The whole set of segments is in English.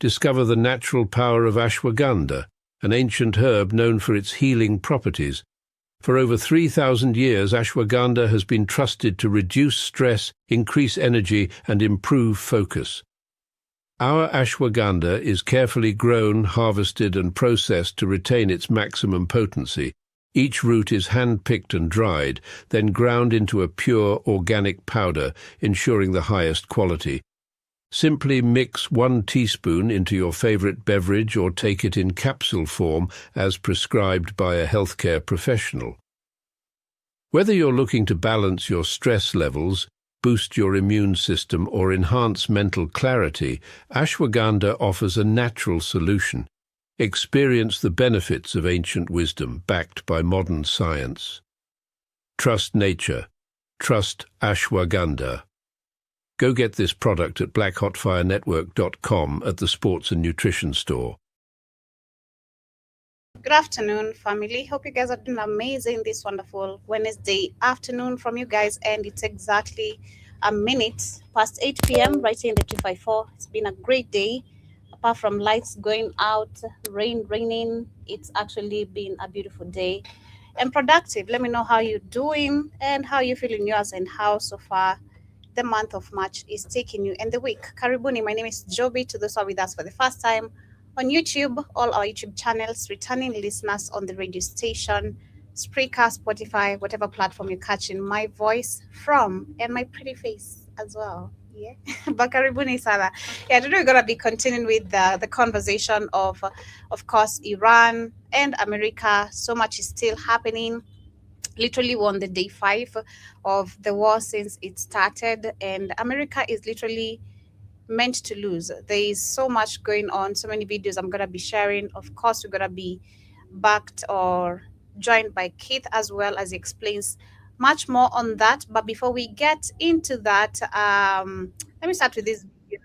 discover the natural power of ashwagandha, an ancient herb known for its healing properties. For over 3,000 years, ashwagandha has been trusted to reduce stress, increase energy, and improve focus. Our ashwagandha is carefully grown, harvested, and processed to retain its maximum potency. Each root is hand-picked and dried, then ground into a pure organic powder, ensuring the highest quality. Simply mix 1 teaspoon into your favorite beverage or take it in capsule form as prescribed by a healthcare professional. Whether you're looking to balance your stress levels, boost your immune system, or enhance mental clarity, ashwagandha offers a natural solution. Experience the benefits of ancient wisdom backed by modern science. Trust nature. Trust ashwagandha. Go get this product at blackhotfirenetwork.com at the Sports and Nutrition Store. Good afternoon, family. Hope you guys are doing amazing this wonderful Wednesday afternoon from you guys. And it's exactly a minute past 8 p.m. right here in the 254. It's been a great day. Apart from lights going out, raining, it's actually been a beautiful day and productive. Let me know how you're doing and how you're feeling yours and how so far the month of March is taking you and the week. Karibuni, my name is Joby. To those who are with us for the first time on YouTube, all our YouTube channels, returning listeners on the radio station, Spreaker, Spotify, whatever platform you're catching my voice from, and my pretty face as well. Yeah, but karibuni sana. Yeah, today we're gonna be continuing with the conversation of course, Iran and America. So much is still happening. Literally, we're on the day 5 of the war since it started, and America is literally meant to lose. There is so much going on, so many videos I'm gonna be sharing. Of course, we're gonna be backed or joined by Keith as well, as he explains much more on that. But before we get into that, let me start with this video.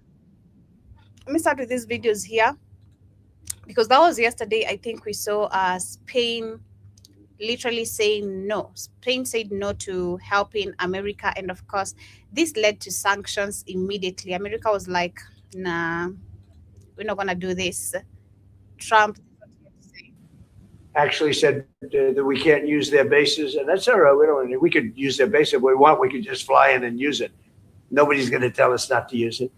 Let me start with these videos here, because that was yesterday. I think we saw Spain literally saying no. Spain said no to helping America, and of course this led to sanctions immediately. America was like, nah, we're not gonna do this. Trump actually said that we can't use their bases, and that's all right. We could use their base if we want. We could just fly in and use it. Nobody's going to tell us not to use it,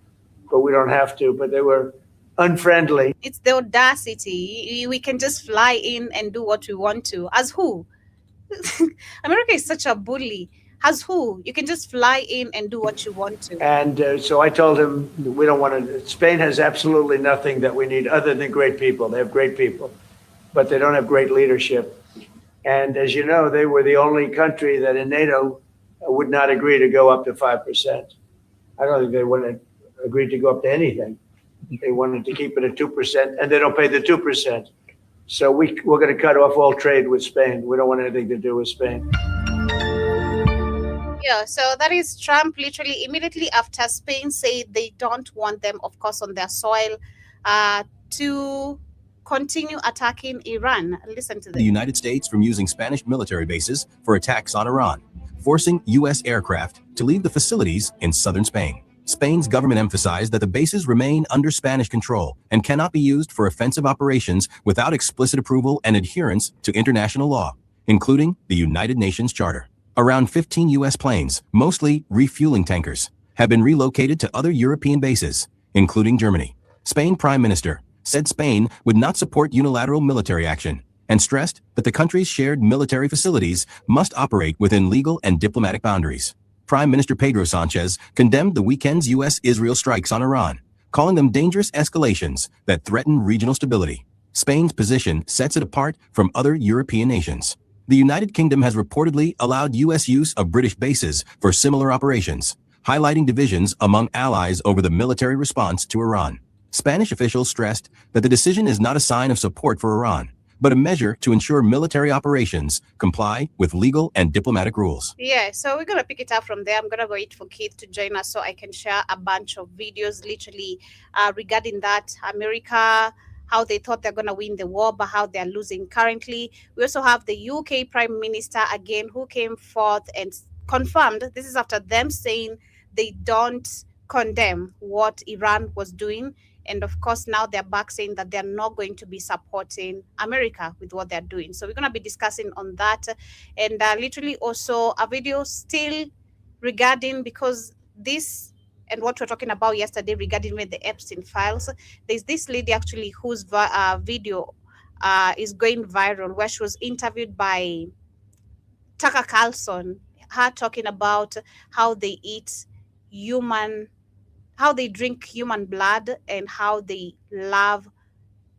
but we don't have to. But they were unfriendly. It's the audacity. We can just fly in and do what we want to. As who? America is such a bully. As who? You can just fly in and do what you want to. And so I told him, we don't want to. Spain has absolutely nothing that we need other than great people. They have great people, but they don't have great leadership. And as you know, they were the only country that in NATO would not agree to go up to 5%. I don't think they would have agreed to go up to anything. They wanted to keep it at 2%, and they don't pay the 2%. So we're going to cut off all trade with Spain. We don't want anything to do with Spain. Yeah, so that is Trump literally immediately after Spain said they don't want them, of course, on their soil to continue attacking Iran. Listen to this. The United States from using Spanish military bases for attacks on Iran, forcing U.S. aircraft to leave the facilities in southern Spain. Spain's government emphasized that the bases remain under Spanish control and cannot be used for offensive operations without explicit approval and adherence to international law, including the United Nations Charter. Around 15 U.S. planes, mostly refueling tankers, have been relocated to other European bases, including Germany. Spain Prime Minister said Spain would not support unilateral military action and stressed that the country's shared military facilities must operate within legal and diplomatic boundaries. Prime Minister Pedro Sanchez condemned the weekend's U.S.-Israel strikes on Iran, calling them dangerous escalations that threaten regional stability. Spain's position sets it apart from other European nations. The United Kingdom has reportedly allowed U.S. use of British bases for similar operations, highlighting divisions among allies over the military response to Iran. Spanish officials stressed that the decision is not a sign of support for Iran, but a measure to ensure military operations comply with legal and diplomatic rules. Yeah, so we're going to pick it up from there. I'm going to wait for Keith to join us so I can share a bunch of videos literally regarding that. America, how they thought they're going to win the war, but how they're losing currently. We also have the UK Prime Minister again, who came forth and confirmed, this is after them saying they don't condemn what Iran was doing. And of course, now they're back saying that they're not going to be supporting America with what they're doing. So we're going to be discussing on that. And literally also a video still regarding, because this and what we're talking about yesterday regarding with the Epstein files, there's this lady actually whose video is going viral, where she was interviewed by Tucker Carlson, her talking about how they eat human, how they drink human blood, and how they love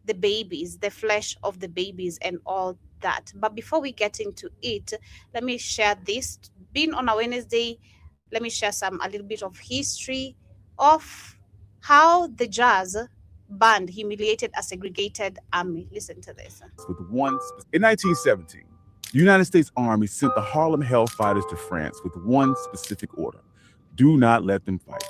the babies, the flesh of the babies, and all that. But before we get into it, let me share this. Being on a Wednesday, let me share a little bit of history of how the Jazz band humiliated a segregated army. Listen to this. In 1917, the United States Army sent the Harlem Hellfighters to France with one specific order: do not let them fight.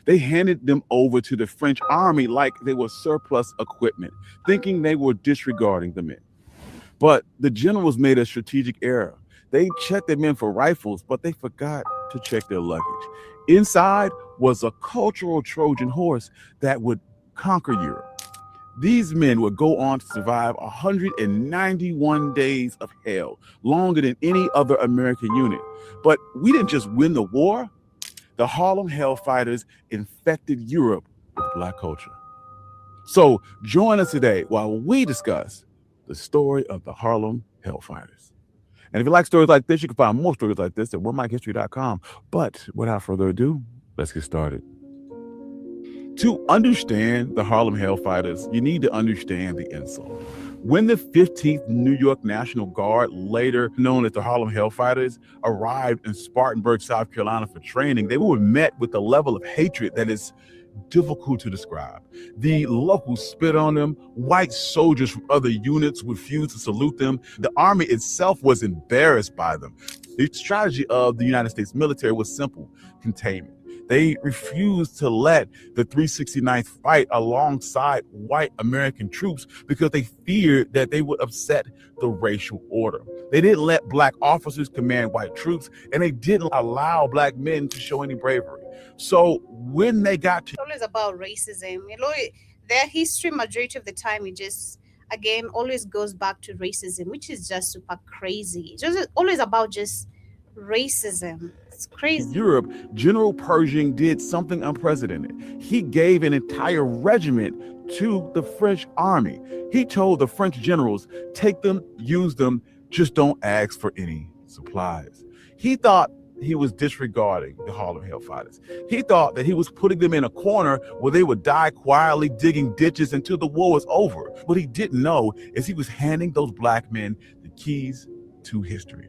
They handed them over to the French army like they were surplus equipment, thinking they were disregarding the men. But the generals made a strategic error. They checked the men for rifles, but they forgot to check their luggage. Inside was a cultural Trojan horse that would conquer Europe. These men would go on to survive 191 days of hell, longer than any other American unit. But we didn't just win the war. The Harlem Hellfighters infected Europe with Black culture. So join us today while we discuss the story of the Harlem Hellfighters. And if you like stories like this, you can find more stories like this at OneMikeHistory.com. But without further ado, let's get started. To understand the Harlem Hellfighters, you need to understand the insult. When the 15th New York National Guard, later known as the Harlem Hellfighters, arrived in Spartanburg, South Carolina for training, they were met with a level of hatred that is difficult to describe. The locals spit on them. White soldiers from other units refused to salute them. The army itself was embarrassed by them. The strategy of the United States military was simple: containment. They refused to let the 369th fight alongside white American troops because they feared that they would upset the racial order. They didn't let Black officers command white troops, and they didn't allow Black men to show any bravery. So when they got to... It's always about racism. You know, their history, majority of the time, it just, again, always goes back to racism, which is just super crazy. It's just always about just racism. It's crazy. Europe, General Pershing did something unprecedented. He gave an entire regiment to the French army. He told the French generals, take them, use them, just don't ask for any supplies. He thought he was disregarding the Harlem Hellfighters. He thought that he was putting them in a corner where they would die quietly digging ditches until the war was over. What he didn't know is he was handing those Black men the keys to history.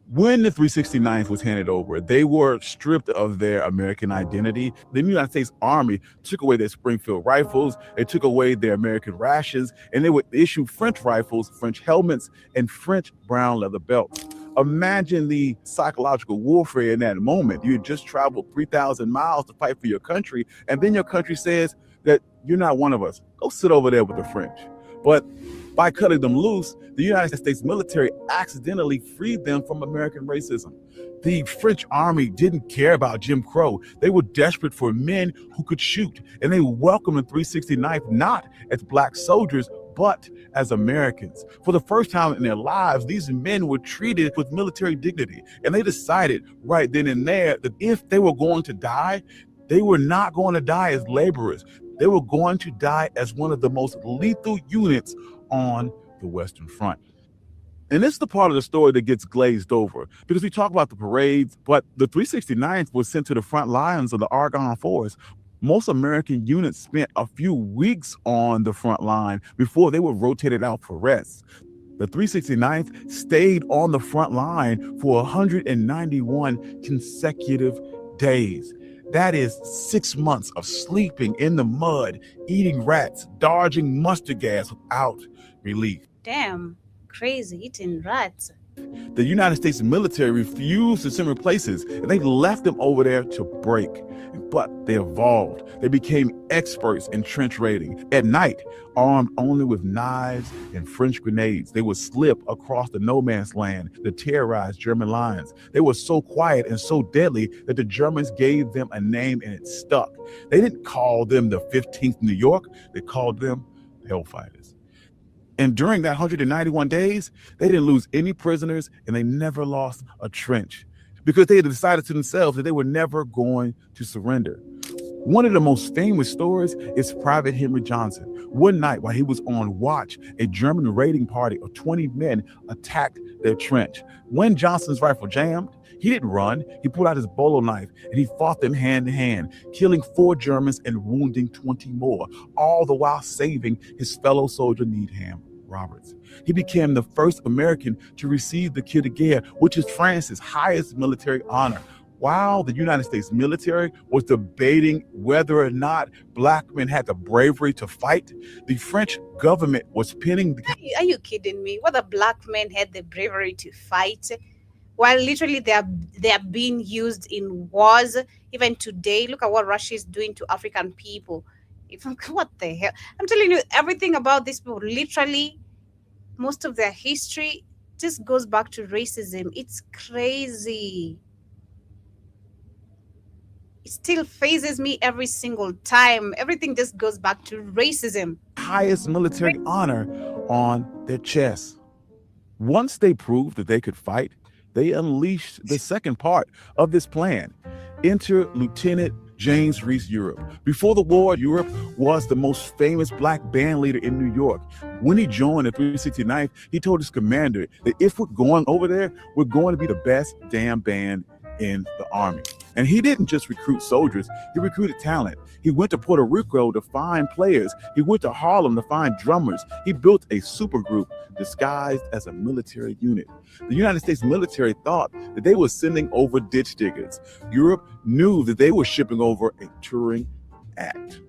When the 369th was handed over, they were stripped of their American identity. The United States Army took away their Springfield rifles, they took away their American rations, and they would issue French rifles, French helmets, and French brown leather belts. Imagine the psychological warfare in that moment. You had just traveled 3,000 miles to fight for your country, and then your country says that you're not one of us. Go sit over there with the French. But by cutting them loose, the United States military accidentally freed them from American racism. The French army didn't care about Jim Crow. They were desperate for men who could shoot, and they welcomed the 369th not as Black soldiers, but as Americans. For the first time in their lives, these men were treated with military dignity, and they decided right then and there that if they were going to die, they were not going to die as laborers. They were going to die as one of the most lethal units on the Western Front. And this is the part of the story that gets glazed over, because we talk about the parades, but the 369th was sent to the front lines of the Argonne Forest. Most American units spent a few weeks on the front line before they were rotated out for rest. The 369th stayed on the front line for 191 consecutive days. That is 6 months of sleeping in the mud, eating rats, dodging mustard gas without relief. Damn, crazy, eating rats. The United States military refused to send replaces, and they left them over there to break. But they evolved. They became experts in trench raiding. At night, armed only with knives and French grenades, they would slip across the no man's land to terrorize German lines. They were so quiet and so deadly that the Germans gave them a name and it stuck. They didn't call them the 15th New York, they called them Hellfighters. And during that 191 days, they didn't lose any prisoners and they never lost a trench because they had decided to themselves that they were never going to surrender. One of the most famous stories is Private Henry Johnson. One night while he was on watch, a German raiding party of 20 men attacked their trench. When Johnson's rifle jammed, he didn't run. He pulled out his bolo knife and he fought them hand to hand, killing 4 Germans and wounding 20 more, all the while saving his fellow soldier Needham Roberts. He became the first American to receive the Croix de Guerre, which is France's highest military honor. While the United States military was debating whether or not black men had the bravery to fight, the French government was pinning the... Are you kidding me? Whether black men had the bravery to fight, while literally they are being used in wars even today. Look at what Russia is doing to African people. What the hell? I'm telling you, everything about these people, literally, most of their history just goes back to racism. It's crazy. It still phases me every single time. Everything just goes back to racism. Highest military honor on their chest. Once they proved that they could fight, they unleashed the second part of this plan. Enter Lieutenant James Reese Europe. Before the war, Europe was the most famous black band leader in New York. When he joined the 369th, he told his commander that if we're going over there, we're going to be the best damn band in the Army. And he didn't just recruit soldiers, he recruited talent. He went to Puerto Rico to find players. He went to Harlem to find drummers. He built a supergroup disguised as a military unit. The United States military thought that they were sending over ditch diggers. Europe knew that they were shipping over a touring act.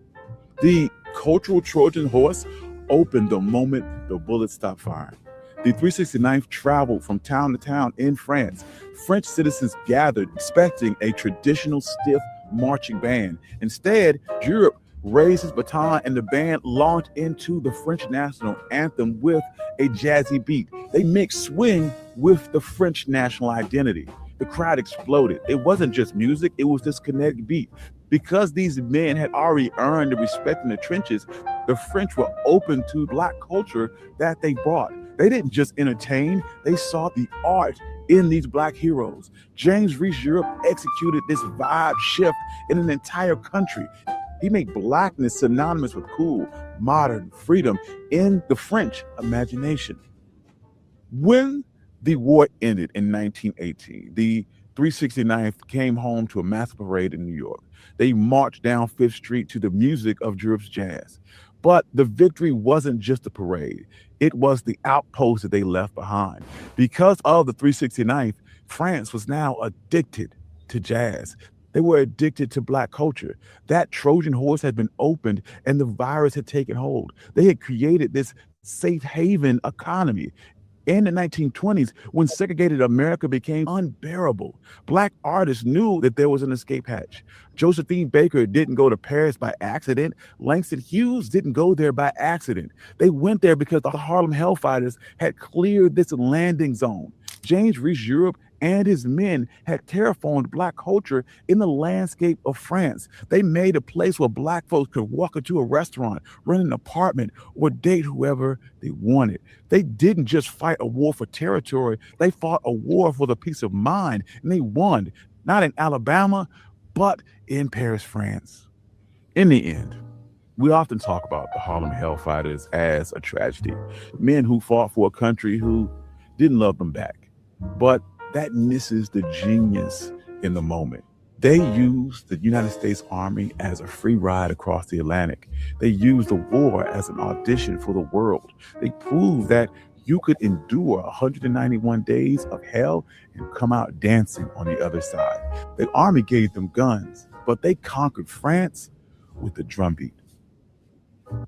The cultural Trojan horse opened the moment the bullets stopped firing. The 369th traveled from town to town in France. French citizens gathered expecting a traditional stiff marching band. Instead, Europe raised his baton and the band launched into the French national anthem with a jazzy beat. They mixed swing with the French national identity. The crowd exploded. It wasn't just music, it was this kinetic beat. Because these men had already earned the respect in the trenches, the French were open to black culture that they brought. They didn't just entertain, they saw the art in these black heroes. James Reese Europe executed this vibe shift in an entire country. He made blackness synonymous with cool, modern freedom in the French imagination. When the war ended in 1918, the 369th came home to a mass parade in New York. They marched down Fifth Street to the music of Europe's jazz. But the victory wasn't just a parade. It was the outpost that they left behind. Because of the 369th, France was now addicted to jazz. They were addicted to black culture. That Trojan horse had been opened and the virus had taken hold. They had created this safe haven economy. In the 1920s, when segregated America became unbearable, black artists knew that there was an escape hatch. Josephine Baker didn't go to Paris by accident. Langston Hughes didn't go there by accident. They went there because the Harlem Hellfighters had cleared this landing zone. James Reese Europe and his men had terraformed black culture in the landscape of France. They made a place where black folks could walk into a restaurant, rent an apartment, or date whoever they wanted. They didn't just fight a war for territory, they fought a war for the peace of mind, and they won, not in Alabama, but in Paris, France. In the end, we often talk about the Harlem Hellfighters as a tragedy, men who fought for a country who didn't love them back. But that misses the genius in the moment. They used the United States Army as a free ride across the Atlantic. They used the war as an audition for the world. They proved that you could endure 191 days of hell and come out dancing on the other side. The Army gave them guns, but they conquered France with the drumbeat.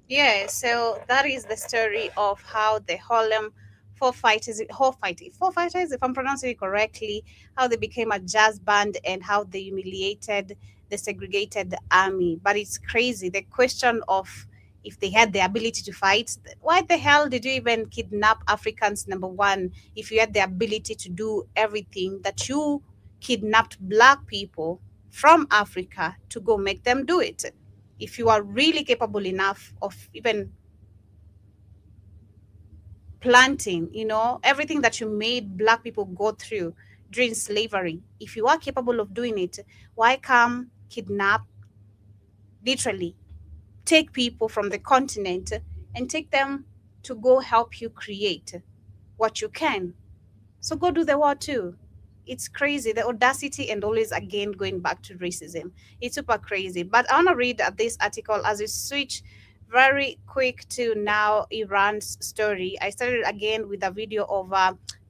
Yeah, so that is the story of how the Harlem Four Fighters, if I'm pronouncing it correctly, how they became a jazz band and how they humiliated the segregated army. But it's crazy. The question of if they had the ability to fight, why the hell did you even kidnap Africans, number one, if you had the ability to do everything that you kidnapped black people from Africa to go make them do it? If you are really capable enough of even planting, everything that you made black people go through during slavery, if you are capable of doing it, why come kidnap, literally take people from the continent and take them to go help you create what you can? So go do the war too. It's crazy, the audacity, and always again going back to racism. It's super crazy. But I want to read this article as we switch very quick to now Iran's story. I started again with a video of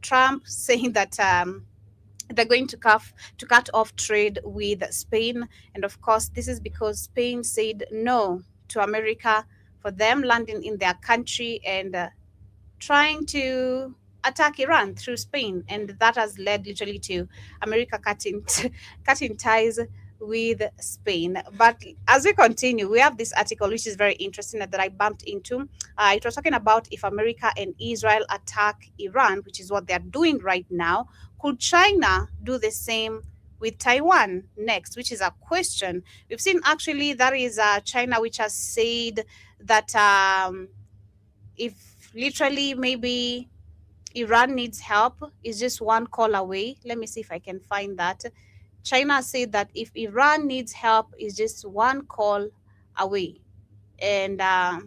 Trump saying that they're going to cut off trade with Spain, and of course, this is because Spain said no to America for them landing in their country and trying to attack Iran through Spain, and that has led literally to America cutting ties with Spain. But as we continue, we have this article which is very interesting that I bumped into. It was talking about if America and Israel attack Iran, which is what they're doing right now, could China do the same with Taiwan next? Which is a question. We've seen actually that is China which has said that if literally maybe Iran needs help, is just one call away. Let me see if I can find that. China said that if Iran needs help, is just one call away. And let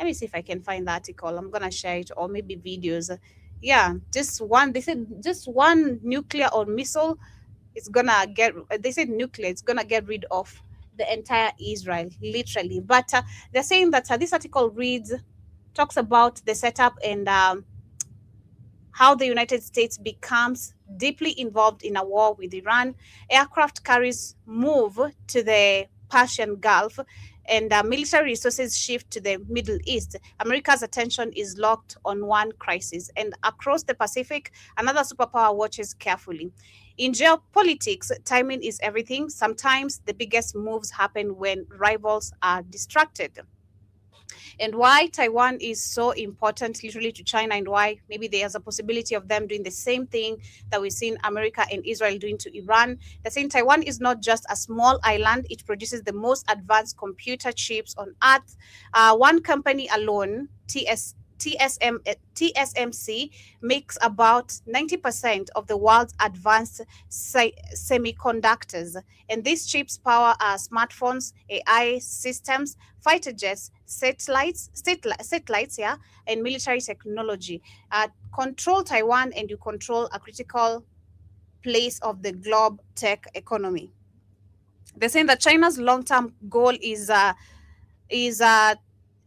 me see if I can find the article. I'm gonna share it, or maybe videos. Yeah, just one. They said just one nuclear or missile is gonna get. They said nuclear. It's gonna get rid of the entire Israel, literally. But they're saying that this article talks about the setup and how the United States becomes deeply involved in a war with Iran. Aircraft carriers move to the Persian Gulf, and military resources shift to the Middle East. America's attention is locked on one crisis, and across the Pacific, another superpower watches carefully. In geopolitics, timing is everything. Sometimes the biggest moves happen when rivals are distracted. And why Taiwan is so important literally to China, and why maybe there's a possibility of them doing the same thing that we've seen America and Israel doing to Iran. They're saying Taiwan is not just a small island, it produces the most advanced computer chips on earth. One company alone, TSMC, makes about 90% of the world's advanced semiconductors. And these chips power smartphones, AI systems, fighter jets, satellites, yeah, and military technology. Control Taiwan and you control a critical place of the globe tech economy. They're saying that China's long-term goal is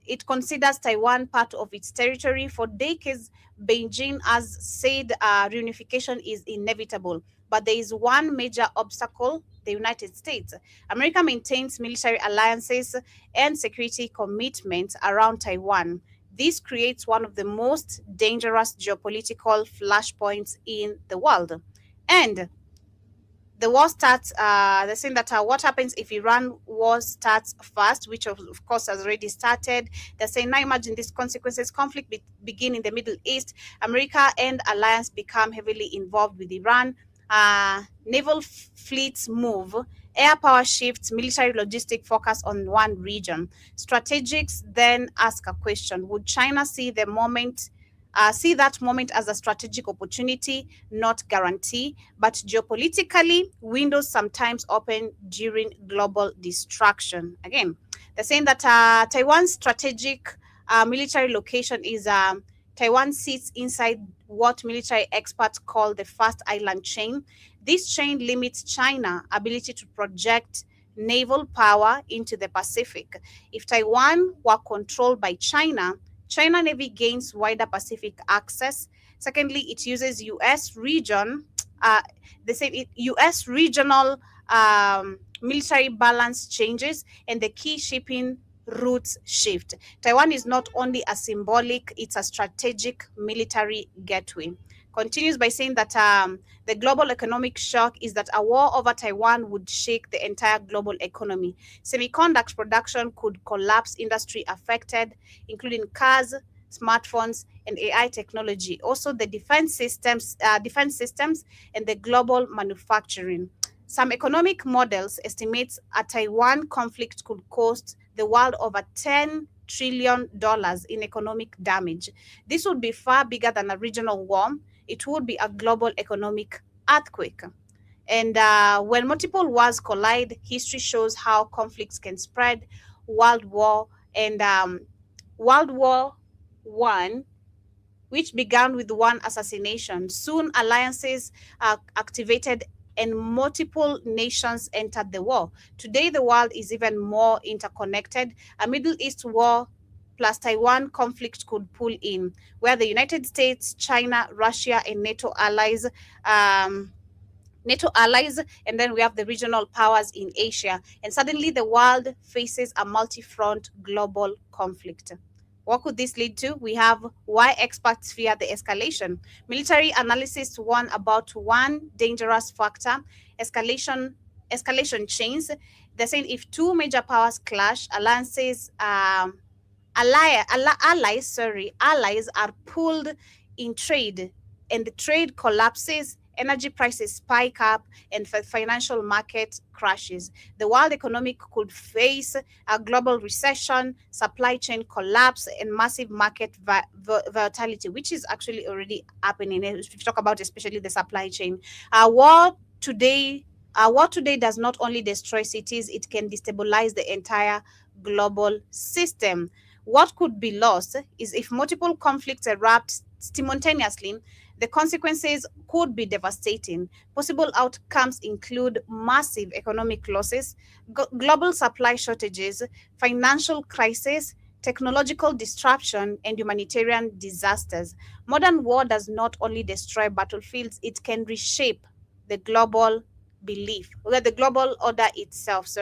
it considers Taiwan part of its territory. For decades, Beijing has said reunification is inevitable, but there is one major obstacle: the United States. America maintains military alliances and security commitments around Taiwan. This creates one of the most dangerous geopolitical flashpoints in the world. And the war starts, they're saying that what happens if Iran war starts first, which of course has already started. They're saying, now imagine these consequences. Conflict begin in the Middle East. America and alliance become heavily involved with Iran. Naval fleets move. Air power shifts. Military logistic focus on one region. Strategics then ask a question. Would China see that moment as a strategic opportunity, not guarantee? But geopolitically, windows sometimes open during global distraction. Again, they're saying that Taiwan's strategic military location is Taiwan sits inside what military experts call the first island chain. This chain limits China's ability to project naval power into the Pacific. If Taiwan were controlled by China Navy gains wider Pacific access. Secondly, it uses U.S. regional military balance changes, and the key shipping roots shift. Taiwan is not only a symbolic, it's a strategic military gateway. Continues by saying that the global economic shock is that a war over Taiwan would shake the entire global economy. Semiconductor production could collapse, industry affected, including cars, smartphones, and AI technology. Also, the defense systems, and the global manufacturing. Some economic models estimate a Taiwan conflict could cost the world over $10 trillion in economic damage. This would be far bigger than a regional war. It would be a global economic earthquake. And when multiple wars collide, history shows how conflicts can spread. World War and World War One, which began with one assassination. Soon, alliances activated and multiple nations entered the war. Today, the world is even more interconnected. A Middle East war plus Taiwan conflict could pull in, where the United States, China, Russia, and NATO allies, and then we have the regional powers in Asia. And suddenly the world faces a multi-front global conflict. What could this lead to? We have why experts fear the escalation. Military analysts warn about one dangerous factor, escalation chains. They're saying if two major powers clash, allies are pulled in trade, and the trade collapses, energy prices spike up, and financial market crashes. The world economy could face a global recession, supply chain collapse, and massive market volatility, which is actually already happening. If you talk about especially the supply chain, war today does not only destroy cities, it can destabilize the entire global system. What could be lost is if multiple conflicts erupt simultaneously, the consequences could be devastating. Possible outcomes include massive economic losses, global supply shortages, financial crisis, technological disruption, and humanitarian disasters. Modern war does not only destroy battlefields, it can reshape the global the global order itself.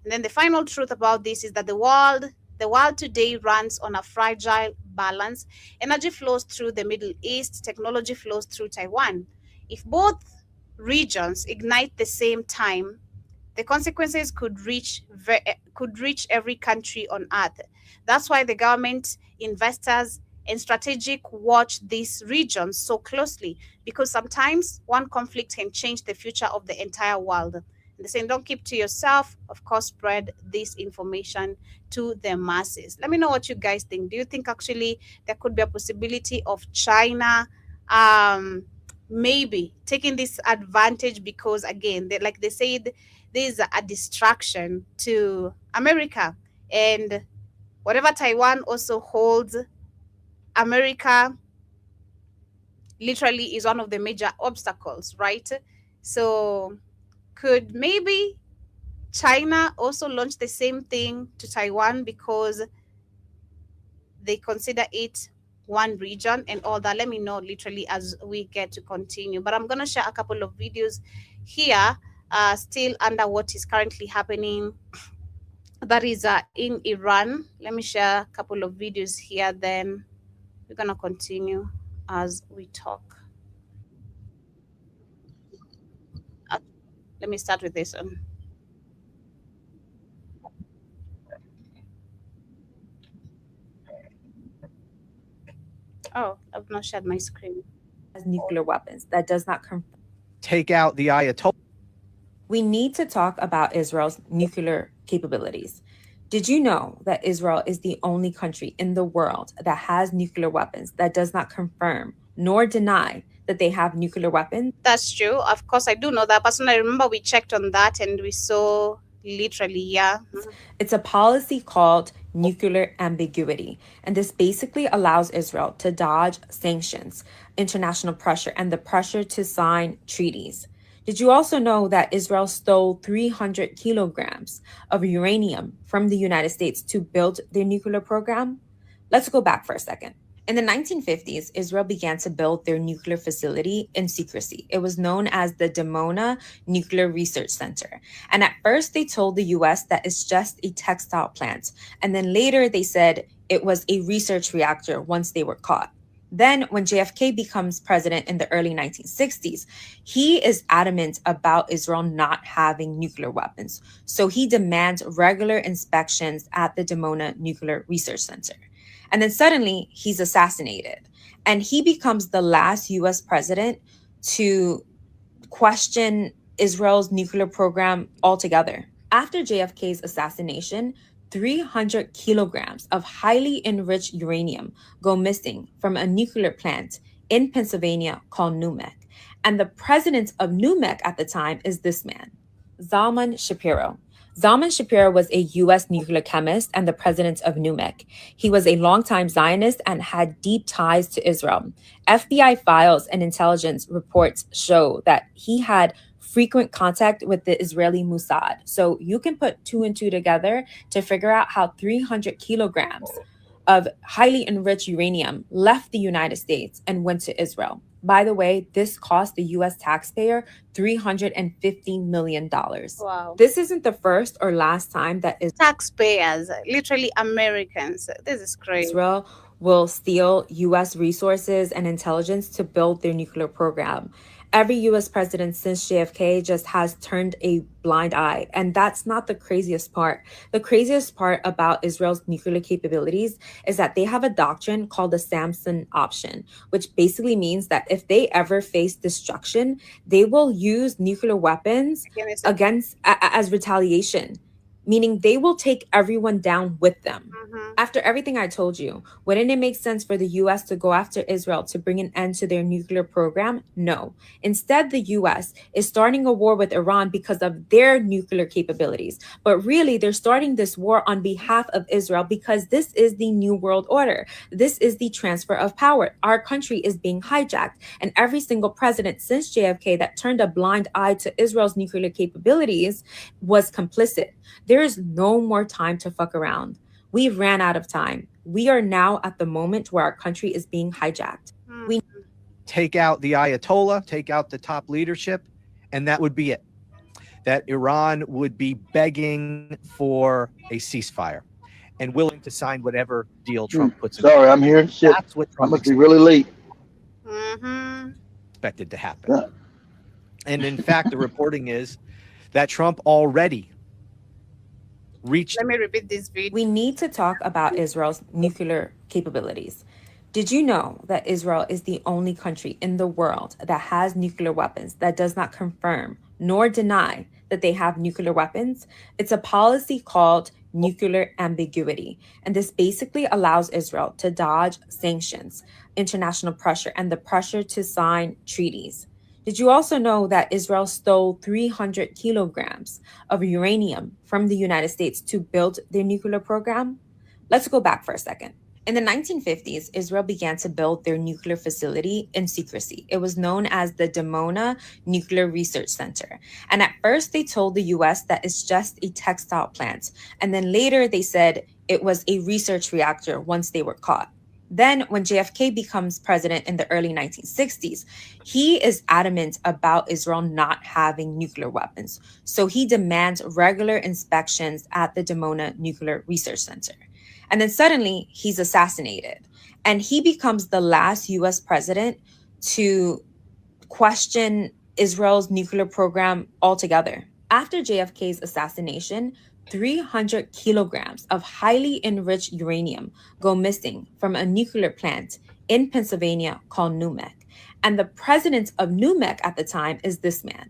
And then the final truth about this is that the world today runs on a fragile balance. Energy flows through the Middle East, technology flows through Taiwan. If both regions ignite the same time, the consequences could reach every country on earth. That's why the government, investors, and strategic watch these regions so closely, because sometimes one conflict can change the future of the entire world. They're saying don't keep to yourself. Of course, spread this information to the masses. Let me know what you guys think. Do you think actually there could be a possibility of China maybe taking this advantage because, again, like they said, there is a distraction to America, and whatever Taiwan also holds, America literally is one of the major obstacles, right? So could maybe China also launch the same thing to Taiwan because they consider it one region and all that? Let me know literally as we get to continue. But I'm going to share a couple of videos here, still under what is currently happening. That is in Iran. Let me share a couple of videos here, then we're going to continue as we talk. Let me start with this one. Oh, I've not shared my screen. Has nuclear weapons. That does not take out the Ayatollah. We need to talk about Israel's nuclear capabilities. Did you know that Israel is the only country in the world that has nuclear weapons that does not confirm nor deny that they have nuclear weapons? That's true. Of course, I do know that. Personally, I remember we checked on that and we saw literally, yeah. It's a policy called nuclear ambiguity. And this basically allows Israel to dodge sanctions, international pressure, and the pressure to sign treaties. Did you also know that Israel stole 300 kilograms of uranium from the United States to build their nuclear program? Let's go back for a second. In the 1950s, Israel began to build their nuclear facility in secrecy. It was known as the Dimona Nuclear Research Center. And at first, they told the US that it's just a textile plant. And then later, they said it was a research reactor once they were caught. Then, when JFK becomes president in the early 1960s, he is adamant about Israel not having nuclear weapons. So he demands regular inspections at the Dimona Nuclear Research Center. And then suddenly he's assassinated. And he becomes the last US president to question Israel's nuclear program altogether. After JFK's assassination, 300 kilograms of highly enriched uranium go missing from a nuclear plant in Pennsylvania called NUMEC. And the president of NUMEC at the time is this man, Zalman Shapiro. Zalman Shapiro was a US nuclear chemist and the president of NUMEC. He was a longtime Zionist and had deep ties to Israel. FBI files and intelligence reports show that he had frequent contact with the Israeli Mossad. So you can put two and two together to figure out how 300 kilograms of highly enriched uranium left the United States and went to Israel. By the way, this cost the US taxpayer $350 million. Wow. This isn't the first or last time that Taxpayers, literally Americans. This is crazy. Israel will steal US resources and intelligence to build their nuclear program. Every US president since JFK just has turned a blind eye. And that's not the craziest part. The craziest part about Israel's nuclear capabilities is that they have a doctrine called the Samson option, which basically means that if they ever face destruction, they will use nuclear weapons as retaliation. Meaning they will take everyone down with them. After everything I told you, wouldn't it make sense for the US to go after Israel to bring an end to their nuclear program? No. Instead, the US is starting a war with Iran because of their nuclear capabilities. But really, they're starting this war on behalf of Israel because this is the new world order. This is the transfer of power. Our country is being hijacked. And every single president since JFK that turned a blind eye to Israel's nuclear capabilities was complicit. There is no more time to fuck around. We've ran out of time. We are now at the moment where our country is being hijacked. We take out the Ayatollah, take out the top leadership, and that would be it. That Iran would be begging for a ceasefire and willing to sign whatever deal Trump puts in. Sorry, I'm here. Shit. That's what I Trump must be really late. expected to happen. And in fact, the reporting is that Trump already reached. Let me repeat this video. We need to talk about Israel's nuclear capabilities. Did you know that Israel is the only country in the world that has nuclear weapons that does not confirm nor deny that they have nuclear weapons? It's a policy called nuclear ambiguity. And this basically allows Israel to dodge sanctions, international pressure, and the pressure to sign treaties. Did you also know that Israel stole 300 kilograms of uranium from the United States to build their nuclear program? Let's go back for a second. In the 1950s, Israel began to build their nuclear facility in secrecy. It was known as the Dimona Nuclear Research Center. And at first, they told the US that it's just a textile plant. And then later, they said it was a research reactor once they were caught. Then, when JFK becomes president in the early 1960s, he is adamant about Israel not having nuclear weapons. So he demands regular inspections at the Dimona Nuclear Research Center. And then suddenly he's assassinated. And he becomes the last US president to question Israel's nuclear program altogether. After JFK's assassination, 300 kilograms of highly enriched uranium go missing from a nuclear plant in Pennsylvania called NUMEC. And the president of NUMEC at the time is this man,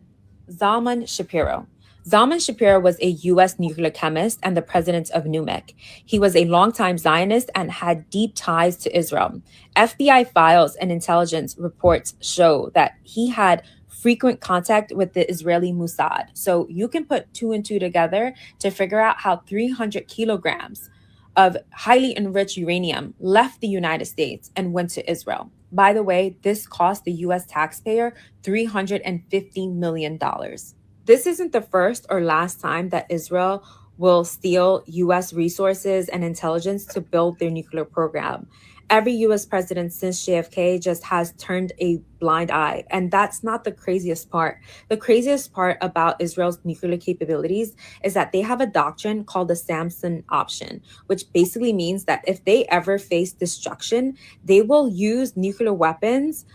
Zalman Shapiro. Zalman Shapiro was a US nuclear chemist and the president of NUMEC. He was a longtime Zionist and had deep ties to Israel. FBI files and intelligence reports show that he had frequent contact with the Israeli Mossad. So you can put two and two together to figure out how 300 kilograms of highly enriched uranium left the United States and went to Israel. By the way, this cost the US taxpayer $350 million. This isn't the first or last time that Israel will steal US resources and intelligence to build their nuclear program. Every US president since JFK just has turned a blind eye. And that's not the craziest part. The craziest part about Israel's nuclear capabilities is that they have a doctrine called the Samson option, which basically means that if they ever face destruction, they will use nuclear weapons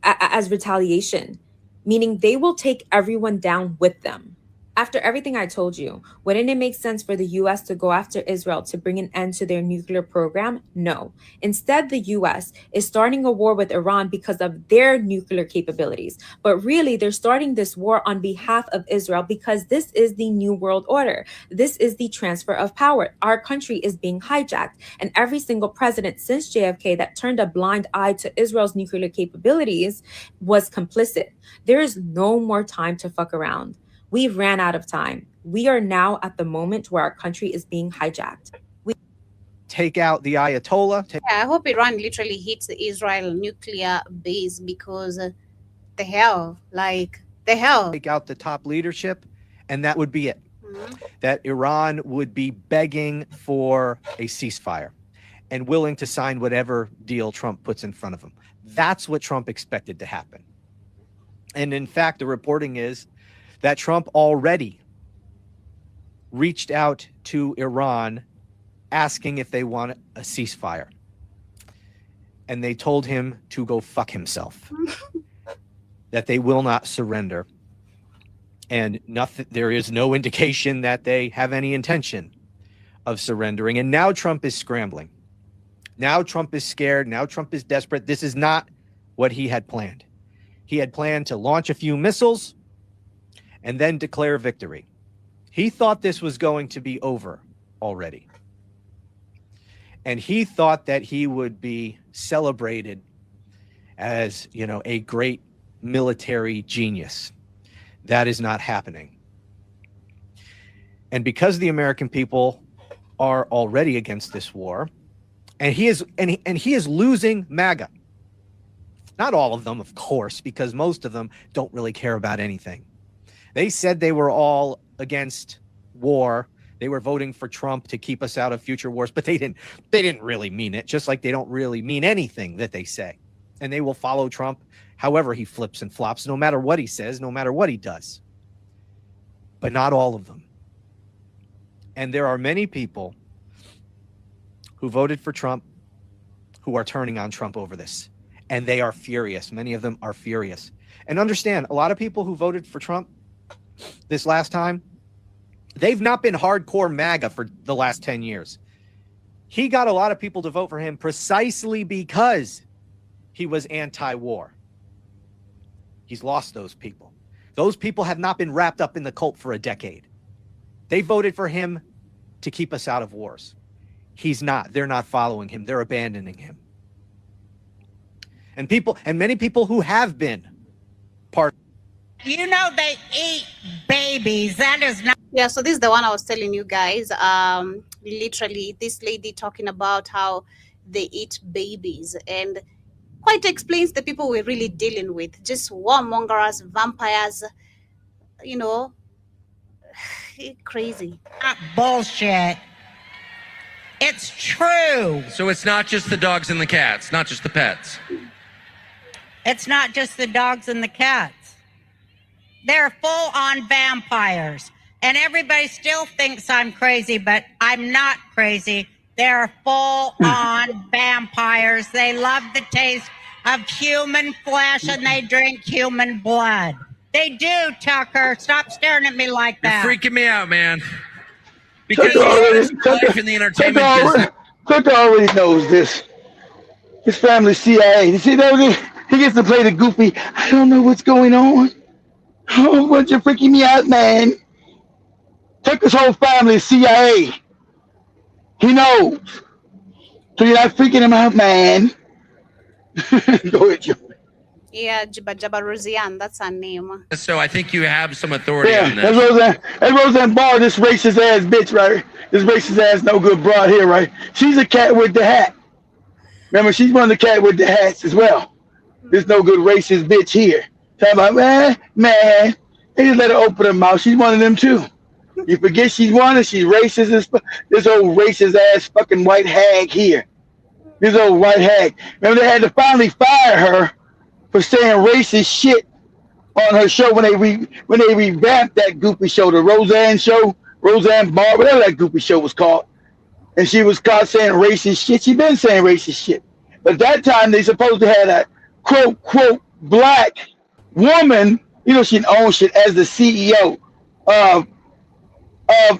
as retaliation, meaning they will take everyone down with them. After everything I told you, wouldn't it make sense for the US to go after Israel to bring an end to their nuclear program? No. Instead, the US is starting a war with Iran because of their nuclear capabilities. But really, they're starting this war on behalf of Israel because this is the new world order. This is the transfer of power. Our country is being hijacked. And every single president since JFK that turned a blind eye to Israel's nuclear capabilities was complicit. There is no more time to fuck around. We've ran out of time. We are now at the moment where our country is being hijacked. Take out the Ayatollah. I hope Iran literally hits the Israel nuclear base because the hell. Take out the top leadership, and that would be it. That Iran would be begging for a ceasefire and willing to sign whatever deal Trump puts in front of them. That's what Trump expected to happen. And in fact, the reporting is that Trump already reached out to Iran asking if they want a ceasefire. And they told him to go fuck himself, that they will not surrender. And there is no indication that they have any intention of surrendering. And now Trump is scrambling. Now Trump is scared. Now Trump is desperate. This is not what he had planned. He had planned to launch a few missiles and then declare victory. He thought this was going to be over already. And he thought that he would be celebrated as, a great military genius. That is not happening. And because the American people are already against this war, and he is losing MAGA. Not all of them, of course, because most of them don't really care about anything. They said they were all against war. They were voting for Trump to keep us out of future wars, but they didn't really mean it, just like they don't really mean anything that they say. And they will follow Trump however he flips and flops, no matter what he says, no matter what he does. But not all of them. And there are many people who voted for Trump who are turning on Trump over this. And they are furious. Many of them are furious. And understand, a lot of people who voted for Trump this last time, they've not been hardcore MAGA for the last 10 years. He got a lot of people to vote for him precisely because he was anti-war. He's lost those people. Those people have not been wrapped up in the cult for a decade. They voted for him to keep us out of wars. He's not. They're not following him. They're abandoning him. And many people who have been part. They eat babies. That is not. Yeah, so this is the one I was telling you guys. Literally, this lady talking about how they eat babies and quite explains the people we're really dealing with. Just warmongers, vampires, crazy. Not bullshit. It's true. So it's not just the dogs and the cats, not just the pets. It's not just the dogs and the cats. They're full-on vampires. And everybody still thinks I'm crazy, but I'm not crazy. They're full-on vampires. They love the taste of human flesh and they drink human blood. They do, Tucker. Stop staring at me like that. You're freaking me out, man. Because you spend life in the entertainment business. Tucker already knows this. His family's CIA. You see that? He gets to play the goofy. I don't know what's going on. Oh, but you're freaking me out, man. Tucker's whole family is CIA. He knows. So you're not freaking him out, man. Go ahead, Joe. Yeah, Jabba Rosian, that's her name. So I think you have some authority on this. That's Roseanne Barr, this racist ass bitch, right? This racist ass no good broad here, right? She's a cat with the hat. Remember, she's one of the cat with the hats as well. This no good racist bitch here. Talking about, man, they just let her open her mouth. She's one of them too. You forget she's one and she's racist as this old racist ass fucking white hag here. This old white hag. Remember, they had to finally fire her for saying racist shit on her show when they revamped that goofy show, the Roseanne show, Roseanne Barr, whatever that goofy show was called. And she was caught saying racist shit. She been saying racist shit. But that time they supposed to have a quote black woman, you know, she owned shit as the CEO of I'm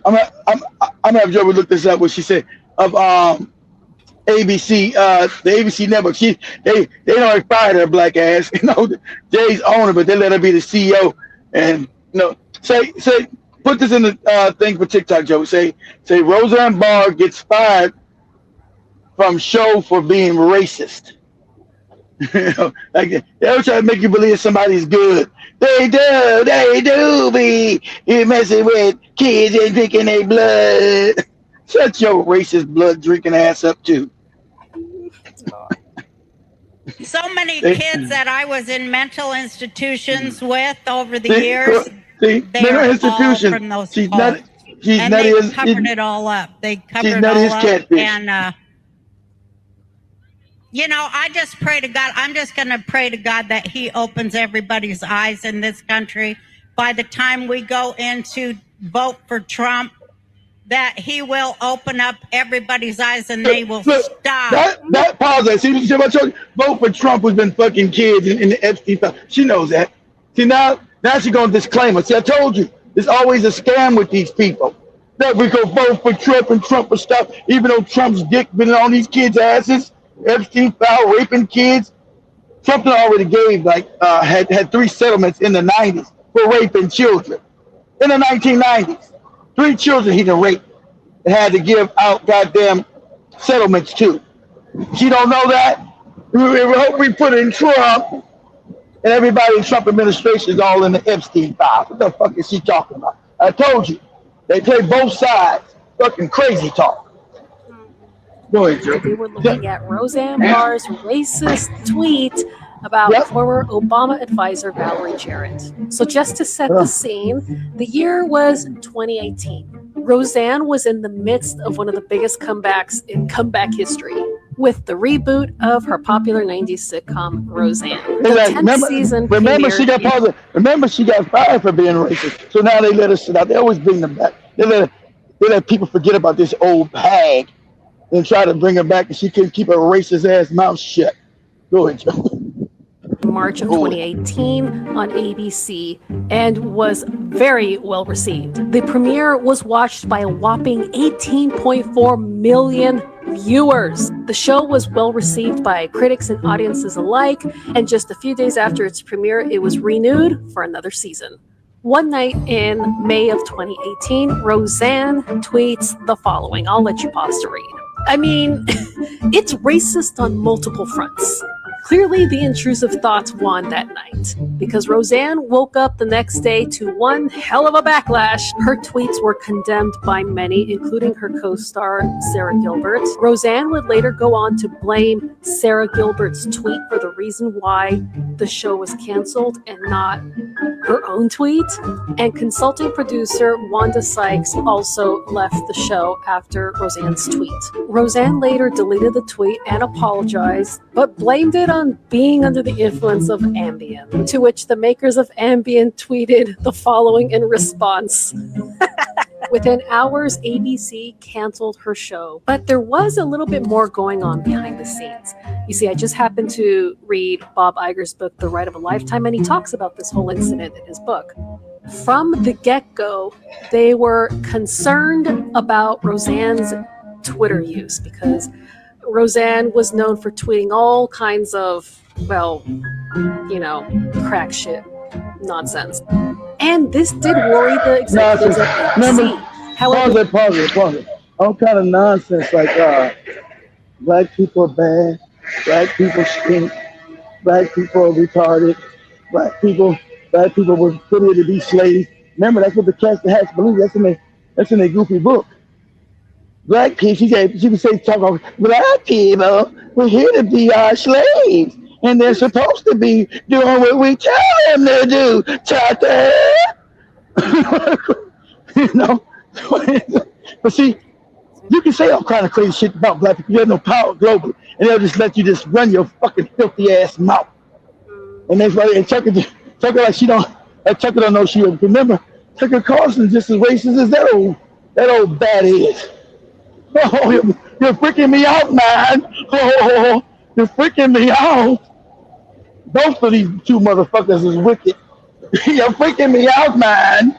gonna have Joe look this up. What she said of ABC, the ABC network. They don't fired her black ass. You know, Jay's owner, but they let her be the CEO. And you know, say put this in the thing for TikTok, Joe. Say Roseanne Barr gets fired from show for being racist. You know, like they'll try to make you believe somebody's good. They do be you messing with kids and drinking their blood. Shut your racist blood drinking ass up too. So many kids that I was in mental institutions with over the years, they are all from those cults. And they covered it all up. They covered it all up. Catfish. And, you know, I just pray to God. I'm just going to pray to God that he opens everybody's eyes in this country. By the time we go into vote for Trump, that he will open up everybody's eyes and they will stop. That pause. See, I told you, vote for Trump has been fucking kids in the Epstein file. She knows that. See, now she's going to disclaim it. See, I told you, there's always a scam with these people. That we go vote for Trump and Trump for stuff, even though Trump's dick been on these kids' asses, Epstein file, raping kids. Trump already gave, had 3 settlements in the 90s for raping children. In the 1990s. 3 children he done raped and had to give out goddamn settlements to. She don't know that? We hope we put in Trump and everybody in Trump administration is all in the Epstein file. What the fuck is she talking about? I told you. They play both sides. Fucking crazy talk. Go ahead, Joe. They were looking at Roseanne Barr's racist tweet about former Obama advisor Valerie Jarrett. So just to set the scene, the year was 2018. Roseanne was in the midst of one of the biggest comebacks in comeback history with the reboot of her popular 90s sitcom Roseanne. The 10th season remember she got fired for being racist. So now they let her sit out. They always bring them back. They let people forget about this old hag and try to bring her back, and she couldn't keep her racist ass mouth shut. Go ahead, Joe. March of 2018 on ABC and was very well received. The premiere was watched by a whopping 18.4 million viewers. The show was well received by critics and audiences alike, and just a few days after its premiere, it was renewed for another season. One night in May of 2018, Roseanne tweets the following. I'll let you pause to read. I mean, it's racist on multiple fronts. Clearly, the intrusive thoughts won that night, because Roseanne woke up the next day to one hell of a backlash. Her tweets were condemned by many, including her co-star, Sarah Gilbert. Roseanne would later go on to blame Sarah Gilbert's tweet for the reason why the show was canceled and not her own tweet. And consulting producer Wanda Sykes also left the show after Roseanne's tweet. Roseanne later deleted the tweet and apologized, but blamed it on being under the influence of Ambien, to which the makers of Ambien tweeted the following in response. Within hours, ABC canceled her show, but there was a little bit more going on behind the scenes. You see, I just happened to read Bob Iger's book, The Ride of a Lifetime, and he talks about this whole incident in his book. From the get-go, they were concerned about Roseanne's Twitter use because Roseanne was known for tweeting all kinds of, crack shit nonsense. And this did worry the executives at ABC. However, pause it. All kind of nonsense like black people are bad, black people stink, black people are retarded, black people were put here to be slaves. Remember, that's what the cats that has believe. That's in their goofy book. Black people, she would say, talk about black people, we're here to be our slaves. And they're supposed to be doing what we tell them to do. You know? But see, You can say all kind of crazy shit about black people. You have no power globally, and they'll just let you just run your fucking filthy ass mouth. And that's why Tucker like she don't. Like Tucker don't know she would remember. Tucker Carlson's just as racist as that old bad is. Oh, you're freaking me out, man. Oh, you're freaking me out. Both of these two motherfuckers is wicked. You're freaking me out, man.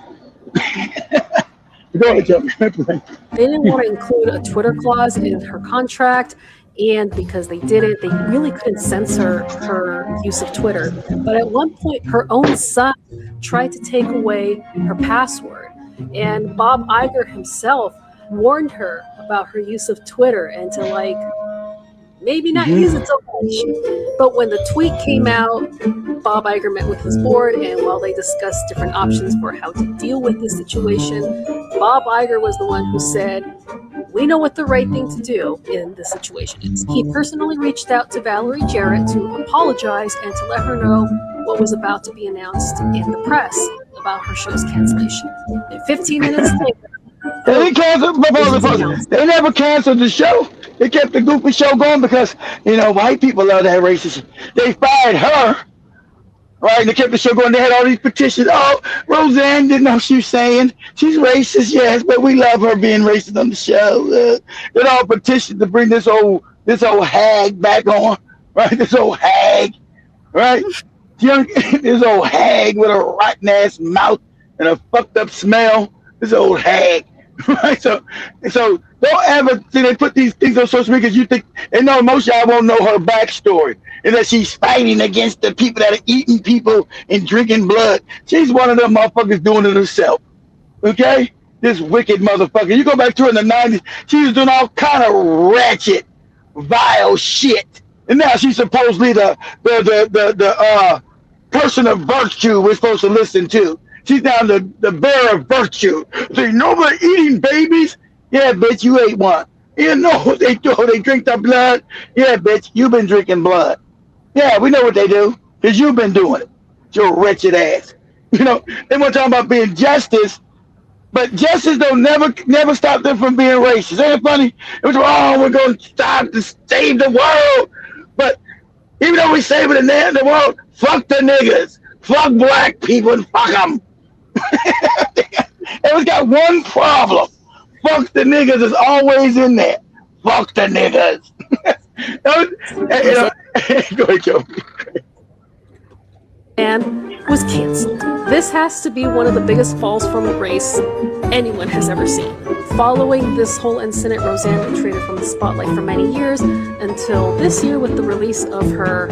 Go ahead, Joe. They didn't want to include a Twitter clause in her contract, and because they did it, they really couldn't censor her use of Twitter. But at one point, her own son tried to take away her password, and Bob Iger himself warned her about her use of Twitter and to maybe not use it so much. But when the tweet came out, Bob Iger met with his board, and while they discussed different options for how to deal with this situation, Bob Iger was the one who said, we know what the right thing to do in this situation is. He personally reached out to Valerie Jarrett to apologize and to let her know what was about to be announced in the press about her show's cancellation. And 15 minutes later, they never canceled the show. They kept the goofy show going because, white people love that racism. They fired her, right? And they kept the show going. They had all these petitions. Oh, Roseanne didn't know what she was saying. She's racist, yes, but we love her being racist on the show. They all petitioned to bring this old hag back on, right? This old hag, right? This old hag with a rotten ass mouth and a fucked up smell. This old hag, right? So don't ever see they put these things on social media because you think they know most of y'all won't know her backstory and that she's fighting against the people that are eating people and drinking blood. She's one of them motherfuckers doing it herself. Okay, this wicked motherfucker. You go back to her in the 90s, she was doing all kind of ratchet, vile shit, and now she's supposedly the person of virtue we're supposed to listen to. She's now the bearer of virtue. Say, nobody eating babies? Yeah, bitch, you ate one. You know what they do? They drink the blood? Yeah, bitch, you've been drinking blood. Yeah, we know what they do, because you've been doing it. Your wretched ass. They want to talk about being justice, but justice don't never stop them from being racist. Ain't it funny? It was, we're going to stop to save the world. But even though we save the world, fuck the niggas. Fuck black people and fuck them. It was got one problem. Fuck the niggas is always in there. Fuck the niggas. Go ahead, Joe. And was canceled. This has to be one of the biggest falls from grace anyone has ever seen. Following this whole incident, Roseanne retreated from the spotlight for many years until this year with the release of her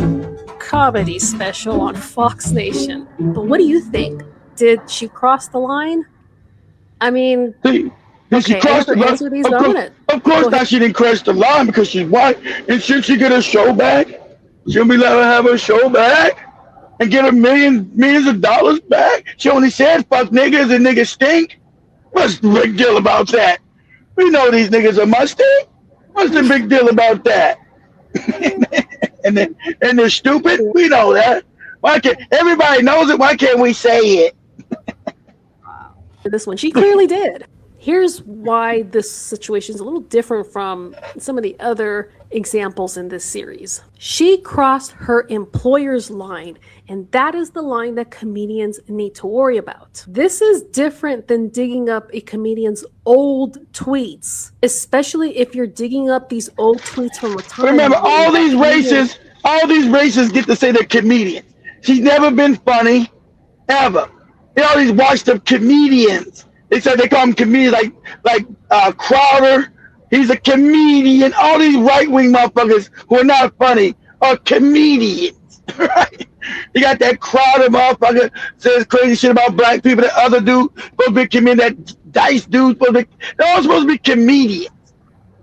comedy special on Fox Nation. But what do you think? Did she cross the line? I mean, she crossed the line? Of course not. She didn't cross the line because she's white. And should she get her show back? Should we let her have her show back and get her millions of dollars back? She only said fuck niggas and niggas stink. What's the big deal about that? We know these niggas are must stink. What's the big deal about that? and they're stupid. We know that. Why can't everybody knows it? Why can't we say it? This one, she clearly did. Here's why this situation is a little different from some of the other examples in this series. She crossed her employer's line, and that is the line that comedians need to worry about. This is different than digging up a comedian's old tweets, especially if you're digging up these old tweets from a time. Remember, all these racists get to say they're comedians. She's never been funny, ever. They all these washed up comedians. They said they call him comedians like Crowder. He's a comedian. All these right-wing motherfuckers who are not funny are comedians, right? You got that Crowder motherfucker says crazy shit about black people. That other dude supposed to be a comedian. That Dice dude they're all supposed to be comedians,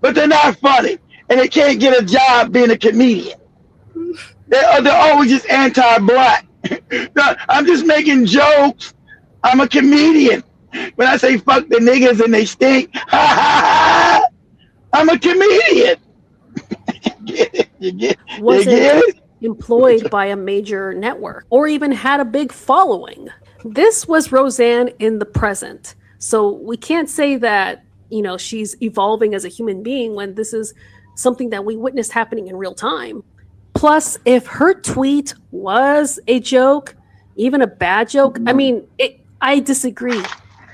but they're not funny, and they can't get a job being a comedian. They're always just anti-black. I'm just making jokes. I'm a comedian. When I say fuck the niggas and they stink, I'm a comedian. Wasn't employed by a major network or even had a big following. This was Roseanne in the present. So we can't say that, she's evolving as a human being when this is something that we witnessed happening in real time. Plus, if her tweet was a joke, even a bad joke, I mean, I disagree.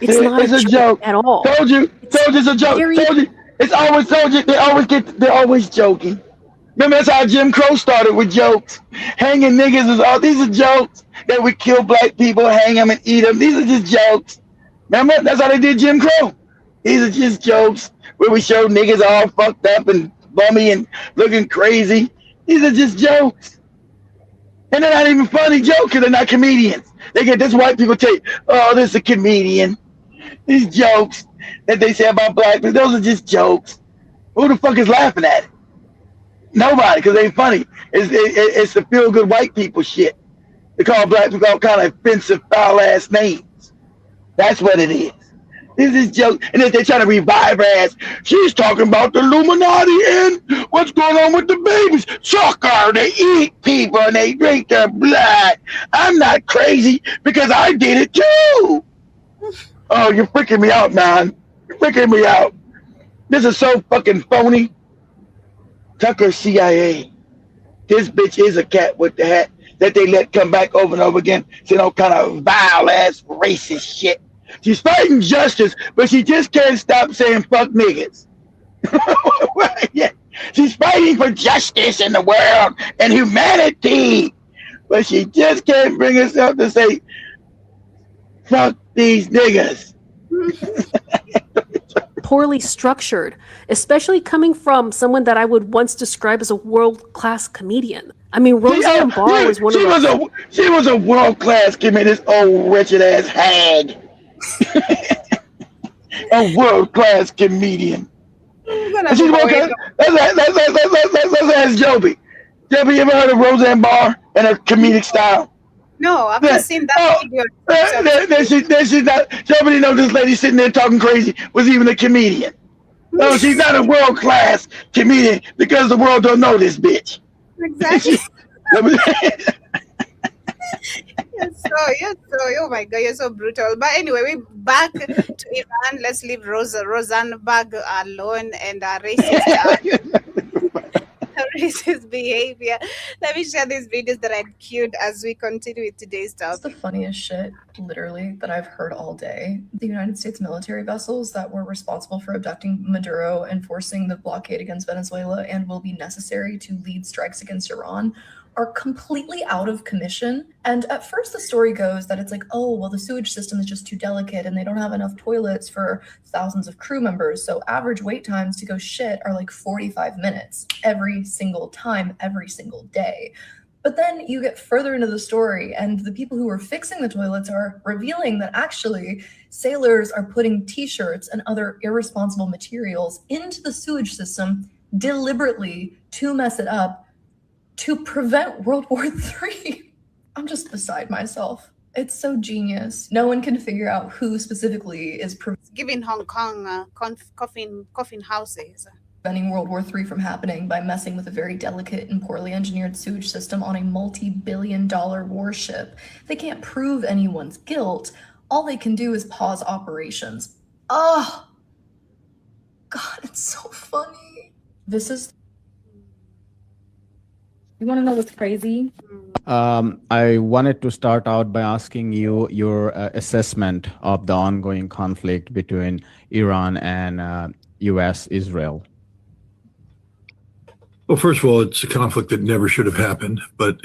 It's not a joke at all. Told you it's a joke. Told you. It's always told you. They're always joking. Remember, that's how Jim Crow started, with jokes. Hanging niggas is all. These are jokes. That we kill black people, hang them, and eat them. These are just jokes. Remember, that's how they did Jim Crow. These are just jokes where we show niggas all fucked up and bummy and looking crazy. These are just jokes. And they're not even funny jokes because they're not comedians. They get this white people take, oh, this is a comedian. These jokes that they say about black people, those are just jokes. Who the fuck is laughing at it? Nobody, because they ain't funny. It's the feel-good white people shit. They call black people all kind of offensive, foul-ass names. That's what it is. This is joke. And if they're trying to revive her ass, she's talking about the Illuminati and what's going on with the babies. Sucker, they eat people and they drink their blood. I'm not crazy because I did it too. Oh, you're freaking me out, man. You're freaking me out. This is so fucking phony. Tucker CIA. This bitch is a cat with the hat that they let come back over and over again. Saying all kind of vile-ass racist shit. She's fighting justice, but she just can't stop saying fuck niggas. Yeah. She's fighting for justice in the world and humanity, but she just can't bring herself to say fuck these niggas. Poorly structured, especially coming from someone that I would once describe as a world-class comedian. I mean, Roseanne Barr was one of she was a world-class comedian, this old wretched-ass hag. A world-class comedian. Let's ask Joby. Joby, you ever heard of Roseanne Barr and her comedic style? No, I've just seen that video. She's not. Somebody knows this lady sitting there talking crazy was even a comedian. No, she's not a world-class comedian because the world don't know this bitch. Exactly. Oh my God, you're so brutal. But anyway, we're back to Iran. Let's leave Rosenberg alone and racist behavior. Let me share these videos that I queued as we continue with today's topic. It's the funniest shit, literally, that I've heard all day. The United States military vessels that were responsible for abducting Maduro and forcing the blockade against Venezuela and will be necessary to lead strikes against Iran are completely out of commission. And at first the story goes that it's like, oh, well, the sewage system is just too delicate and they don't have enough toilets for thousands of crew members. So average wait times to go shit are like 45 minutes every single time, every single day. But then you get further into the story and the people who are fixing the toilets are revealing that actually sailors are putting t-shirts and other irresponsible materials into the sewage system deliberately to mess it up to prevent World War III. I'm just beside myself. It's so genius. No one can figure out who specifically is giving Hong Kong coffin houses. Preventing World War III from happening by messing with a very delicate and poorly engineered sewage system on a multi-billion-dollar warship. They can't prove anyone's guilt. All they can do is pause operations. Oh, God, it's so funny. This is... You want to know what's crazy? I wanted to start out by asking you your assessment of the ongoing conflict between Iran and U.S.-Israel. Well, first of all, it's a conflict that never should have happened, but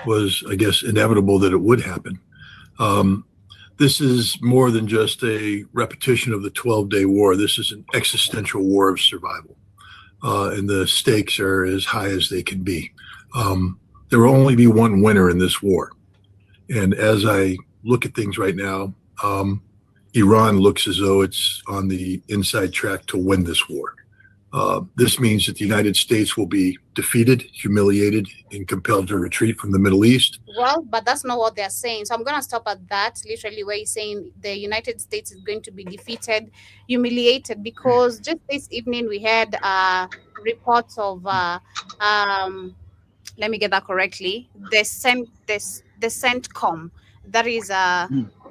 was, I guess, inevitable that it would happen. This is more than just a repetition of the 12-day war. This is an existential war of survival, and the stakes are as high as they can be. There will only be one winner in this war. And as I look at things right now, Iran looks as though it's on the inside track to win this war. This means that the United States will be defeated, humiliated, and compelled to retreat from the Middle East. Well, but that's not what they're saying. So I'm going to stop at that, literally, where he's saying the United States is going to be defeated, humiliated, because just this evening we had reports of, let me get that correctly, the CENTCOM. That is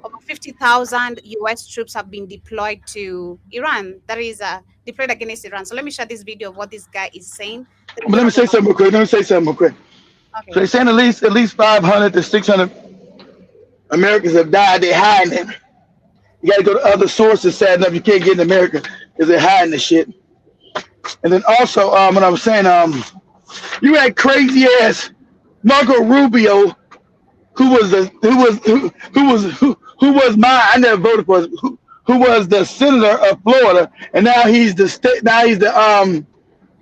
over 50,000 US troops have been deployed to Iran. That is deployed against Iran. So let me share this video of what this guy is saying. But let me say something real quick. Okay. So they're saying at least 500 to 600 Americans have died. They're hiding them. You got to go to other sources. Sad enough, you can't get in America because they're hiding the shit. And then also, when I was saying, you had crazy ass Marco Rubio, who was I never voted for, who was the senator of Florida, and now he's the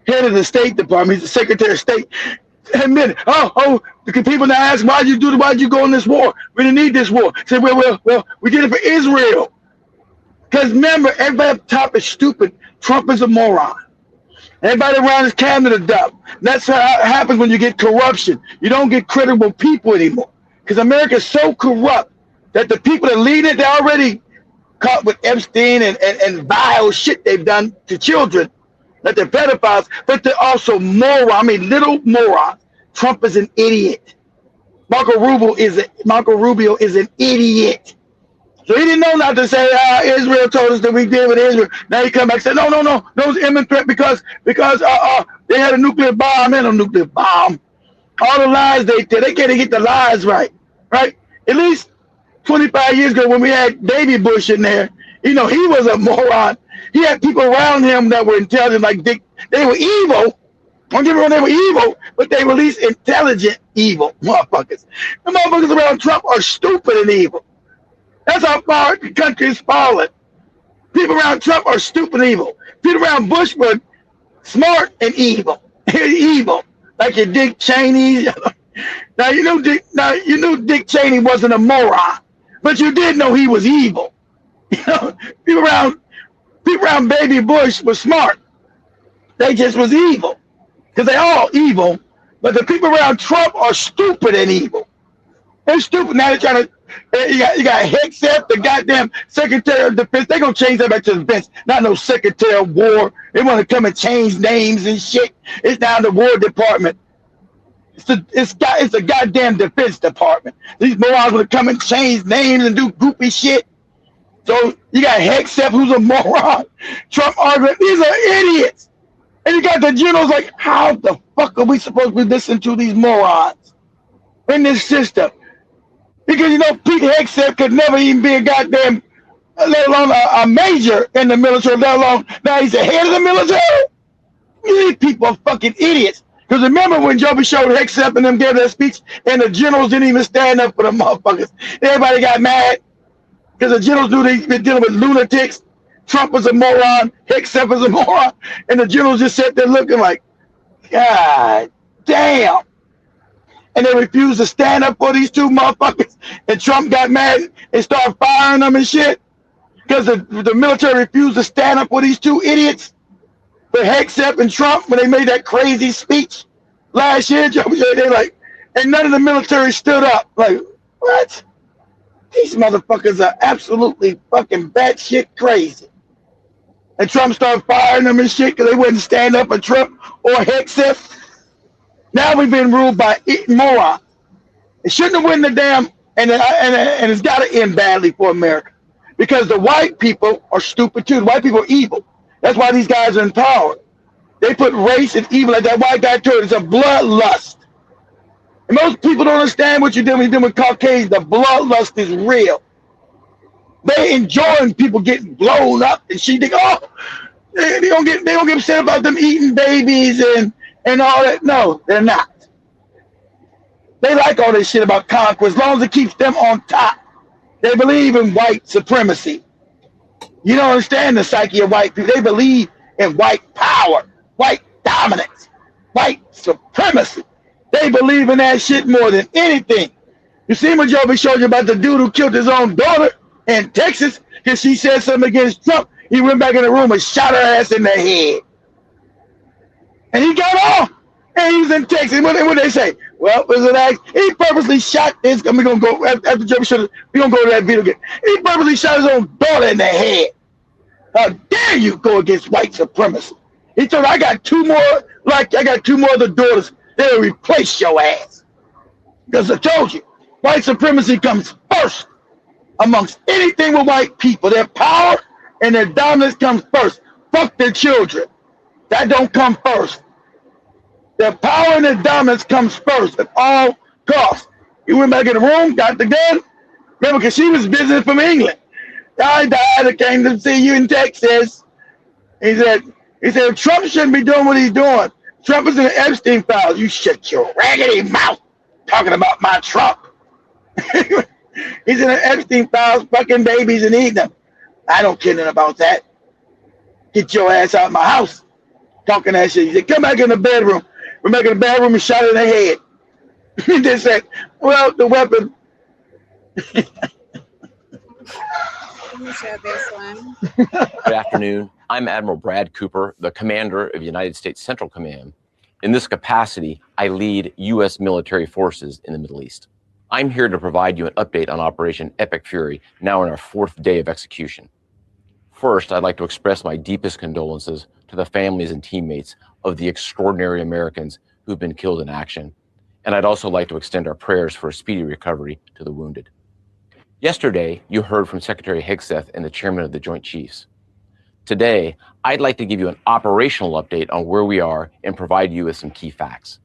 head of the State Department. He's the Secretary of State. Admit, people now ask, why'd you go in this war? We didn't need this war. Say, well, we did it for Israel. Because remember, everybody up top is stupid. Trump is a moron. Everybody around his cabinet is dumb. That's how it happens when you get corruption. You don't get credible people anymore. Because America is so corrupt that the people that lead it, they're already caught with Epstein and vile shit they've done to children, that they're pedophiles, but they're also little morons. Trump is an idiot. Marco Rubio is an idiot. So he didn't know not to say, Israel told us that we did with Israel. Now he come back and said, no, it was imminent threat because they had a nuclear bomb and a nuclear bomb. All the lies they can't get the lies right. At least 25 years ago when we had Baby Bush in there, he was a moron. He had people around him that were intelligent, like Dick. They were evil. Don't get me wrong, they were evil, but they were at least intelligent evil motherfuckers. The motherfuckers around Trump are stupid and evil. That's how far the country is falling. People around Trump are stupid and evil. People around Bush were smart and evil. Evil. Like your Dick Cheney. Now you knew Dick Cheney wasn't a moron, but you did know he was evil. People around Baby Bush was smart. They just was evil. Because they all evil, but the people around Trump are stupid and evil. They're stupid. Now they're trying to, you got Hegseth, the goddamn Secretary of Defense. They're going to change that back to defense. Not no Secretary of War. They want to come and change names and shit. It's now the War Department. It's a goddamn Defense Department. These morons want to come and change names and do goofy shit. So you got Hegseth, who's a moron. Trump argument. These are idiots. And you got the generals like, how the fuck are we supposed to be listening to these morons in this system? Because, Pete Hegseth could never even be a goddamn, let alone a major in the military, let alone now he's the head of the military. These people are fucking idiots. Because remember when Joby showed Hegseth and them gave that speech and the generals didn't even stand up for the motherfuckers. Everybody got mad because the generals knew they'd been dealing with lunatics. Trump was a moron, Hegseth was a moron, and the generals just sat there looking like, God damn. And they refused to stand up for these two motherfuckers. And Trump got mad and started firing them and shit because the military refused to stand up for these two idiots. But Hegseth and Trump, when they made that crazy speech last year, they like, and none of the military stood up. Like, what? These motherfuckers are absolutely fucking batshit crazy. And Trump started firing them and shit because they wouldn't stand up for Trump or Hegseth. Now we've been ruled by morons. It shouldn't have won the damn, and it's got to end badly for America because the white people are stupid too. The white people are evil. That's why these guys are in power. They put race and evil, like that white guy told. It's a bloodlust. And most people don't understand what you're doing when you're dealing with Caucasians. The bloodlust is real. They enjoying people getting blown up and shit. They go, they don't get upset about them eating babies and all that. No, they're not. They like all this shit about conquest as long as it keeps them on top. They believe in white supremacy. You don't understand the psyche of white people. They believe in white power, white dominance, white supremacy. They believe in that shit more than anything. You see what Joby showed you about the dude who killed his own daughter in Texas because she said something against Trump? He went back in the room and shot her ass in the head. And he got off. And he was in Texas. What they say? Well, was it act? He purposely shot this. We're going to go, after Joby showed us, we're going to go to that video again. He purposely shot his own daughter in the head. How dare you go against white supremacy? He told her, I got two more of the daughters. They'll replace your ass. Because I told you, white supremacy comes first. amongst anything with white people. Their power and their dominance comes first. Fuck their children. That don't come first. Their power and their dominance comes first at all costs. You went back in the room, got the gun. Remember, because she was visiting from England. I died. I came to see you in Texas. He said, Trump shouldn't be doing what he's doing. Trump is in the Epstein files. You shut your raggedy mouth talking about my Trump. He's in the Epstein files, fucking babies and eating them. I don't care nothing about that. Get your ass out of my house. Talking that shit. He said, come back in the bedroom. We're making the bedroom and shot her in the head. He just said, well, the weapon. Let me share this one. Good afternoon. I'm Admiral Brad Cooper, the commander of United States Central Command. In this capacity, I lead U.S. military forces in the Middle East. I'm here to provide you an update on Operation Epic Fury, now in our 4th day of execution. First, I'd like to express my deepest condolences to the families and teammates of the extraordinary Americans who've been killed in action. And I'd also like to extend our prayers for a speedy recovery to the wounded. Yesterday, you heard from Secretary Hegseth and the Chairman of the Joint Chiefs. Today, I'd like to give you an operational update on where we are and provide you with some key facts.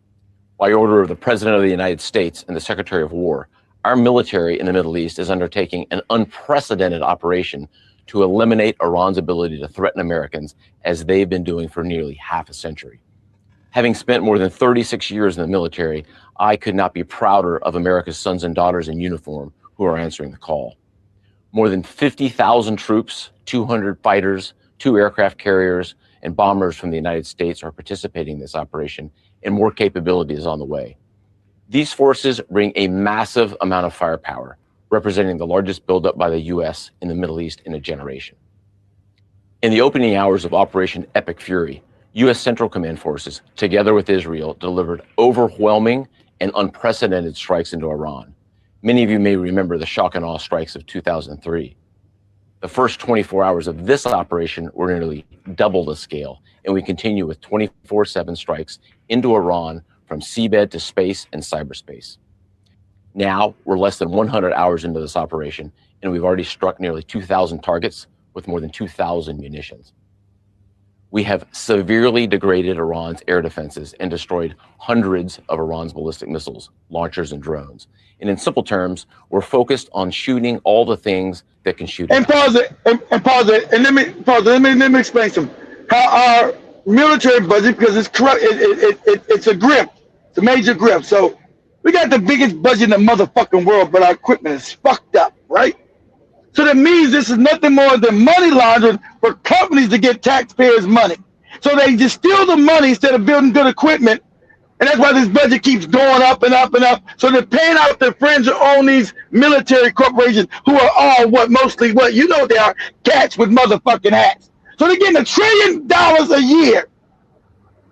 By order of the President of the United States and the Secretary of War, our military in the Middle East is undertaking an unprecedented operation to eliminate Iran's ability to threaten Americans, as they've been doing for nearly half a century. Having spent more than 36 years in the military, I could not be prouder of America's sons and daughters in uniform who are answering the call. More than 50,000 troops, 200 fighters, 2 aircraft carriers, and bombers from the United States are participating in this operation, and more capability is on the way. These forces bring a massive amount of firepower, representing the largest buildup by the U.S. in the Middle East in a generation. In the opening hours of Operation Epic Fury, U.S. Central Command forces, together with Israel, delivered overwhelming and unprecedented strikes into Iran. Many of you may remember the shock and awe strikes of 2003. The first 24 hours of this operation were nearly double the scale, and we continue with 24/7 strikes into Iran from seabed to space and cyberspace. Now, we're less than 100 hours into this operation, and we've already struck nearly 2,000 targets with more than 2,000 munitions. We have severely degraded Iran's air defenses and destroyed hundreds of Iran's ballistic missiles, launchers, and drones. And in simple terms, we're focused on shooting all the things that can shoot. And pause it, and pause it, and let me explain some. How our military budget, because it's corrupt, it's a grip, it's a major grip. So we got the biggest budget in the motherfucking world, but our equipment is fucked up, right? So that means this is nothing more than money laundering for companies to get taxpayers' money. So they just steal the money instead of building good equipment. And that's why this budget keeps going up and up and up. So they're paying out their friends who own these military corporations who are all mostly you know they are, cats with motherfucking hats. So they're getting $1 trillion a year.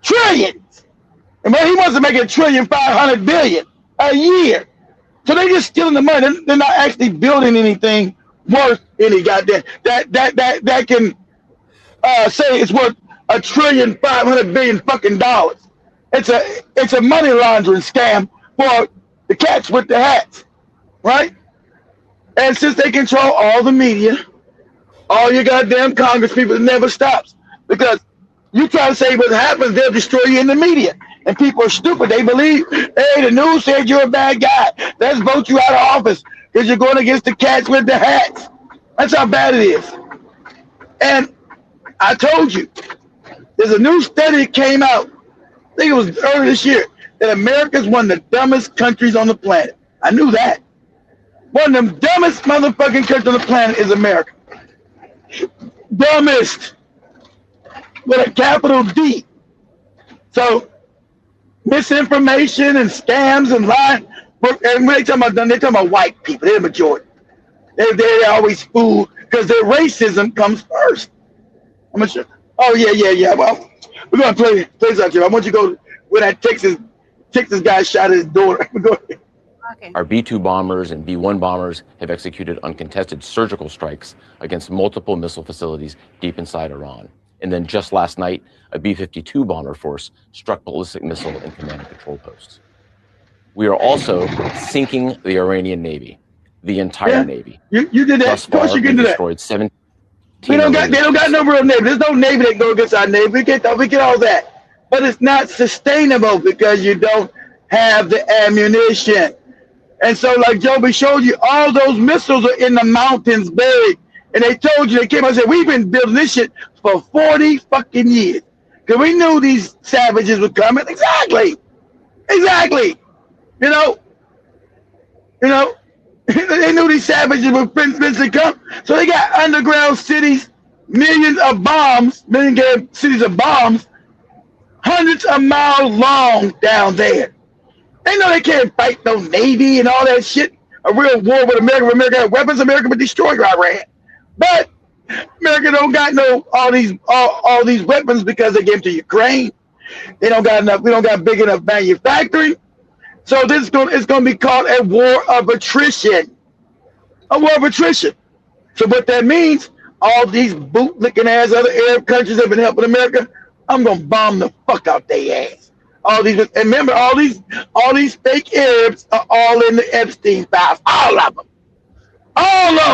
Trillions. And he wants to make $1.5 trillion a year. So they're just stealing the money. They're not actually building anything worth any goddamn that can say it's worth $1.5 trillion fucking dollars. It's a money laundering scam for the cats with the hats, right? And since they control all the media, all your goddamn Congress people, it never stops, because you try to say what happens, they'll destroy you in the media. And people are stupid. They believe, hey, the news said you're a bad guy. Let's vote you out of office because you're going against the cats with the hats. That's how bad it is. And I told you, there's a new study that came out, I think it was earlier this year, that America's one of the dumbest countries on the planet. I knew that. One of them dumbest motherfucking countries on the planet is America. Dumbest. With a capital D. So, misinformation and scams and lying. And when they talking about them, they're talking about white people. They're the majority. They're always fooled because their racism comes first. I'm sure. Oh yeah. Well, we're gonna play out here. I want you to go where that Texas guy shot his daughter. Go ahead. Okay. Our B-2 bombers and B-1 bombers have executed uncontested surgical strikes against multiple missile facilities deep inside Iran. And then just last night, a B-52 bomber force struck ballistic missile and command and control posts. We are also sinking the Iranian Navy. the entire Navy. You did that. Thus Of course far, you can we do that. destroyed 17. They don't got no real Navy. There's no Navy that can go against our Navy. We get all that. But it's not sustainable because you don't have the ammunition. And so, like Joby showed you, all those missiles are in the mountains buried. And they told you, they came out and said, we've been building this shit for 40 fucking years. Because we knew these savages were coming. Exactly. You know, they knew these savages would eventually come. So they got underground cities, millions of bombs, cities of bombs, hundreds of miles long down there. They know they can't fight no Navy and all that shit. A real war with America. When America had weapons, America would destroy Iran. But America don't got all these weapons because they gave them to Ukraine. They don't got enough. We don't got big enough manufacturing. So it's going to be called a war of attrition. A war of attrition. So what that means, all these bootlicking ass other Arab countries that have been helping America, I'm going to bomb the fuck out their ass. All these, and remember, all these fake Arabs are all in the Epstein files. All of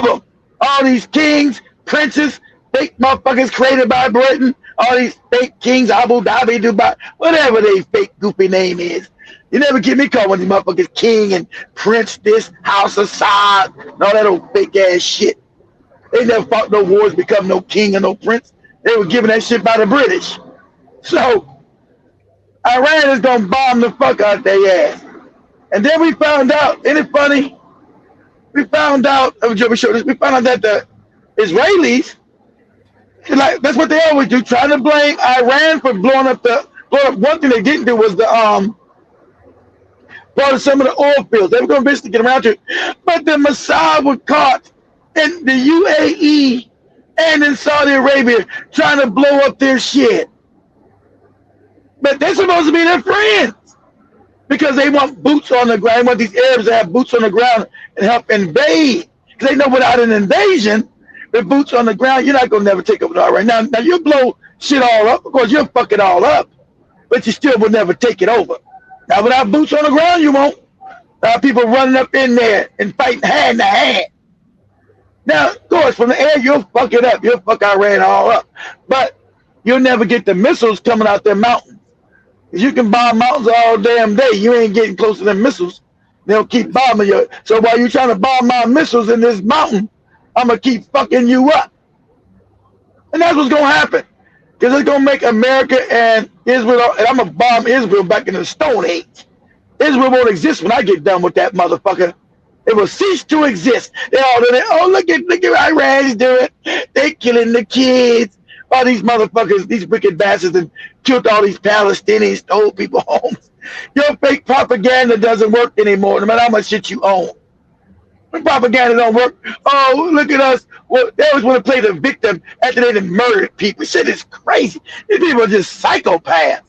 them. All these kings, princes, fake motherfuckers created by Britain. All these fake kings, Abu Dhabi, Dubai, whatever their fake goofy name is. You never get me called one of these motherfuckers king and prince this, house of Saud, and all that old fake ass shit. They never fought no wars, become no king or no prince. They were given that shit by the British. So Iran is gonna bomb the fuck out their ass. And then we found out, isn't it funny? We found out that the Israelis, that's what they always do, trying to blame Iran for blowing up. One thing they didn't do was brought up some of the oil fields. They were going to eventually get around to it. But the Mossad were caught in the UAE and in Saudi Arabia trying to blow up their shit. But they're supposed to be their friends because they want boots on the ground. They want these Arabs to have boots on the ground and help invade. Because they know without an invasion, with boots on the ground, you're not going to never take over Iran. Now you blow shit all up. Of course, you'll fuck it all up. But you still will never take it over. Now, without boots on the ground, you won't. People running up in there and fighting hand to hand. Now, of course, from the air, you'll fuck it up. You'll fuck Iran all up. But you'll never get the missiles coming out their mountains. You can bomb mountains all damn day. You ain't getting close to them missiles. They'll keep bombing you. So while you're trying to bomb my missiles in this mountain, I'm going to keep fucking you up. And that's what's going to happen. Because it's going to make America and Israel, and I'm going to bomb Israel back in the Stone Age. Israel won't exist when I get done with that motherfucker. It will cease to exist. They're all in there. Oh, look at Iran's doing. They killing the kids. All these motherfuckers, these wicked bastards, and killed all these Palestinians, stole people homes. Your fake propaganda doesn't work anymore, no matter how much shit you own. When propaganda don't work, oh, look at us. Well, they always want to play the victim after they done murdered people. Shit is crazy. These people are just psychopaths.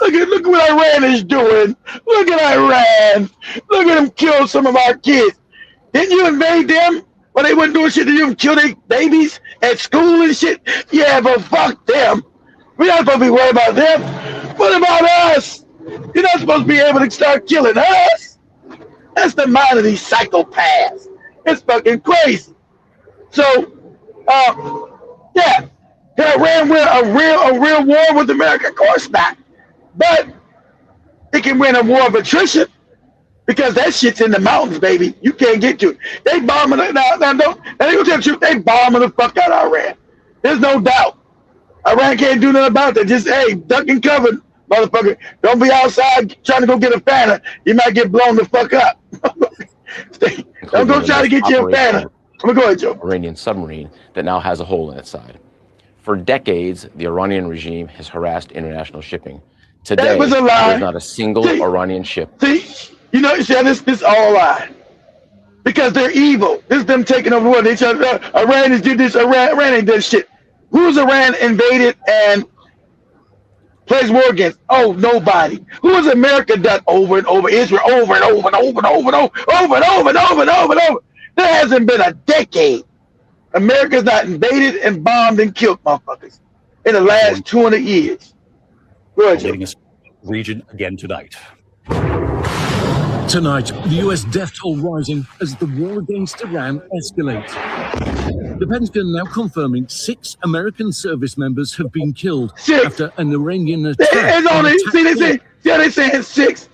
Look what Iran is doing. Look at Iran. Look at them kill some of our kids. Didn't you invade them? Well, they wasn't doing shit to you and kill their babies at school and shit. Yeah, but fuck them. We're not supposed to be worried about them. What about us? You're not supposed to be able to start killing us. That's the mind of these psychopaths. It's fucking crazy. So, yeah, can Iran win a real war with America? Of course not. But it can win a war of attrition because that shit's in the mountains, baby. You can't get to it. They bombing it now. They gonna tell the truth. They bombing the fuck out of Iran. There's no doubt. Iran can't do nothing about that. Just duck and cover, motherfucker. Don't be outside trying to go get a Fanta. You might get blown the fuck up. Don't go try to get you a Fanta. Go ahead, Joe. Iranian submarine that now has a hole in its side. For decades, the Iranian regime has harassed international shipping. Today, that was a lie. There's not a single Iranian ship. See, this all a lie. Because they're evil. This is them taking over the world. They said, Iran is did this, Iran ain't done shit. Who's Iran invaded and plays war against? Oh, nobody. Who has America done over and over? Israel over and over and over and over and over and over and over and over and over. There hasn't been a decade. America's not invaded and bombed and killed motherfuckers in the last 200 years. Go ahead, Leading us region again tonight. Tonight, the U.S. death toll rising as the war against Iran escalates. The Pentagon now confirming 6 American service members have been killed after an Iranian attack. It's only, see, they're saying 6.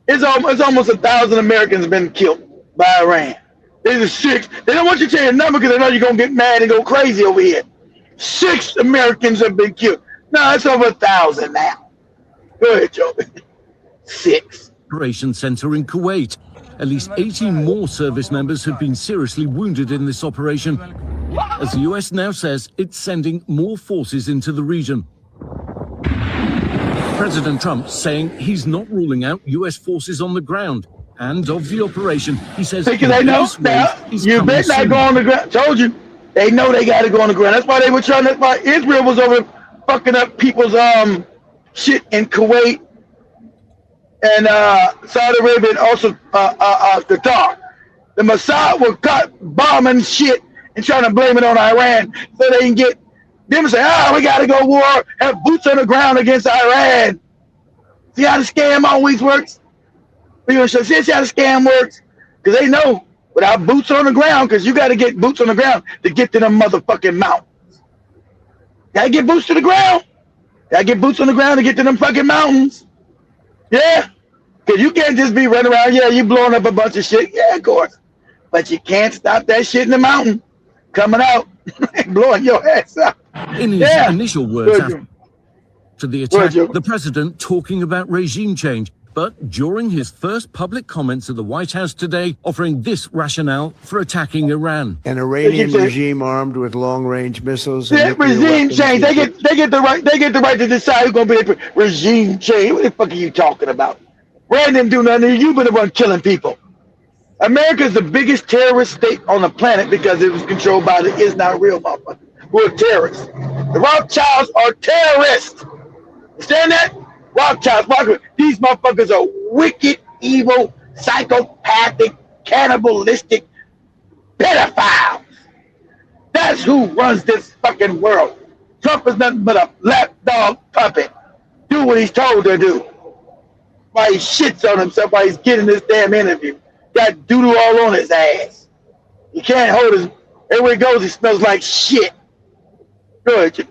It's almost 1,000 Americans have been killed by Iran. There's a 6. They don't want you to say a number because they know you're going to get mad and go crazy over here. 6 Americans have been killed. No, it's over 1,000 now. Go ahead, Joe. 6. Operation Center in Kuwait. At least 18 more service members have been seriously wounded in this operation, as the US now says it's sending more forces into the region. President Trump saying he's not ruling out US forces on the ground. And of the operation, he says because they know now, you better not go on the ground. Told you, they know they got to go on the ground. That's why they were trying. That's why Israel was over fucking up people's shit in Kuwait and Saudi Arabia and also Qatar. The Mossad were caught bombing shit and trying to blame it on Iran so they can get them to say, we got to go war, have boots on the ground against Iran. See how the scam always works? See how the scam works? Because they know without boots on the ground, because you got to get boots on the ground to get to them motherfucking mountains. Got to get boots to the ground. Got to get boots on the ground to get to them fucking mountains. Yeah. Because you can't just be running around, you blowing up a bunch of shit. Yeah, of course. But you can't stop that shit in the mountain coming out and blowing your ass up. In his initial words after the attack, the president talking about regime change, but during his first public comments at the White House today, offering this rationale for attacking Iran. An Iranian regime armed with long-range missiles. Yeah, regime change. They get the right to decide who's going to be regime change. What the fuck are you talking about? Iran didn't do nothing. You've been the one killing people. America is the biggest terrorist state on the planet because it was controlled by the is not real motherfuckers who are terrorists. The Rothschilds are terrorists. Understand that? Rothschilds, these motherfuckers are wicked, evil, psychopathic, cannibalistic pedophiles. That's who runs this fucking world. Trump is nothing but a lapdog puppet. Do what he's told to do. Why he shits on himself while he's getting this damn interview. Got doo-doo all on his ass. He can't hold his... Everywhere he goes, he smells like shit. Good.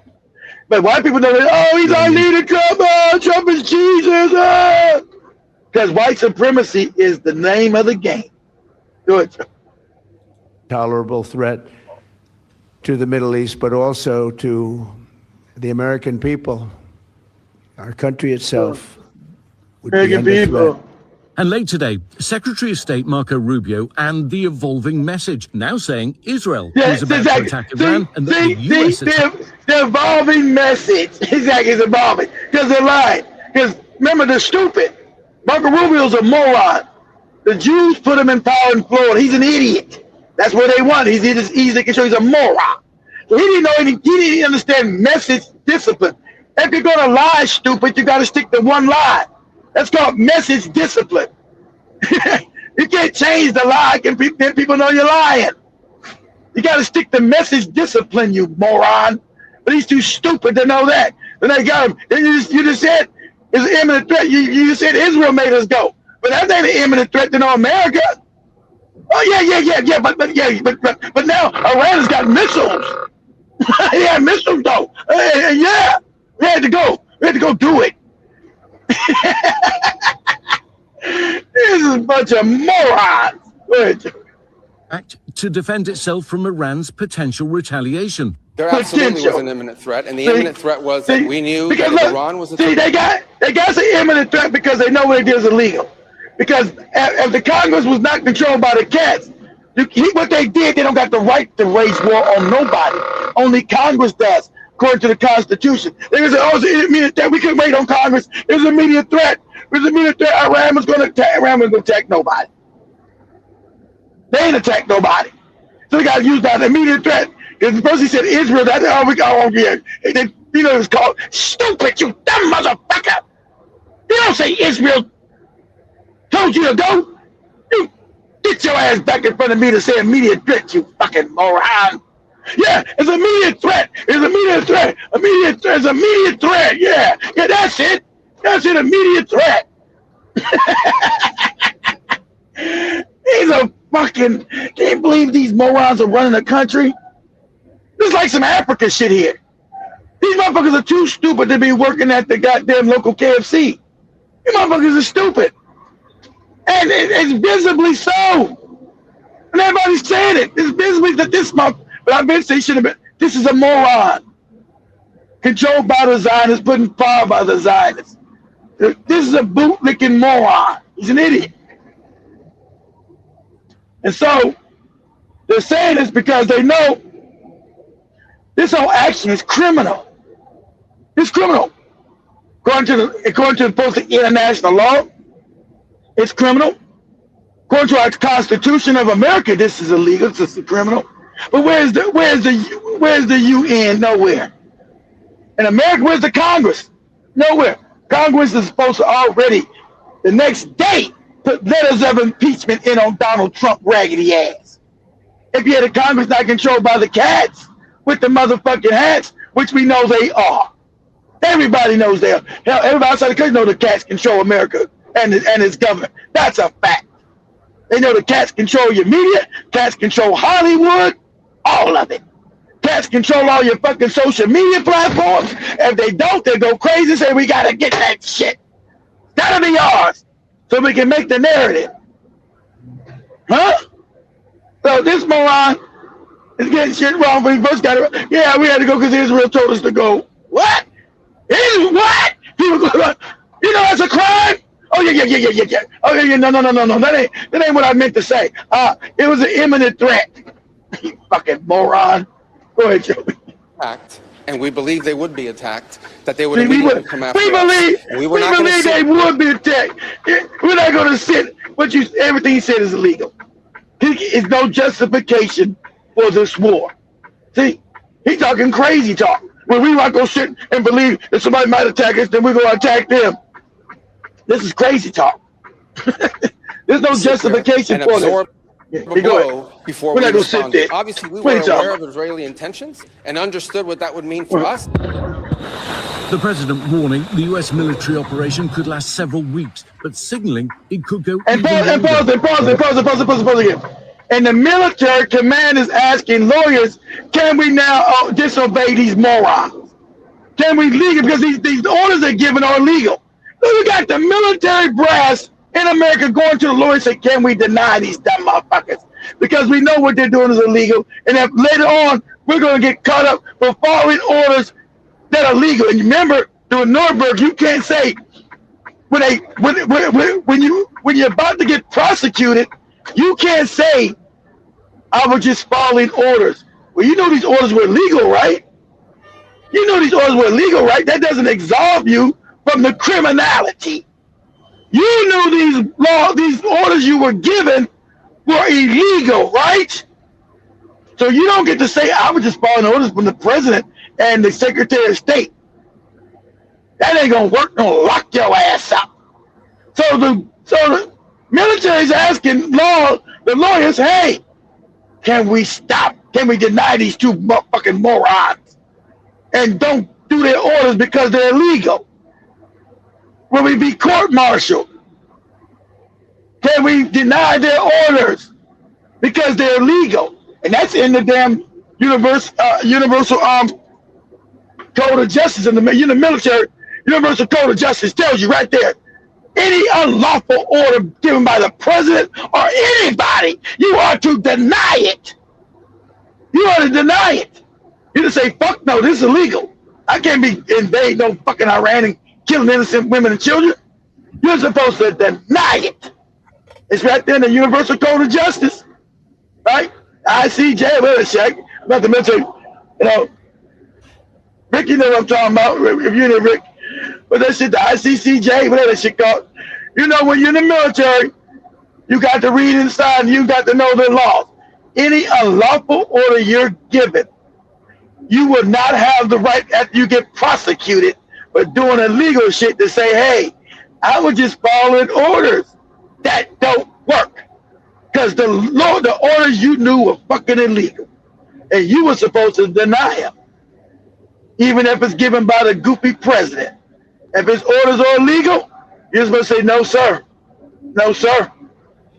But white people know that, he's our leader, Trump. Trump is Jesus. Because white supremacy is the name of the game. Good. Tolerable threat to the Middle East, but also to the American people, our country itself. American people. And late today, Secretary of State Marco Rubio and the evolving message now saying Israel is about to attack Iran and that the US the evolving message is evolving because they're lying. Because remember, they're stupid. Marco Rubio's a moron. The Jews put him in power in Florida. He's an idiot. That's what they want. He's easy to show he's a moron. So he didn't know anything. He didn't understand message discipline. If you're gonna lie, stupid, you got to stick to one lie. That's called message discipline. You can't change the lie and then people know you're lying. You got to stick to message discipline, you moron. But he's too stupid to know that. Then they got him. You just said it's an imminent threat. You just said Israel made us go. But that ain't an imminent threat to know America. Oh, yeah. But now Iran has got missiles. He had missiles, though. Yeah. We had to go. We had to go do it. This is a bunch of morons. Act to defend itself from Iran's potential retaliation. There absolutely was an imminent threat, and the imminent threat was that we knew that Iran was a threat. They got an imminent threat because they know what it is illegal. Because if the Congress was not controlled by the cats, what they did, they don't got the right to wage war on nobody. Only Congress does, according to the Constitution. They can say, it's an immediate threat. We couldn't wait on Congress. It was an immediate threat. It was an immediate threat. Iran was going to attack. Iran was going to attack nobody. They ain't attacked nobody. So they got to use that immediate threat. Because first he said Israel, that's all we got on here. It's called stupid, you dumb motherfucker. You don't say Israel told you to go. You get your ass back in front of me to say immediate threat, you fucking moron. Yeah, it's an immediate threat. It's an immediate threat. Immediate threat. It's an immediate threat. Yeah, that's it. That's an immediate threat. He's a fucking, can't believe these morons are running the country. This is like some Africa shit here. These motherfuckers are too stupid to be working at the goddamn local KFC. These motherfuckers are stupid. And it's visibly so. And everybody's saying it. It's visibly that this month, but I've been saying should have been, this is a moron. Controlled by the Zionists, put in power by the Zionists. This is a bootlicking moron. He's an idiot. And so they're saying this because they know this whole action is criminal. It's criminal. According to the international law, it's criminal. According to our Constitution of America, this is illegal. This is criminal. But where's the UN? Nowhere. In America, where's the Congress? Nowhere. Congress is supposed to already the next day put letters of impeachment in on Donald Trump raggedy ass. If you had a Congress not controlled by the cats with the motherfucking hats, which we know they are. Everybody knows they are. Hell, everybody outside the country knows the cats control America and its government. That's a fact. They know the cats control your media, cats control Hollywood, all of it. Cats control all your fucking social media platforms. If they don't, they go crazy and say, we gotta get that shit. Gotta be ours. So we can make the narrative. Huh? So this moron is getting shit wrong when he first got it. Yeah, we had to go because Israel told us to go. What? What? People go, you know that's a crime? Oh yeah. Oh yeah, no. That ain't what I meant to say. It was an imminent threat. You fucking moron. Go ahead, Joey. Attacked, and we believe they would be attacked. That they would immediately come after us. We believe they would be attacked. We're not going to sit. Everything he said is illegal. There's no justification for this war. See, he's talking crazy talk. When we not going to sit and believe that somebody might attack us, then we're going to attack them. This is crazy talk. There's no justification for this. Before we responded. Obviously, we were aware of Israeli intentions and understood what that would mean for us. The president warning the U.S. military operation could last several weeks, but signaling it could go. Pause again. And the military command is asking lawyers, can we now disobey these morons? Can we legal? Because these orders they're given are illegal. So we got the military brass in America going to the lawyer and say, can we deny these dumb motherfuckers? Because we know what they're doing is illegal. And if later on, we're going to get caught up for following orders that are legal. And remember, through Nuremberg, you can't say, when you're about to get prosecuted, you can't say, I was just following orders. Well, you know these orders were legal, right? You know these orders were legal, right? That doesn't absolve you from the criminality. You knew these orders you were given were illegal, right? So you don't get to say, I was just following orders from the president and the Secretary of State. That ain't gonna work, gonna lock your ass up. So the military is asking the lawyers, hey, can we stop? Can we deny these two fucking morons? And don't do their orders because they're illegal. Will we be court-martialed? Can we deny their orders because they're illegal? And that's in the damn universal code of justice in the military. Universal code of justice tells you right there, any unlawful order given by the president or anybody, you are to deny it. You are to deny it. You just say, fuck no, this is illegal. I can't be invading no fucking Iran and killing innocent women and children. You're supposed to deny it. It's right there in the Universal Code of Justice, right? ICJ, wait a sec. About the military, Rick, you know what I'm talking about. If you know Rick, but that shit, the ICCJ, whatever that shit called. You know, when you're in the military, you got to read inside and you got to know the laws. Any unlawful order you're given, you will not have the right after you get prosecuted for doing illegal shit to say, hey, I was just following orders. That don't work. Because the orders you knew were fucking illegal. And you were supposed to deny them. Even if it's given by the goofy president. If his orders are illegal, you're supposed to say, no, sir. No, sir.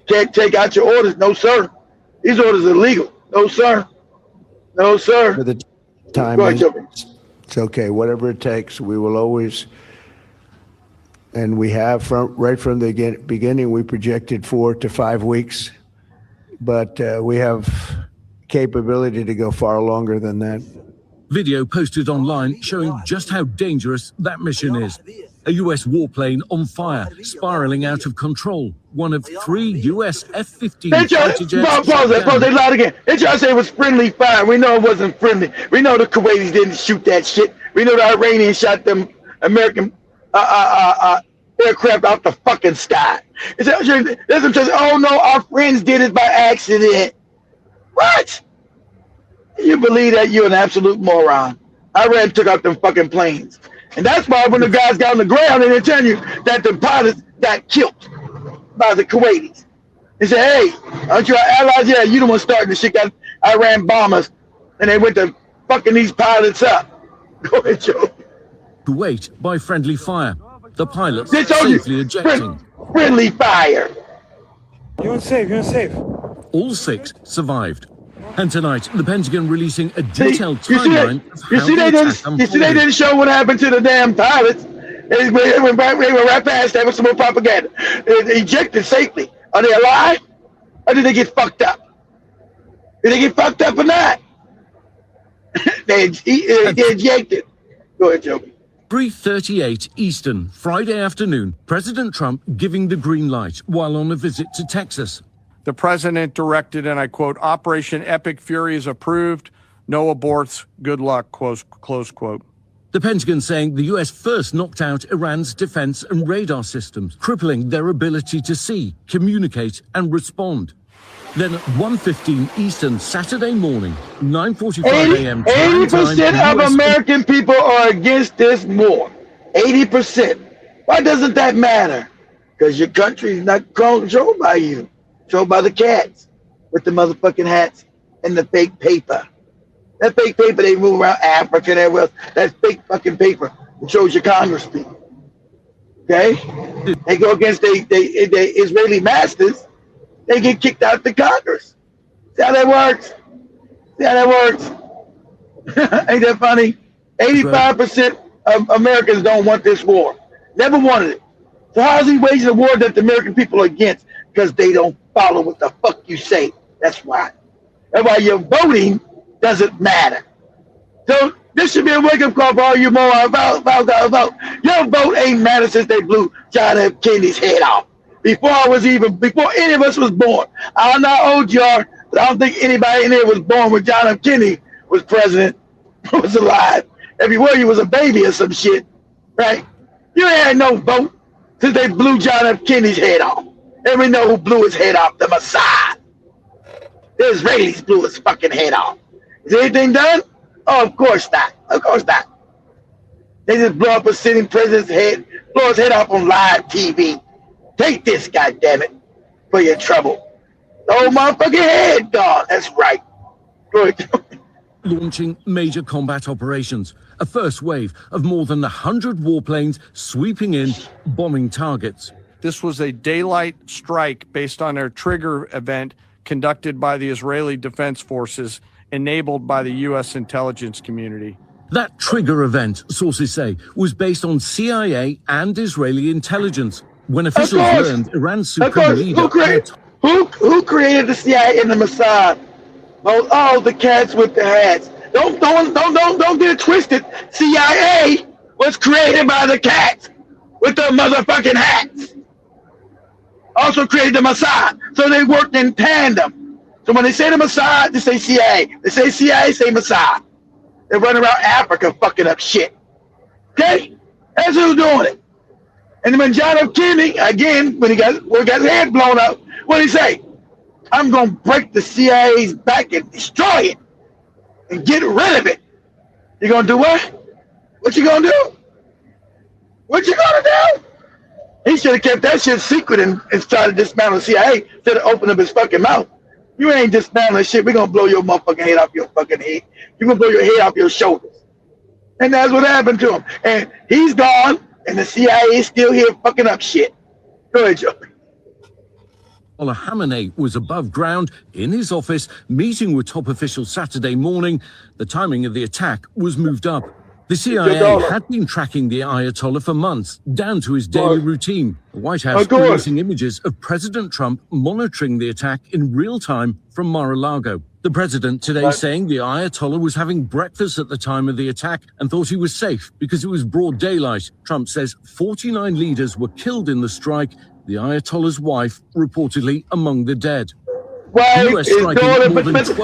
can't take out your orders. No, sir. These orders are illegal. No, sir. No, sir. For the time, Go ahead, Joker. it's okay. Whatever it takes, we will always, and we have right from the beginning, we projected 4 to 5 weeks, but we have capability to go far longer than that. Video posted online showing just how dangerous that mission is. A US warplane on fire, spiraling out of control. One of 3 US F-15 fighter jets. Pause, they lied again. They tried to say it was friendly fire. We know it wasn't friendly. We know the Kuwaitis didn't shoot that shit. We know the Iranians shot them American aircraft out the fucking sky. Oh no, our friends did it by accident. What? You believe that? You're an absolute moron. Iran took out them fucking planes. And that's why when the guys got on the ground, they didn't tell you that the pilots got killed by the Kuwaitis. They said, hey, aren't you our allies? Yeah, you the one starting the shit, got Iran bombers. And they went to fucking these pilots up. Go ahead, Joe. Kuwait by friendly fire. The pilots They told you, safely ejecting. friendly fire. You're safe. All 6 survived. And tonight, the Pentagon releasing a detailed timeline of how the attack unfolded. You see, they didn't show what happened to the damn pilots. They went right past that with some more propaganda. They ejected safely. Are they alive? Or did they get fucked up? Did they get fucked up or not? they ejected. Go ahead, Joe. 3:38 Eastern, Friday afternoon, President Trump giving the green light while on a visit to Texas. The president directed, and I quote, Operation Epic Fury is approved. No aborts. Good luck, close quote. The Pentagon saying the US first knocked out Iran's defense and radar systems, crippling their ability to see, communicate, and respond. Then at 1:15 Eastern Saturday morning, 9:45 a.m. 80% of American people are against this war. 80%. Why doesn't that matter? Because your country is not controlled by you. Controlled by the cats with the motherfucking hats and the fake paper. That fake paper they move around Africa and everywhere else. That fake fucking paper controls your Congress people. Okay? They go against the Israeli masters, they get kicked out the Congress. See how that works? Ain't that funny? 85% of Americans don't want this war. Never wanted it. So how is he waging a war that the American people are against? Because they don't follow what the fuck you say. That's why. That's why your voting doesn't matter. So this should be a wake-up call for all you morons. Vote. Your vote ain't matter since they blew John F. Kennedy's head off. Before any of us was born. I don't know how old you are, but I don't think anybody in there was born when John F. Kennedy was president, was alive. If you were, you was a baby or some shit, right? You ain't had no vote since they blew John F. Kennedy's head off. And we know who blew his head off, the Mossad. The Israelis blew his fucking head off. Is anything done? Oh, of course not. Of course not. They just blow up a sitting president's head, blow his head off on live TV. Take this, goddammit, for your trouble. The whole motherfucking head gone. That's right. Good. Launching major combat operations. A first wave of more than 100 warplanes sweeping in, bombing targets. This was a daylight strike based on their trigger event conducted by the Israeli Defense Forces, enabled by the U.S. intelligence community. That trigger event, sources say, was based on CIA and Israeli intelligence. When officials learned Iran's supreme leader... Who created the CIA and the Mossad? Oh, the cats with the hats. Don't get it twisted. CIA was created by the cats with the motherfucking hats. Also created the Mossad. So they worked in tandem. So when they say the Mossad, they say CIA. They say CIA, say Mossad. They run around Africa fucking up shit. Okay? That's who's doing it. And when John F. Kennedy, again, when he got his head blown up, what did he say? I'm going to break the CIA's back and destroy it and get rid of it. You going to do what? What you going to do? What you going to do? He should have kept that shit secret and tried to dismantle the CIA instead of opening up his fucking mouth. You ain't dismantling shit. We're going to blow your motherfucking head off your fucking head. You're going to blow your head off your shoulders. And that's what happened to him. And he's gone, and the CIA is still here fucking up shit. Go ahead, Joe. Khamenei was above ground in his office meeting with top officials Saturday morning. The timing of the attack was moved up. The CIA had been tracking the Ayatollah for months, down to his daily routine. The White House releasing images of President Trump monitoring the attack in real time from Mar-a-Lago. The president today saying the Ayatollah was having breakfast at the time of the attack and thought he was safe because it was broad daylight. Trump says 49 leaders were killed in the strike. The Ayatollah's wife reportedly among the dead. Right, but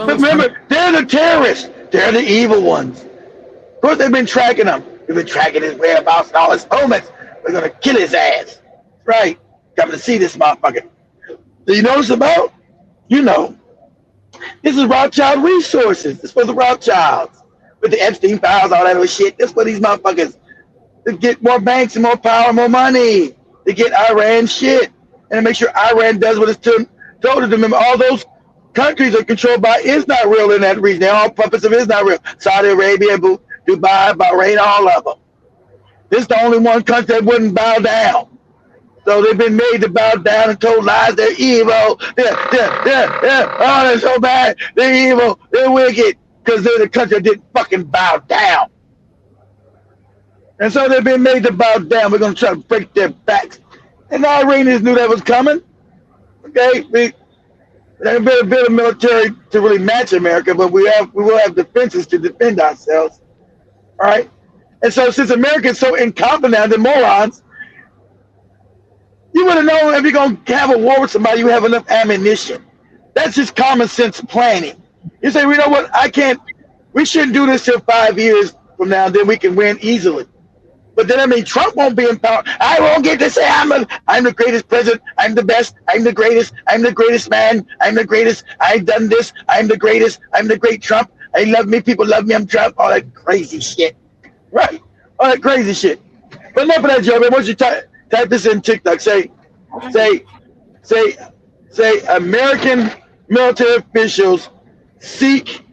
remember, they're the terrorists. They're the evil ones. Of course, they've been tracking him. They've been tracking his whereabouts and all his movements. We're going to kill his ass. Right. Coming to see this motherfucker. Do you know what it's about? You know. This is Rothschild resources. This was the Rothschilds. With the Epstein files, all that other shit. This for these motherfuckers. To get more banks and more power, more money. To get Iran shit. And to make sure Iran does what it's told to remember. All those countries are controlled by Israel in that region. They're all puppets of Israel. Saudi Arabia, Dubai, Bahrain, all of them. This is the only one country that wouldn't bow down. So they've been made to bow down and told lies. They're evil. Oh, they're so bad. They're evil. They're wicked. Because they're the country that didn't fucking bow down. And so they've been made to bow down. We're going to try to break their backs. And the Iranians knew that was coming. Okay? We haven't been a bit of military to really match America, but we will have defenses to defend ourselves. All right? And so since America is so incompetent and morons, you would have known if you're going to have a war with somebody, you have enough ammunition. That's just common sense planning. You say, you know what, we shouldn't do this till 5 years from now, then we can win easily. But then, I mean, Trump won't be in power. I won't get to say I'm the greatest president. I'm the best. I'm the greatest. I'm the greatest man. I'm the greatest. I've done this. I'm the greatest. I'm the great Trump. I love me. People love me. I'm Trump. All that crazy shit. Right. All that crazy shit. But enough of that, Joe. Man, once you type this in TikTok, say, American military officials seek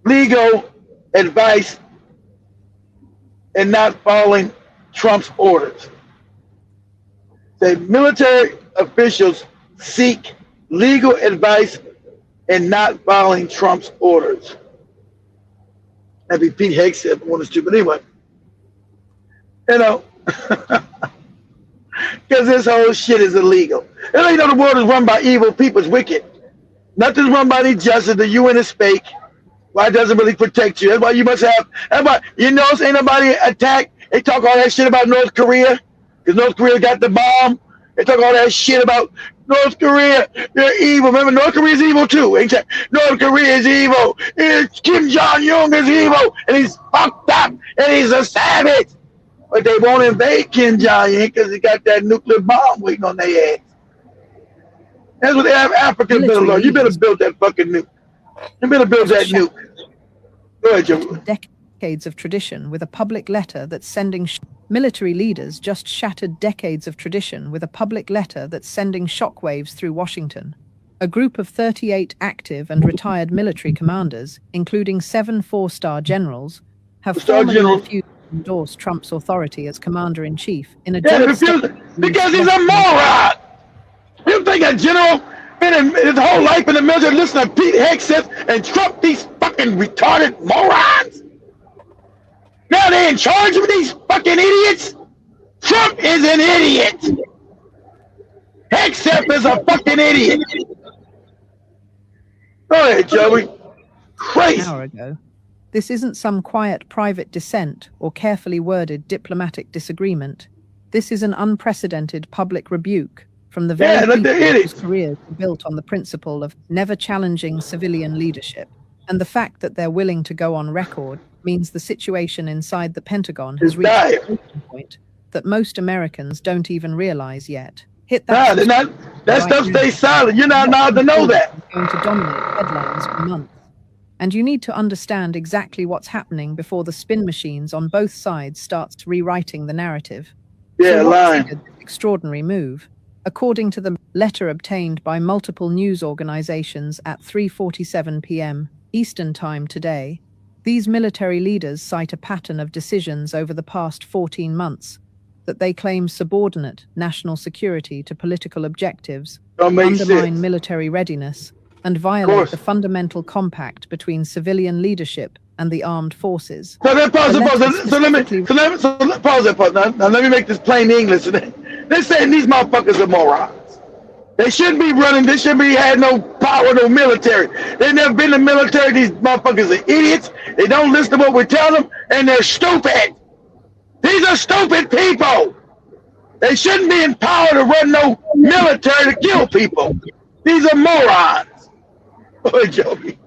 legal advice and not following Trump's orders. Say military officials seek legal advice and not following Trump's orders. That'd be Pete Hegseth, one is stupid anyway. You know, because this whole shit is illegal. And you know the world is run by evil people, it's wicked. Nothing's run by any justice, the UN is fake. Why it doesn't really protect you. That's why you must have, that's why, you notice ain't nobody attacked. They talk all that shit about North Korea, because North Korea got the bomb. They talk all that shit about North Korea. They're evil. Remember, North Korea is evil too. Ain't that? North Korea is evil. Kim Jong-un is evil. And he's fucked up. And he's a savage. But they won't invade Kim Jong-un because he got that nuclear bomb waiting on their ass. That's what Africa better learn. You better build that fucking nuke. You better build that nuke. Go ahead, Joe. Decades of tradition with a public letter that's sending military leaders just shattered decades of tradition with a public letter that's sending shockwaves through Washington. A group of 38 active and retired military commanders, including 7 4-star generals, have formally refused to endorse Trump's authority as commander-in-chief in a because he's a moron. You think a general been his whole life in the military listening to Pete Hegseth and Trump, these fucking retarded morons? Now they're in charge of these fucking idiots? Trump is an idiot. Hegseth is a fucking idiot. Go ahead, Joey. Crazy. An hour ago. This isn't some quiet private dissent or carefully worded diplomatic disagreement. This is an unprecedented public rebuke from the very people whose careers were built on the principle of never challenging civilian leadership. And the fact that they're willing to go on record means the situation inside the Pentagon has reached a breaking point that most Americans don't even realize yet. Hit that. That stuff stays silent. You're not allowed to know that. It's going to dominate headlines for months. And you need to understand exactly what's happening before the spin machines on both sides starts rewriting the narrative. Yeah, so lying. This extraordinary move. According to the letter obtained by multiple news organizations at 3:47 p.m. Eastern Time today, these military leaders cite a pattern of decisions over the past 14 months, that they claim subordinate national security to political objectives, Don't make undermine sense. military readiness, and violate the fundamental compact between civilian leadership and the armed forces. So then pause The it, pause letter it. So let me pause it. Now let me make this plain English. They're saying these motherfuckers are morons. They shouldn't be running. They shouldn't be had no power, no military. They've never been in the military. These motherfuckers are idiots. They don't listen to what we tell them, and they're stupid. These are stupid people. They shouldn't be in power to run no military to kill people. These are morons. Oh, Joey.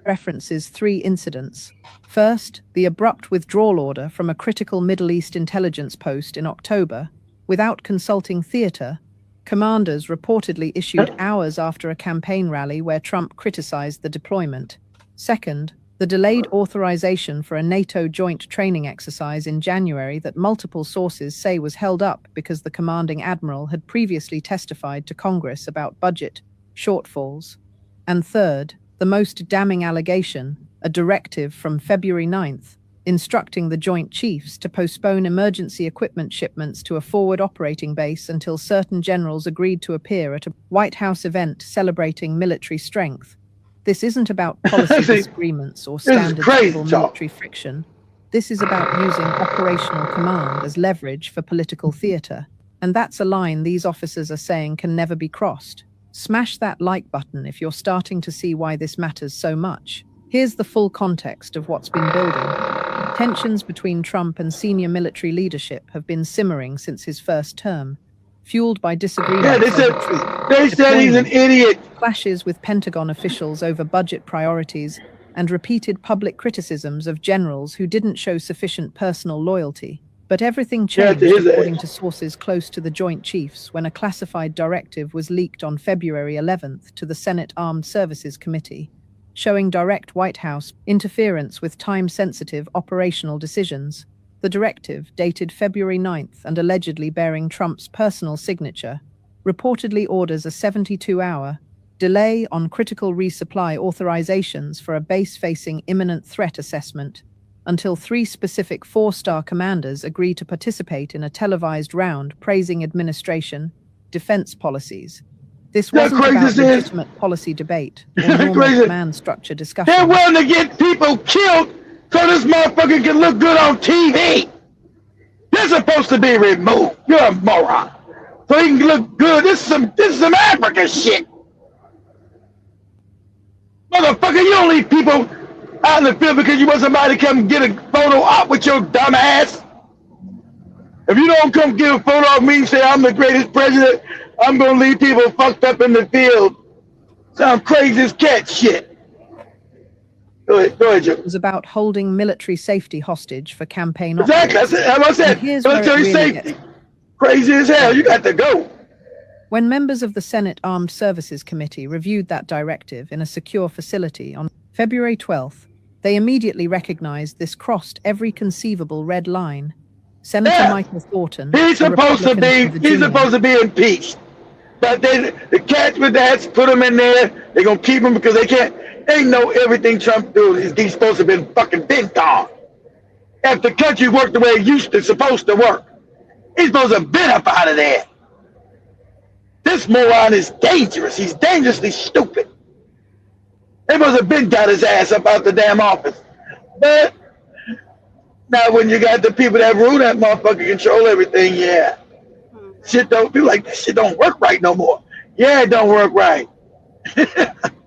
References 3 incidents. First, the abrupt withdrawal order from a critical Middle East intelligence post in October, without consulting theater. Commanders reportedly issued hours after a campaign rally where Trump criticized the deployment. Second, the delayed authorization for a NATO joint training exercise in January that multiple sources say was held up because the commanding admiral had previously testified to Congress about budget shortfalls. And third, the most damning allegation, a directive from February 9th, instructing the Joint Chiefs to postpone emergency equipment shipments to a forward operating base until certain generals agreed to appear at a White House event celebrating military strength. This isn't about policy disagreements or standard civil military friction. This is about using operational command as leverage for political theater. And that's a line these officers are saying can never be crossed. Smash that like button if you're starting to see why this matters so much. Here's the full context of what's been building. Tensions between Trump and senior military leadership have been simmering since his first term, fueled by disagreements they said he's an idiot. Clashes with Pentagon officials over budget priorities, and repeated public criticisms of generals who didn't show sufficient personal loyalty. But everything changed, according to sources close to the Joint Chiefs, when a classified directive was leaked on February 11th to the Senate Armed Services Committee, showing direct White House interference with time-sensitive operational decisions. The directive, dated February 9th and allegedly bearing Trump's personal signature, reportedly orders a 72-hour delay on critical resupply authorizations for a base-facing imminent threat assessment until 3 specific 4-star commanders agree to participate in a televised round praising administration defense policies. This wasn't about legitimate policy debate or normal command structure discussion. They're willing to get people killed so this motherfucker can look good on TV. They're supposed to be removed. You're a moron. So he can look good. This is some Africa shit. Motherfucker, you don't leave people out in the field because you want somebody to come get a photo op with your dumb ass. If you don't come get a photo of me and say I'm the greatest president, I'm gonna leave people fucked up in the field. Sound crazy as cat shit. Go ahead, Joe. It was about holding military safety hostage for campaign Exactly. That's what I said. Military safety. Crazy as hell. You got to go. When members of the Senate Armed Services Committee reviewed that directive in a secure facility on February 12th, they immediately recognized this crossed every conceivable red line. Senator Michael Thornton, he's supposed to be impeached. But the cats with the hats put him in there. They're gonna keep him because they know everything Trump does. He's supposed to have been fucking gone. If the country worked the way it's supposed to work, he's supposed to have been up out of there. This moron is dangerous. He's dangerously stupid. They must have been got his ass up out the damn office. But now when you got the people that rule that motherfucker control everything, yeah. Shit don't be like this shit don't work right no more. Yeah, it don't work right.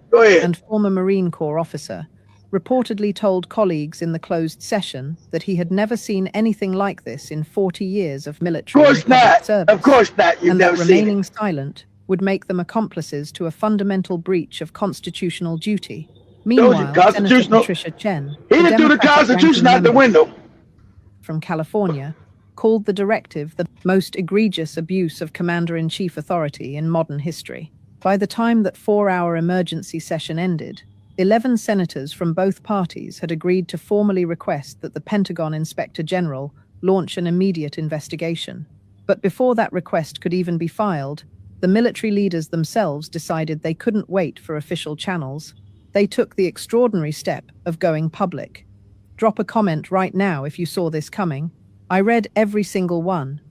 Go ahead. And former Marine Corps officer reportedly told colleagues in the closed session that he had never seen anything like this in 40 years of military service. Of course not. You've and never that seen remaining silent would make them accomplices to a fundamental breach of constitutional duty. Meanwhile, Senator Patricia Chen, he didn't do the Constitution out the window. From California, called the directive the most egregious abuse of commander-in-chief authority in modern history. By the time that 4-hour emergency session ended, 11 senators from both parties had agreed to formally request that the Pentagon Inspector General launch an immediate investigation. But before that request could even be filed, the military leaders themselves decided they couldn't wait for official channels. They took the extraordinary step of going public. Drop a comment right now if you saw this coming. I read every single one.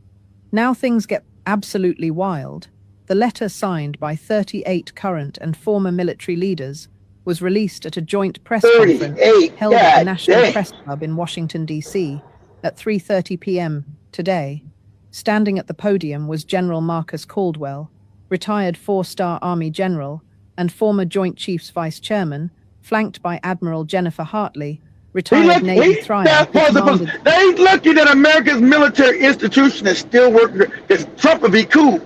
Now things get absolutely wild. The letter signed by 38 current and former military leaders was released at a joint press conference held at the National Press Club in Washington, D.C. at 3:30 p.m. today. Standing at the podium was General Marcus Caldwell, retired four-star Army general and former Joint Chiefs Vice Chairman, flanked by Admiral Jennifer Hartley, retired Navy Thriver. They ain't lucky that America's military institution is still working, because Trump would be cool.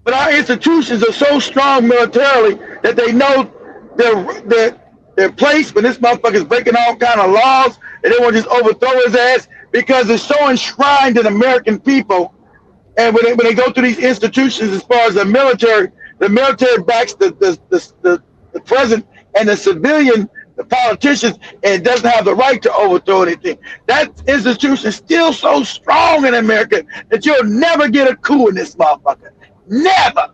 But our institutions are so strong militarily that they know their place when this motherfucker's breaking all kind of laws, and they want to just overthrow his ass because it's so enshrined in American people. And when they go through these institutions, as far as the military backs the president, and the civilian, the politicians, and doesn't have the right to overthrow anything. That institution is still so strong in America that you'll never get a coup in this motherfucker. Never.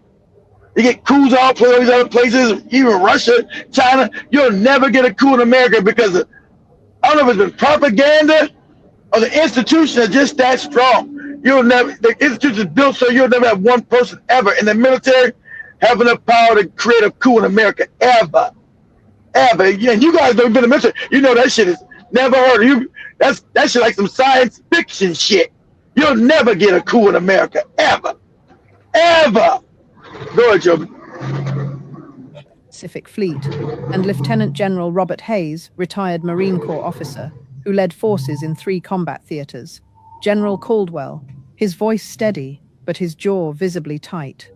You get coups all these other places, even Russia, China. You'll never get a coup in America because of, I don't know if it's been propaganda or the institution is just that strong. The institution is built so you'll never have one person ever in the military have enough power to create a coup in America ever. Ever. And you guys don't been in the military. You know that shit is never heard of you. That shit like some science fiction shit. You'll never get a coup in America. Ever. Ever. Go ahead, Joe. Pacific Fleet, and Lieutenant General Robert Hayes, retired Marine Corps officer, who led forces in 3 combat theaters. General Caldwell, his voice steady, but his jaw visibly tight.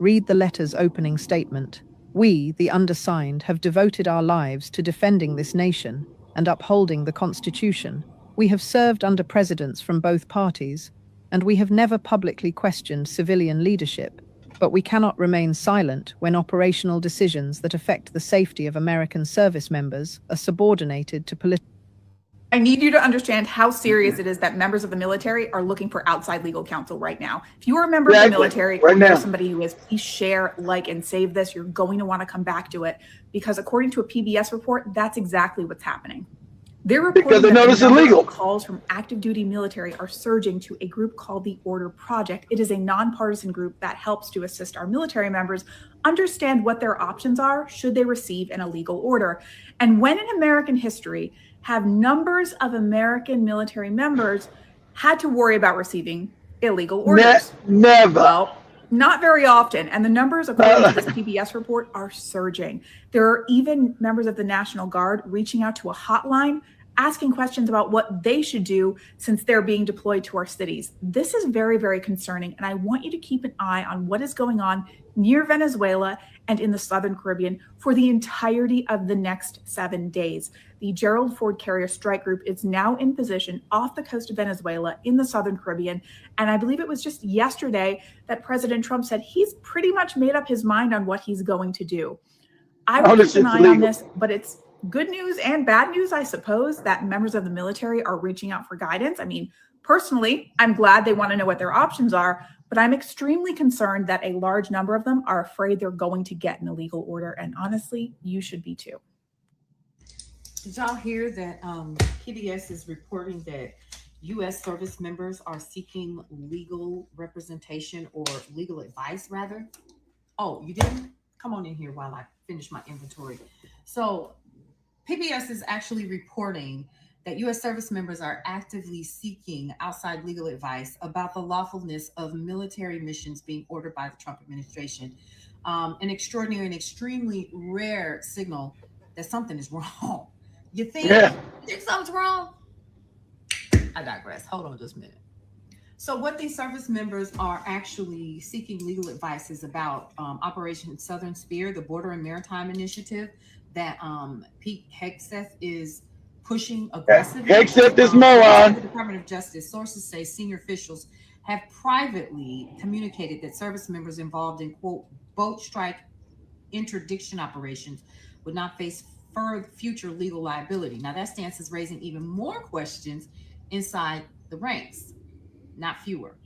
Read the letter's opening statement. We, the undersigned, have devoted our lives to defending this nation and upholding the Constitution. We have served under presidents from both parties, and we have never publicly questioned civilian leadership, but we cannot remain silent when operational decisions that affect the safety of American service members are subordinated to political. I need you to understand how serious it is that members of the military are looking for outside legal counsel right now. If you are a member of the military or you're somebody who is, please share, like, and save this. You're going to want to come back to it because according to a PBS report, that's exactly what's happening. They're reporting that the number of calls from active duty military are surging to a group called the Order Project. It is a nonpartisan group that helps to assist our military members understand what their options are should they receive an illegal order. And when in American history have numbers of American military members had to worry about receiving illegal orders? Never. Well, not very often. And the numbers, according to this PBS report, are surging. There are even members of the National Guard reaching out to a hotline, asking questions about what they should do since they're being deployed to our cities. This is very, very concerning. And I want you to keep an eye on what is going on near Venezuela and in the Southern Caribbean for the entirety of the next 7 days. The Gerald Ford Carrier Strike Group is now in position off the coast of Venezuela in the Southern Caribbean. And I believe it was just yesterday that President Trump said he's pretty much made up his mind on what he's going to do. I would keep an eye on this, but it's good news and bad news, I suppose, that members of the military are reaching out for guidance. I mean, personally, I'm glad they want to know what their options are, but I'm extremely concerned that a large number of them are afraid they're going to get an illegal order. And honestly, you should be too. Did y'all hear that PBS is reporting that U.S. service members are seeking legal representation or legal advice, rather? Oh, you didn't? Come on in here while I finish my inventory. So PBS is actually reporting that U.S. service members are actively seeking outside legal advice about the lawfulness of military missions being ordered by the Trump administration. An extraordinary and extremely rare signal that something is wrong. You think something's wrong? I digress. Hold on just a minute. So what these service members are actually seeking legal advice is about Operation Southern Spear, the Border and Maritime Initiative that Pete Hegseth is pushing aggressively. Hegseth this moron. The Department of Justice sources say senior officials have privately communicated that service members involved in, quote, boat strike interdiction operations would not face future legal liability. Now that stance is raising even more questions inside the ranks, not fewer.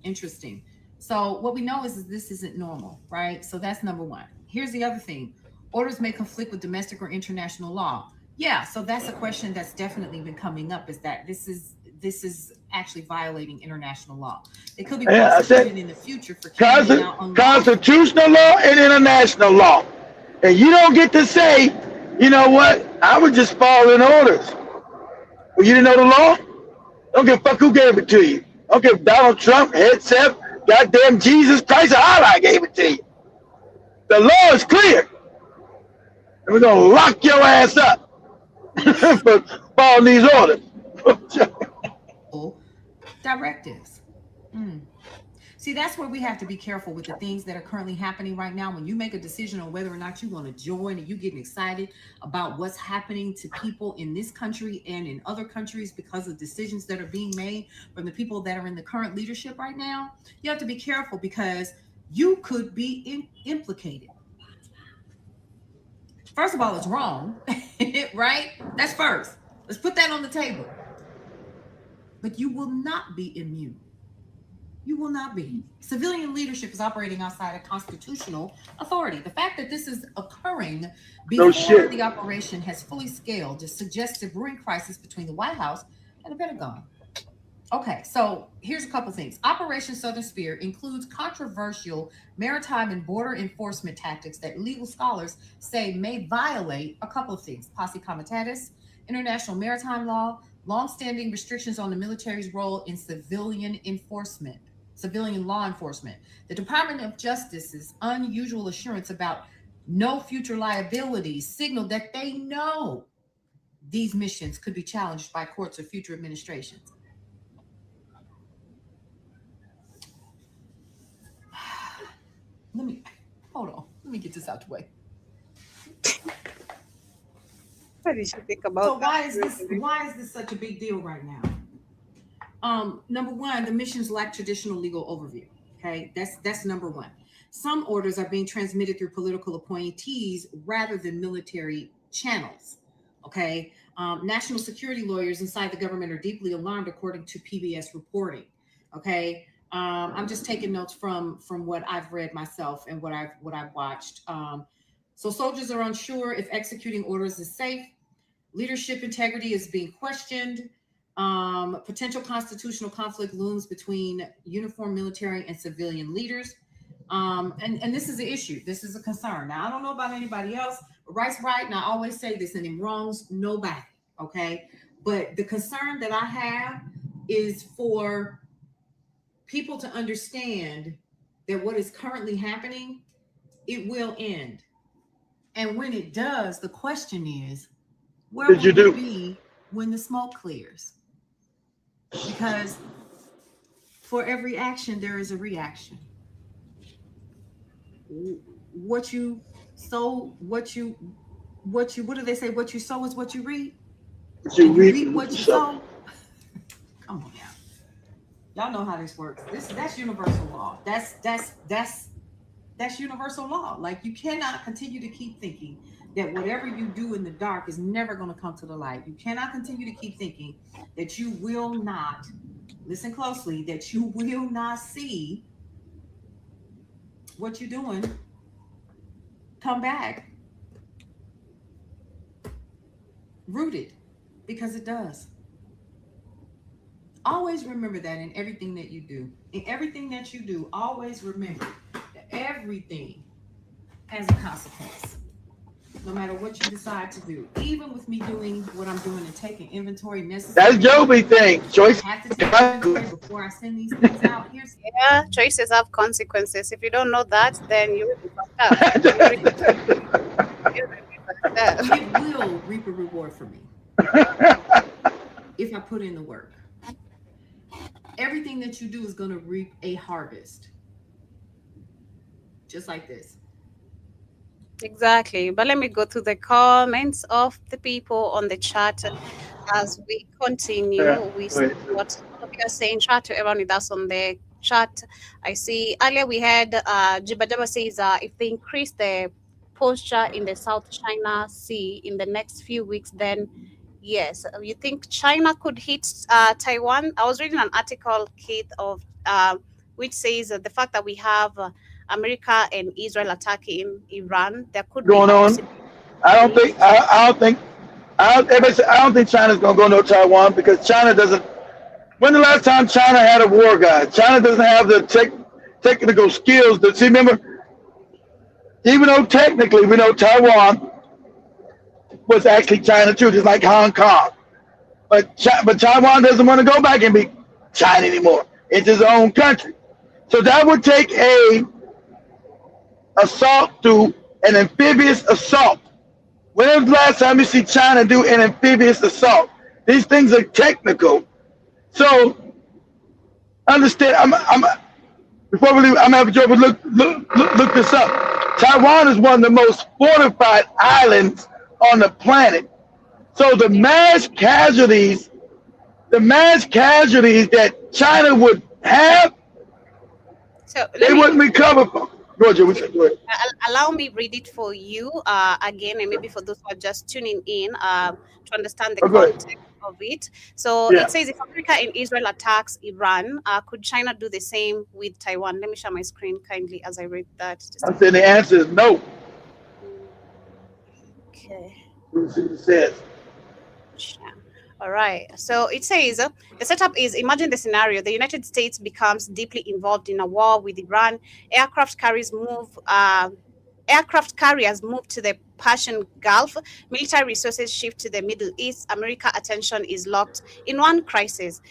Interesting. So what we know is this isn't normal, right? So that's number one. Here's the other thing. Orders may conflict with domestic or international law. Yeah, so that's a question that's definitely been coming up, is that this is this is actually violating international law. It could be Yeah, I said prosecuted in the future for carrying out unlawful. constitutional law and international law. And you don't get to say, you know what, I was just following orders. Well, you didn't know the law? Don't give a fuck who gave it to you. Don't give Donald Trump, headset, goddamn Jesus Christ, or Allah gave it to you. The law is clear. And we're going to lock your ass up for following these orders. Directives. See, that's where we have to be careful with the things that are currently happening right now. When you make a decision on whether or not you want to join, and you getting excited about what's happening to people in this country and in other countries because of decisions that are being made from the people that are in the current leadership right now, you have to be careful because you could be implicated. First of all, it's wrong, right? That's first. Let's put that on the table. But you will not be immune. You will not be. Civilian leadership is operating outside of constitutional authority. The fact that this is occurring before the operation has fully scaled just suggests a brewing crisis between the White House and the Pentagon. Okay, so here's a couple things. Operation Southern Spear includes controversial maritime and border enforcement tactics that legal scholars say may violate a couple of things: posse comitatus, international maritime law, longstanding restrictions on the military's role in civilian law enforcement. The Department of Justice's unusual assurance about no future liabilities signaled that they know these missions could be challenged by courts or future administrations. Hold on. Let me get this out the way. What did you think about So why is this such a big deal right now? Number one, the missions lack traditional legal overview. Okay, that's number one. Some orders are being transmitted through political appointees rather than military channels. Okay, national security lawyers inside the government are deeply alarmed, according to PBS reporting. Okay, I'm just taking notes from what I've read myself and what I've watched. So soldiers are unsure if executing orders is safe. Leadership integrity is being questioned. Potential constitutional conflict looms between uniformed military and civilian leaders. And this is an issue. This is a concern. Now, I don't know about anybody else, but right's right. And I always say this, and it wrongs nobody. Okay. But the concern that I have is for people to understand that what is currently happening, it will end. And when it does, the question is, where will you be when the smoke clears? Because for every action, there is a reaction. What do they say? What you sow is what you reap. You reap what you sow. Come on now. Y'all know how this works. That's universal law. That's universal law. Like, you cannot continue to keep thinking that whatever you do in the dark is never going to come to the light. You cannot continue to keep thinking that you will not, listen closely, that you will not see what you're doing come back rooted, because it does. Always remember that in everything that you do. In everything that you do, always remember that everything has a consequence. No matter what you decide to do, even with me doing what I'm doing and taking inventory necessary. That's Joby thing. Choice. I have to take inventory before I send these things out. Yeah, choices have consequences. If you don't know that, then you will be fucked up. It will reap a reward for me if I put in the work. Everything that you do is going to reap a harvest, just like this. Exactly. But let me go through the comments of the people on the chat as we continue with what you are saying. Chat to everyone with us on the chat. I see earlier we had Jibadaba says if they increase the posture in the South China Sea in the next few weeks, then yes. You think China could hit Taiwan? I was reading an article, Keith, of which says the fact that we have America and Israel attacking Iran, there could going be on. I don't think China's gonna go no Taiwan, because China doesn't When the last time China had a war, guys? China doesn't have the technical skills to see. Remember, even though technically we know Taiwan was actually China too, just like Hong Kong. But Taiwan doesn't want to go back and be China anymore. It's his own country. So that would take a assault to an amphibious assault. When was the last time you see China do an amphibious assault? These things are technical. So understand. Before we leave, I'm having Joe look this up. Taiwan is one of the most fortified islands on the planet. So the mass casualties that China would have, so they wouldn't recover from. Roger, allow me read it for you again, and maybe for those who are just tuning in to understand the context of it. So it says, if America and Israel attacks Iran, could China do the same with Taiwan? Let me share my screen kindly as I read that. I'm saying the answer is no. Okay. Let's see what it says. All right. So it says the setup is, imagine the scenario. The United States becomes deeply involved in a war with Iran. Aircraft carriers move to the Persian Gulf. Military resources shift to the Middle East. America attention is locked in one crisis.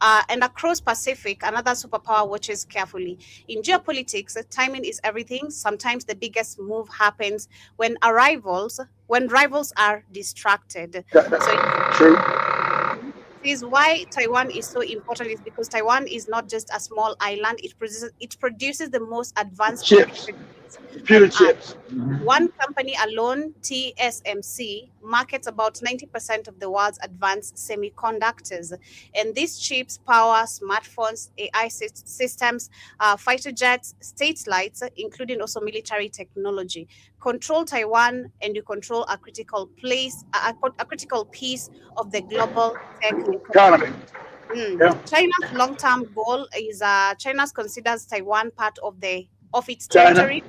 And across Pacific, another superpower watches carefully. In geopolitics, timing is everything. Sometimes the biggest move happens when rivals are distracted. True. Is why Taiwan is so important is because Taiwan is not just a small island. It produces the most advanced computer chips. One company alone, TSMC, markets about 90% of the world's advanced semiconductors. And these chips power smartphones, AI systems, fighter jets, state lights, including also military technology. Control Taiwan and you control a critical piece of the global tech economy. China's long-term goal is China considers Taiwan part of its territory.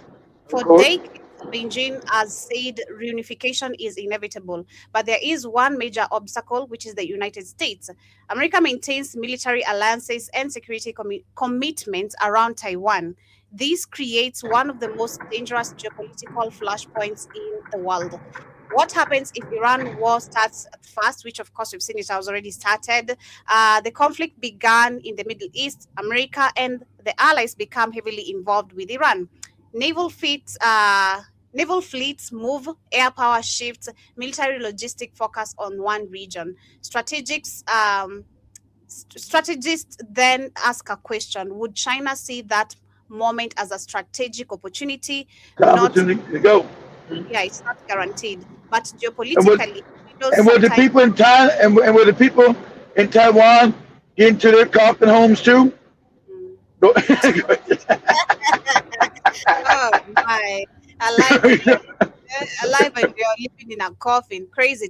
For decades, Beijing has said reunification is inevitable, but there is one major obstacle, which is the United States. America maintains military alliances and security commitments around Taiwan. This creates one of the most dangerous geopolitical flashpoints in the world. What happens if Iran war starts fast, which of course we've seen it has already started? The conflict began in the Middle East. America and the allies become heavily involved with Iran. Naval fleets move, air power shifts, military logistic focus on one region. Strategists then ask a question: would China see that moment as a strategic opportunity? Opportunity to go. Yeah, it's not guaranteed, but geopolitically, and were the people in Thailand and were the people in Taiwan get into their coffin homes too? Oh my! Alive and you're living in a coffin. Crazy.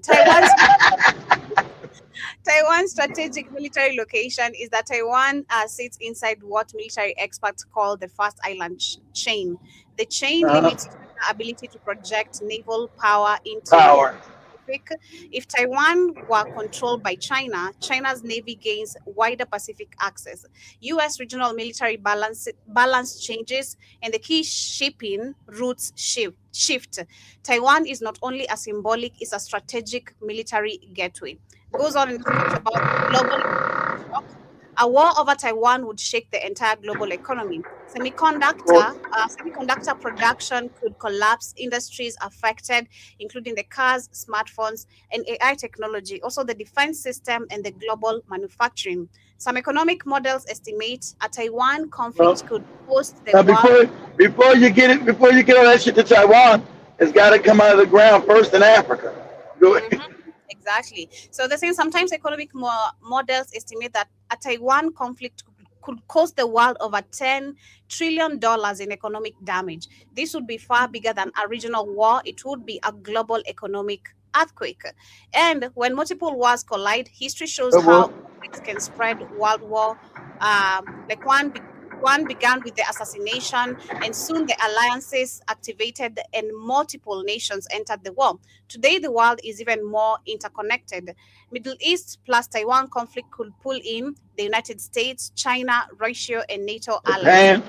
Taiwan's strategic military location is that Taiwan sits inside what military experts call the first island chain. The chain limits the ability to project naval power into the Pacific. If Taiwan were controlled by China, China's navy gains wider Pacific access. U.S. regional military balance changes, and the key shipping routes shift. Taiwan is not only a symbolic, it's a strategic military gateway. Goes on and talks about global shock. A war over Taiwan would shake the entire global economy. Semiconductor production could collapse, industries affected, including the cars, smartphones, and AI technology, also the defense system and the global manufacturing. Some economic models estimate a Taiwan conflict could host the world. Before you get all that shit to Taiwan, it's got to come out of the ground first in Africa. Go ahead. Exactly. So they're saying sometimes economic models estimate that a Taiwan conflict could cost the world over $10 trillion in economic damage. This would be far bigger than a regional war. It would be a global economic earthquake. And when multiple wars collide, history shows how conflicts can spread. World War, like One began with the assassination, and soon the alliances activated and multiple nations entered the war. Today, the world is even more interconnected. Middle East plus Taiwan conflict could pull in the United States, China, Russia, and NATO allies.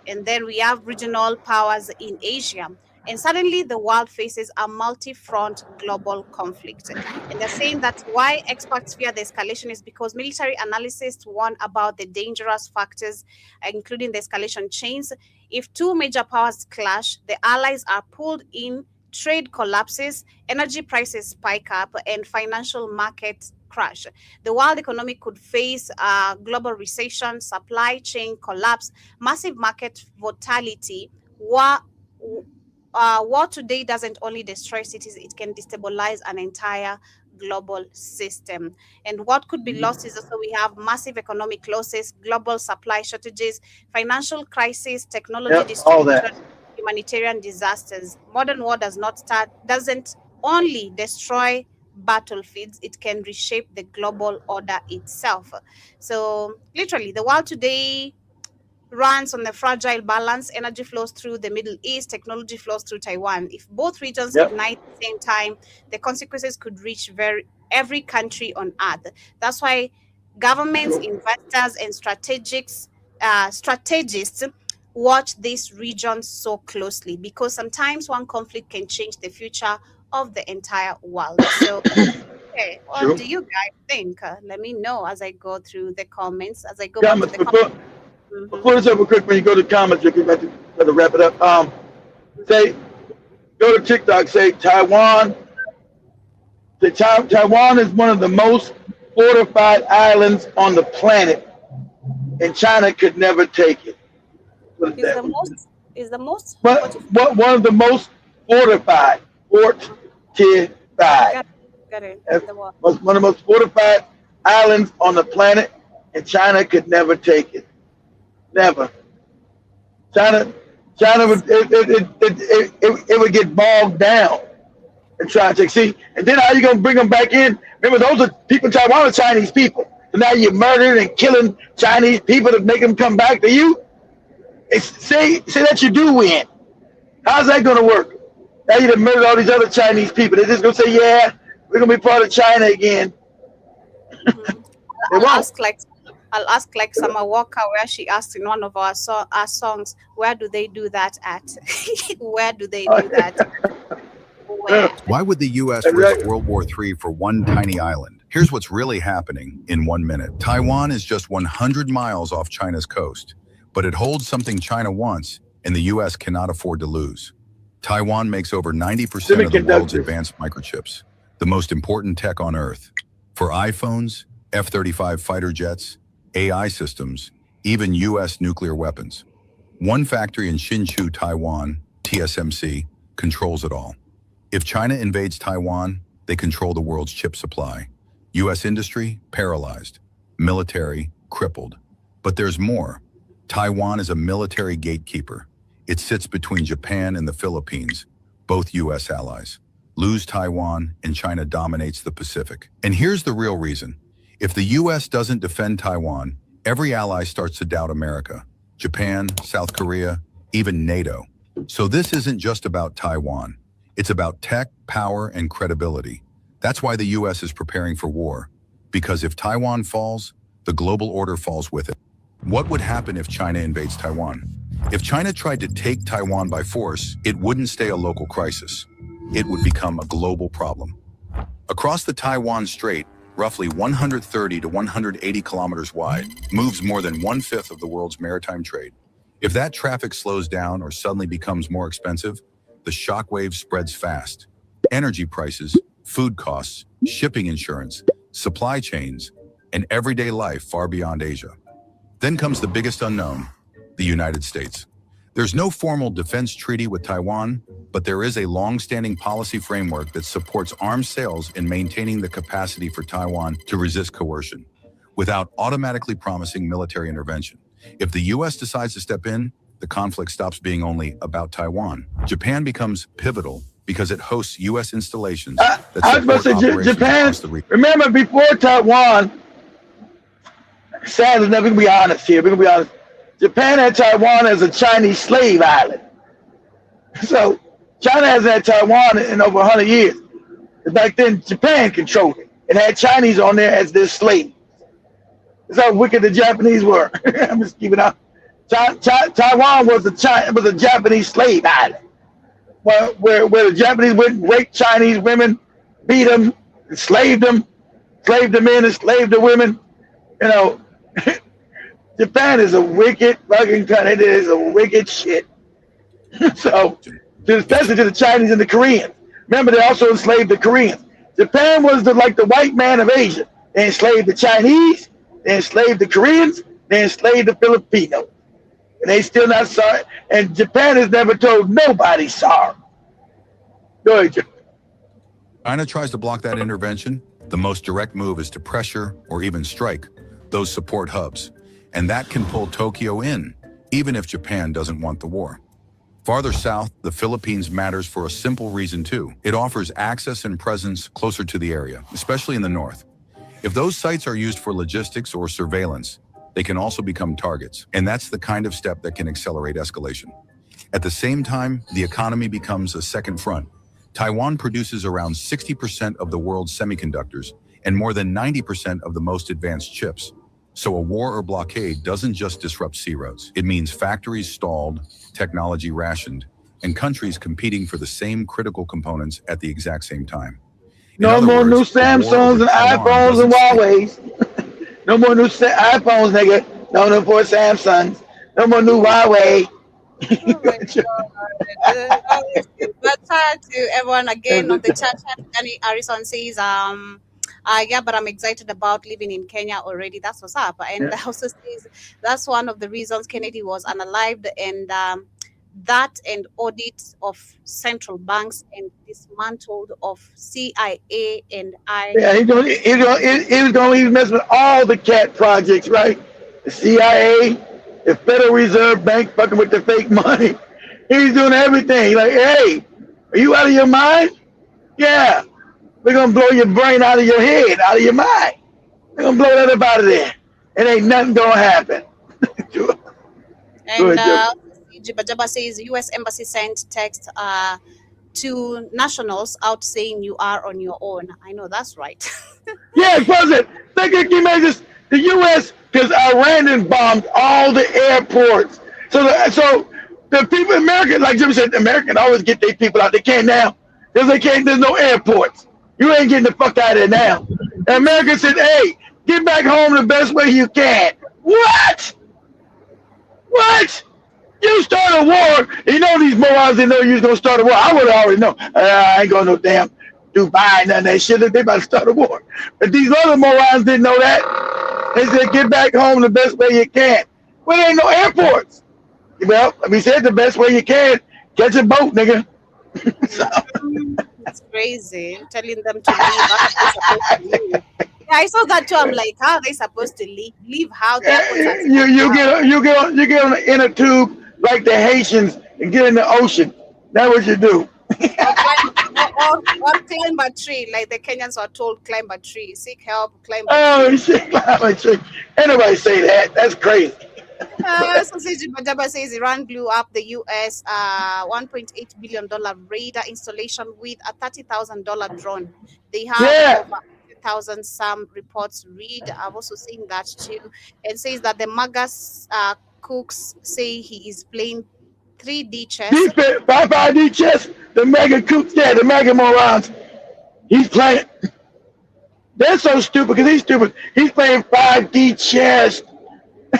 And then we have regional powers in Asia. And suddenly the world faces a multi-front global conflict. And they're saying that why experts fear the escalation is because military analysts warn about the dangerous factors, including the escalation chains. If two major powers clash, the allies are pulled in, trade collapses, energy prices spike up, and financial markets crash. The world economy could face a global recession, supply chain collapse, massive market volatility. War today doesn't only destroy cities, it can destabilize an entire global system. And what could be lost is also we have massive economic losses, global supply shortages, financial crisis, technology all that. distribution, humanitarian disasters. Modern war doesn't only destroy battlefields, it can reshape the global order itself. So literally the world today runs on a fragile balance. Energy flows through the Middle East, technology flows through Taiwan. If both regions ignite at the same time, the consequences could reach every country on earth. That's why governments, investors, and strategists watch this region so closely, because sometimes one conflict can change the future of the entire world. So okay, what do you guys think? Let me know as I go through the comments, as I go back to the comments. Before this over quick, when you go to comments, you got to wrap it up. Say, go to TikTok, say Taiwan. Taiwan is one of the most fortified islands on the planet, and China could never take it. Is the most one of the most fortified. Got it. One of the most fortified islands on the planet, and China could never take it. Never. China would it would get bogged down and try to take. See, and then how you gonna bring them back in? Remember, those are people in Taiwan are Chinese people. So now you're murdering and killing Chinese people to make them come back to you. Say that you do win. How's that gonna work? Now you done murdered all these other Chinese people. They're just gonna say, yeah, we're gonna be part of China again. I'll ask like Summer Walker, where she asked in one of our songs, where do they do that at? Where do they do that? Where? Why would the U.S. risk World War III for one tiny island? Here's what's really happening in 1 minute. Taiwan is just 100 miles off China's coast, but it holds something China wants, and the U.S. cannot afford to lose. Taiwan makes over 90% of the world's advanced microchips, the most important tech on Earth. For iPhones, F-35 fighter jets, AI systems, even U.S. nuclear weapons. One factory in Hsinchu, Taiwan, TSMC, controls it all. If China invades Taiwan, they control the world's chip supply. U.S. industry, paralyzed. Military, crippled. But there's more. Taiwan is a military gatekeeper. It sits between Japan and the Philippines, both U.S. allies. Lose Taiwan, and China dominates the Pacific. And here's the real reason. If the U.S. doesn't defend Taiwan, every ally starts to doubt America. Japan, South Korea, even NATO. So this isn't just about Taiwan. It's about tech, power, and credibility. That's why the U.S. is preparing for war. Because if Taiwan falls, the global order falls with it. What would happen if China invades Taiwan? If China tried to take Taiwan by force, it wouldn't stay a local crisis. It would become a global problem. Across the Taiwan Strait, roughly 130 to 180 kilometers wide, moves more than 1/5 of the world's maritime trade. If that traffic slows down or suddenly becomes more expensive, the shockwave spreads fast. Energy prices, food costs, shipping insurance, supply chains, and everyday life far beyond Asia. Then comes the biggest unknown, the United States. There's no formal defense treaty with Taiwan, but there is a long-standing policy framework that supports arms sales in maintaining the capacity for Taiwan to resist coercion, without automatically promising military intervention. If the U.S. decides to step in, the conflict stops being only about Taiwan. Japan becomes pivotal because it hosts U.S. installations that I was about to say, Japan, remember before Taiwan, sadly, we're going to be honest here, Japan had Taiwan as a Chinese slave island. So China hasn't had Taiwan in over 100 years. Back then, Japan controlled it and had Chinese on there as their slave. That's how wicked the Japanese were. I'm just keeping up. Taiwan was a Japanese slave island, where the Japanese would rape Chinese women, beat them, enslaved them in, enslaved the women. You know, Japan is a wicked fucking country. It is a wicked shit. So, especially to the Chinese and the Koreans. Remember, they also enslaved the Koreans. Japan was like the white man of Asia. They enslaved the Chinese, they enslaved the Koreans, they enslaved the Filipinos. And they still not sorry. And Japan has never told nobody sorry. Go ahead, Joe. China tries to block that intervention. The most direct move is to pressure or even strike those support hubs. And that can pull Tokyo in, even if Japan doesn't want the war. Farther south, the Philippines matters for a simple reason too. It offers access and presence closer to the area, especially in the north. If those sites are used for logistics or surveillance, they can also become targets. And that's the kind of step that can accelerate escalation. At the same time, the economy becomes a second front. Taiwan produces around 60% of the world's semiconductors and more than 90% of the most advanced chips. So a war or blockade doesn't just disrupt sea roads. It means factories stalled, technology rationed, and countries competing for the same critical components at the exact same time. No more new Samsungs and iPhones and Huawei's. No more new iPhones, nigga. No more Samsungs. No more new Huawei. Oh my God. That's to everyone again on the chat. Danny Harrison says, yeah, but I'm excited about living in Kenya already. That's what's up. And also says that's one of the reasons Kennedy was unalived, and that and audits of central banks and dismantled of CIA and I. Yeah, he's going to mess with all the cat projects, right? The CIA, the Federal Reserve Bank fucking with the fake money. He's doing everything. Like, hey, are you out of your mind? Yeah. We're going to blow your brain out of your head, out of your mind. We're going to blow that up out of there. It ain't nothing going to happen. And Jibba says U.S. Embassy sent text to nationals out saying you are on your own. I know that's right. Yeah, President. Think of the U.S. because Iran bombed all the airports. So the people in America, like Jim said, Americans always get their people out. They can't now because there's no airports. You ain't getting the fuck out of there now. And America said, hey, get back home the best way you can. What? What? You start a war. You know these morons didn't know you was going to start a war. I would have already known. I ain't going to no damn Dubai, none of that shit. They about to start a war. But these other morons didn't know that. They said, get back home the best way you can. Well, there ain't no airports. Well, we said the best way you can. Catch a boat, nigga. That's crazy. Telling them to leave. How are they supposed to leave? Yeah, I saw that too. I'm like, how are they supposed to leave? Leave how? You get on the inner tube like the Haitians and get in the ocean. That's what you do. Or climb a tree, like the Kenyans are told, climb a tree, seek help, climb a tree. Oh shit, climb a tree. Anybody say that? That's crazy. Bajaba says Iran blew up the US $1.8 billion radar installation with a $30,000 drone. They have over 100,000, some reports read. I've also seen that too. And says that the Magas cooks say he is playing 3D chess. 5D chess. The mega cooks, the mega morons. He's playing. They're so stupid because he's stupid. He's playing 5D chess.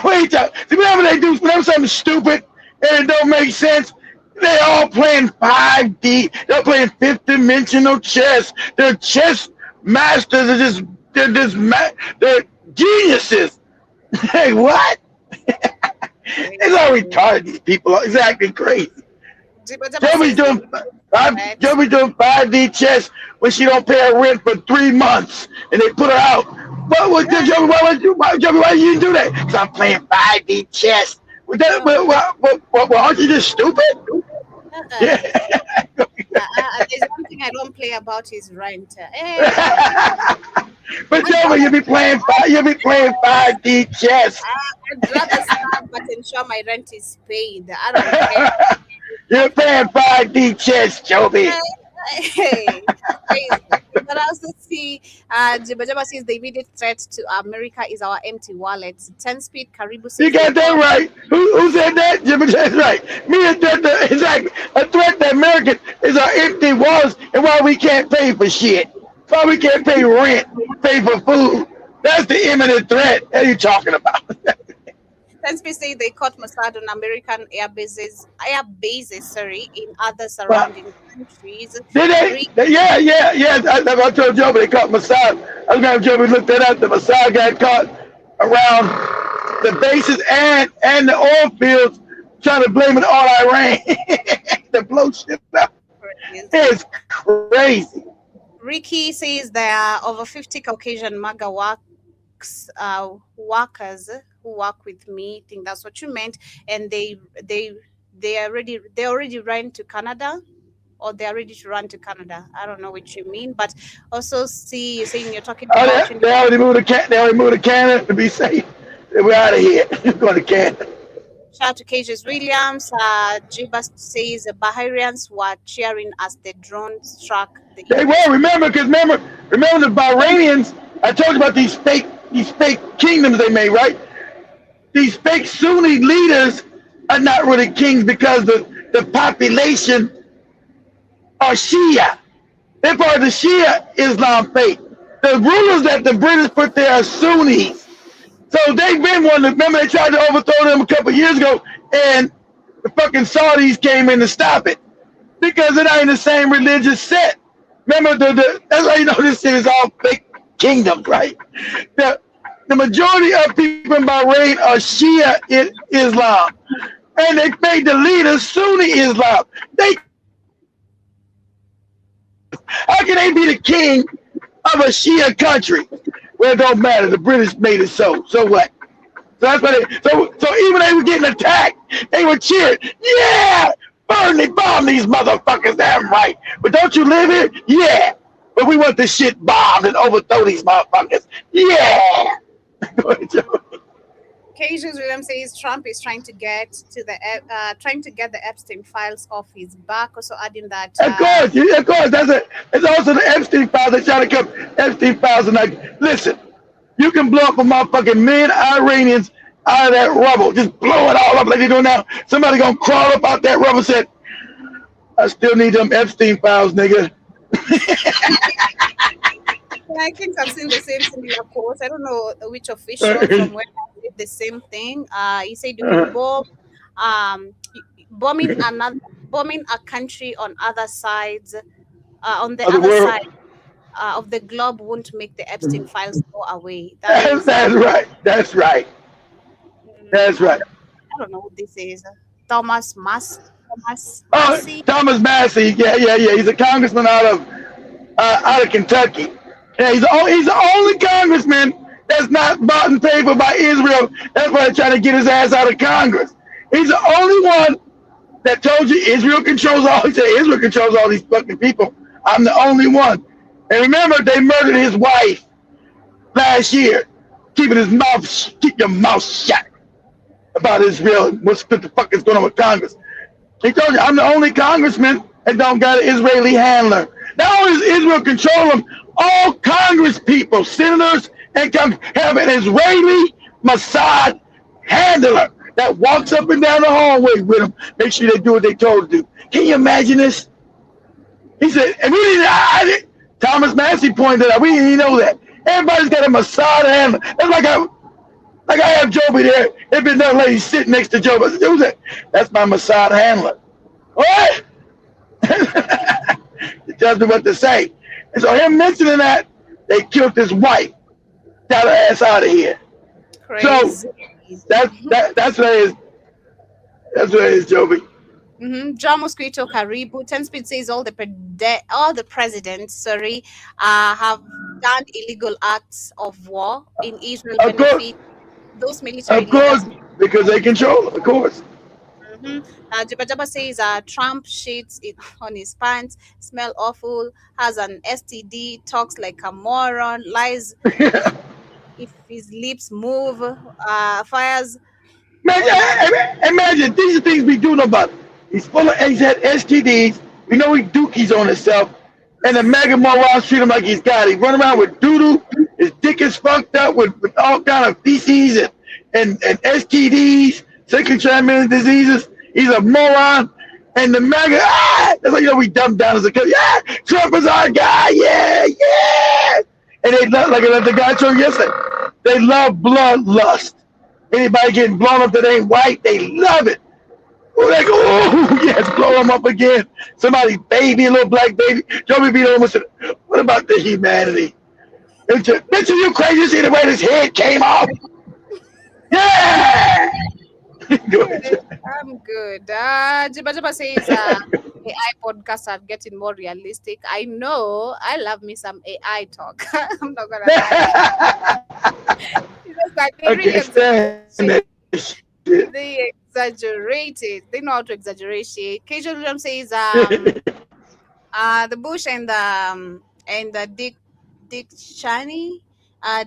Wait, whenever they do something stupid and it don't make sense, they all playing 5D. They're playing fifth dimensional chess. They're chess masters. They're geniuses. Hey, what? It's all retarded. These people are exactly crazy. Joey's doing 5D chess when she don't pay her rent for 3 months and they put her out. Why did you do that? Because I'm playing 5D chess. Well, aren't you just stupid? Yeah. There's one thing I don't play about is rent. Hey, But Joby, you be playing 5D chess. I'd rather starve but ensure my rent is paid. I don't care. You're playing 5D chess, Joby. Hey, but I also see Jabba says the immediate threat to America is our empty wallets. 10-speed Karibu says You got that right. Who said that? Jimmy, that's right. Me and exactly. A threat to America is our empty wallets and why we can't pay for shit. Why we can't pay rent, pay for food. That's the imminent threat. What are you talking about? 10-speed say they caught Mossad on American air bases, in other surrounding countries. Did they? Yeah. I told Joby they caught Mossad. I was going to have Joby look that up. The Mossad got caught around the bases and the oil fields, trying to blame it on Iran to blow shit up. It's crazy. Ricky says there are over 50 Caucasian MAGA workers who work with me. I think that's what you meant. And they already ran to Canada, or they're ready to run to Canada. I don't know what you mean, but also see, you're saying you're talking about. They already moved to Canada to be safe. We're out of here. We're going to Canada. Shout out to Cages Williams. Jibas says the Bahrainians were cheering as the drone struck the. They were. Remember the Bahrainians. I told you about these fake kingdoms they made, right? These fake Sunni leaders are not really kings because the population are Shia. They're part of the Shia Islam faith. The rulers that the British put there are Sunnis. So they've been one. Remember, they tried to overthrow them a couple of years ago, and the fucking Saudis came in to stop it because it ain't the same religious set. Remember, that's how you know this shit is all fake kingdoms, right? The majority of people in Bahrain are Shia Islam, and they made the leaders Sunni Islam. How can they be the king of a Shia country? Well, it don't matter. The British made it so. So what? So that's why so even they were getting attacked, they were cheering. Yeah, bomb these motherfuckers. Damn right. But don't you live here? Yeah. But we want this shit bombed and overthrow these motherfuckers. Yeah. Go ahead, Joe. Cassius Williams says Trump is trying to get the Epstein files off his back. Also adding that. Of course. It's also the Epstein files. They're trying to come Epstein files and like, listen, you can blow up a motherfucking million Iranians out of that rubble. Just blow it all up like they're doing now. Somebody gonna crawl up out that rubble and say, I still need them Epstein files, nigga. I think I've seen the same similar quote. I don't know which official from where did the same thing. He said you can bombing a country on other sides, on the other side of the globe won't make the Epstein files go away. That's right. I don't know what this is. Thomas Massey. Thomas Massey. Yeah. He's a congressman out of Kentucky. Yeah, he's the only congressman that's not bought and paid for by Israel. That's why they're trying to get his ass out of Congress. He's the only one that told you Israel controls all. He said Israel controls all these fucking people. I'm the only one. And remember, they murdered his wife last year. Keep your mouth shut about Israel. What the fuck is going on with Congress? He told you I'm the only congressman that don't got an Israeli handler. Not only does Israel control them, all Congress people, senators, and have an Israeli Mossad handler that walks up and down the hallway with them. Make sure they do what they told to do. Can you imagine this? He said, and we didn't. Thomas Massey pointed out, we didn't even know that. Everybody's got a Mossad handler. That's like I have Joby there. There's been another lady sitting next to Joby. I said, who's that? That's my Mossad handler. What? He tells me what to say. And so him mentioning that, they killed his wife. Got her ass out of here. Crazy. So that's what it is. That's what it is, Joby. John Mosquito Karibu. 10-speed says all the presidents, have done illegal acts of war in Israel. Of course. Those military. Of course, because they control it. Of course. Jibba Jabba says Trump shits it on his pants, smell awful, has an STD, talks like a moron, lies if his lips move, fires. Imagine these are things we do know about. He's full of he's had STDs. We know he dookies on himself. And the mega morons treat him like he's got it. He run around with doo-doo. His dick is fucked up with all kind of feces and STDs, sexually transmitted diseases. He's a moron. And the mega, that's like, we dumbed down as a kid. Yeah, Trump is our guy. Yeah, yeah. And they love, like the guy told you yesterday, they love bloodlust. Anybody getting blown up that ain't white, they love it. Oh, they go, oh, yes, blow them up again. Somebody's baby, a little black baby. Joey B. almost said, what about the humanity? Bitch, are you crazy? You see the way his head came off? Yeah! I'm good. Jibba Jabba says AI podcasts are getting more realistic. I know. I love me some AI talk. I'm not gonna lie. They exaggerate it. They know how to exaggerate shit. Cajun William says the Bush and the Dick Cheney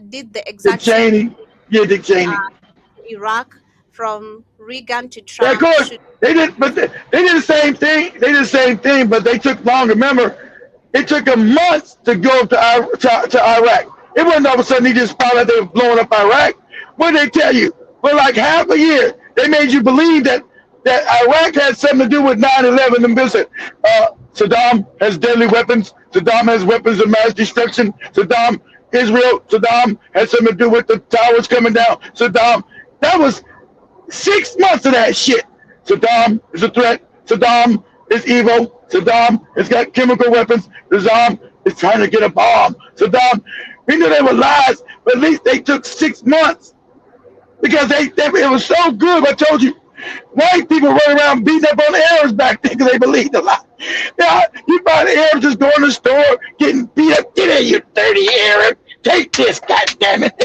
did the exact same. Dick Cheney. Iraq from Reagan to Trump. Yeah, of course, they did, but they did the same thing. They did the same thing, but they took longer. Remember, it took them months to go to Iraq. It wasn't all of a sudden they just found out they were blowing up Iraq. What did they tell you? For like half a year, they made you believe that Iraq had something to do with 9/11. And visit. Saddam has deadly weapons. Saddam has weapons of mass destruction. Israel, Saddam has something to do with the towers coming down. Saddam, that was 6 months of that shit. Saddam is a threat. Saddam is evil. Saddam has got chemical weapons. Saddam is trying to get a bomb. Saddam, we knew they were lies, but at least they took 6 months because it was so good. I told you, white people run around beating up on the Arabs back then because they believed a lie. Yeah, you find the Arabs just going to the store, getting beat up. Get in, you dirty Arab. Take this, goddammit.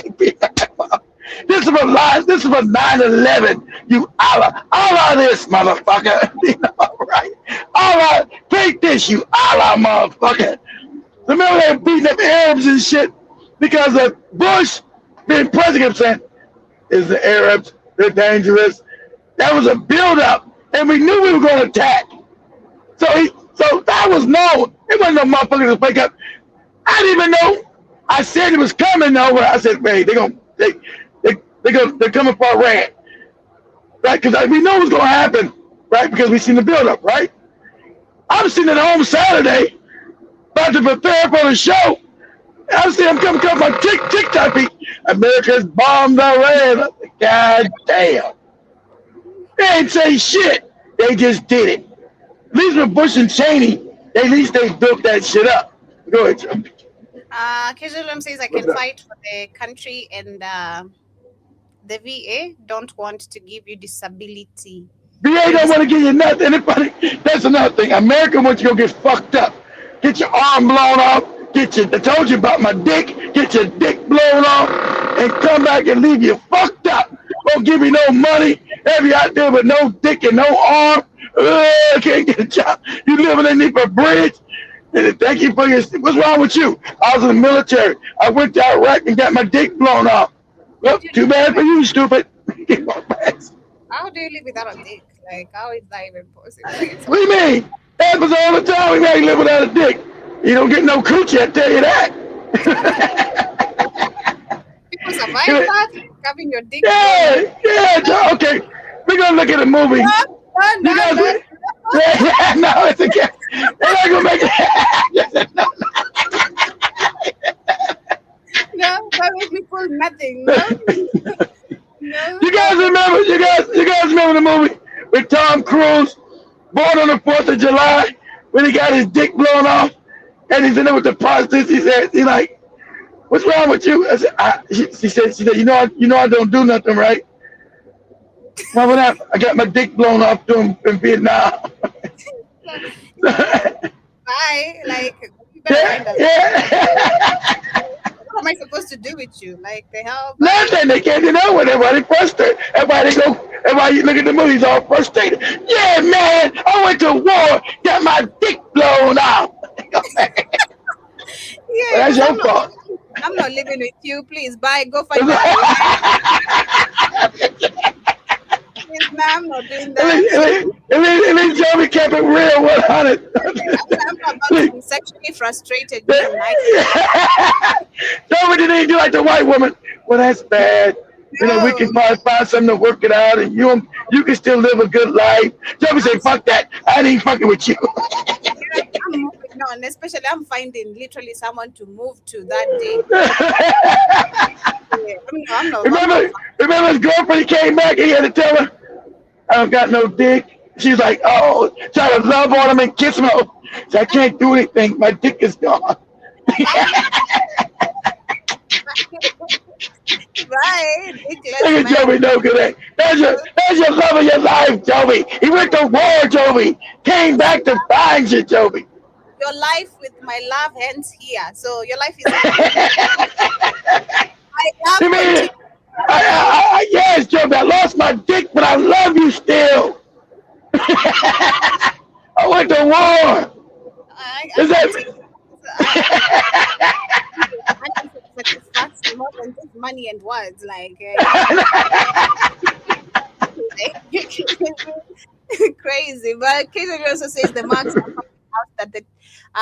This is a lie. This is a 9/11. You Allah this, motherfucker. You know, right? Allah, take this, you Allah, motherfucker. Remember they were beating up Arabs and shit because of Bush being president saying, is the Arabs, they're dangerous. That was a build-up, and we knew we were going to attack. So that was known. It wasn't no motherfucker to wake up. I didn't even know. I said it was coming though. I said, wait, they're coming for Iran, right? Because we know it was going to happen, right? Because we seen the build-up, right? I'm sitting at home Saturday, about to prepare for the show. I see them come on TikTok. America's bombed Iran. God damn. They ain't say shit. They just did it. At least with Bush and Cheney, at least they built that shit up. Go ahead, Joe. Kejalam says I can fight for the country and the VA don't want to give you disability. VA don't want to give you nothing. That's another thing. America wants you to go get fucked up. Get your arm blown off. I told you about my dick. Get your dick blown off and come back and leave you fucked up. Won't give you no money. Have you out there with no dick and no arm. Can't get a job. You living underneath a bridge. And thank you for your. What's wrong with you? I was in the military. I went to Iraq and got my dick blown off. Well, too bad for you, stupid. How do you live without a dick? Like, how is that even possible? What do you mean? Happens all the time. We ain't live without a dick. You don't get no coochie, I tell you that. People survive that? Having your dick Yeah, okay. We're going to look at a movie. No, it's okay. They're not going to make it. No, that makes me feel nothing. No. You guys remember the movie with Tom Cruise, born on the 4th of July, when he got his dick blown off? And he's in there with the prostitutes. He's like, what's wrong with you? I said, she said, you know I don't do nothing, right? Well, what happened? I got my dick blown off to him in Vietnam. Bye. Like, you better end up. am I supposed to do with you? Like the hell? Nothing. They can't. You know when everybody frustrated. Everybody look at the movies all frustrated. Yeah, man. I went to war, got my dick blown off. Yeah, That's because your fault. I'm not living with you. Please, bye. Go find your life. Please, nah, I'm not doing that. At least Joey kept it real 100. I'm about to be sexually frustrated. Being nice. Joey didn't do like the white woman. Well, that's bad. You know, we can probably find something to work it out, and you can still live a good life. Joey said, "Fuck that. I ain't fucking with you." I'm moving on, especially I'm finding literally someone to move to that day. I'm not. Remember his girlfriend came back and he had to tell her, "I don't got no dick." She's like, "Oh," trying to love on him and kiss him. So I can't do anything. My dick is gone. Right. Look at Joey, no good. That's your love of your life, Joey. He went to war, Joey. Came back to find you, Joey. Your life with my love ends here. So your life is. Yes, Joey. I lost my dick, but I love you still. I went to war. Is that? Satisfaction more than just money and words, like crazy. But Katie also says the marks are coming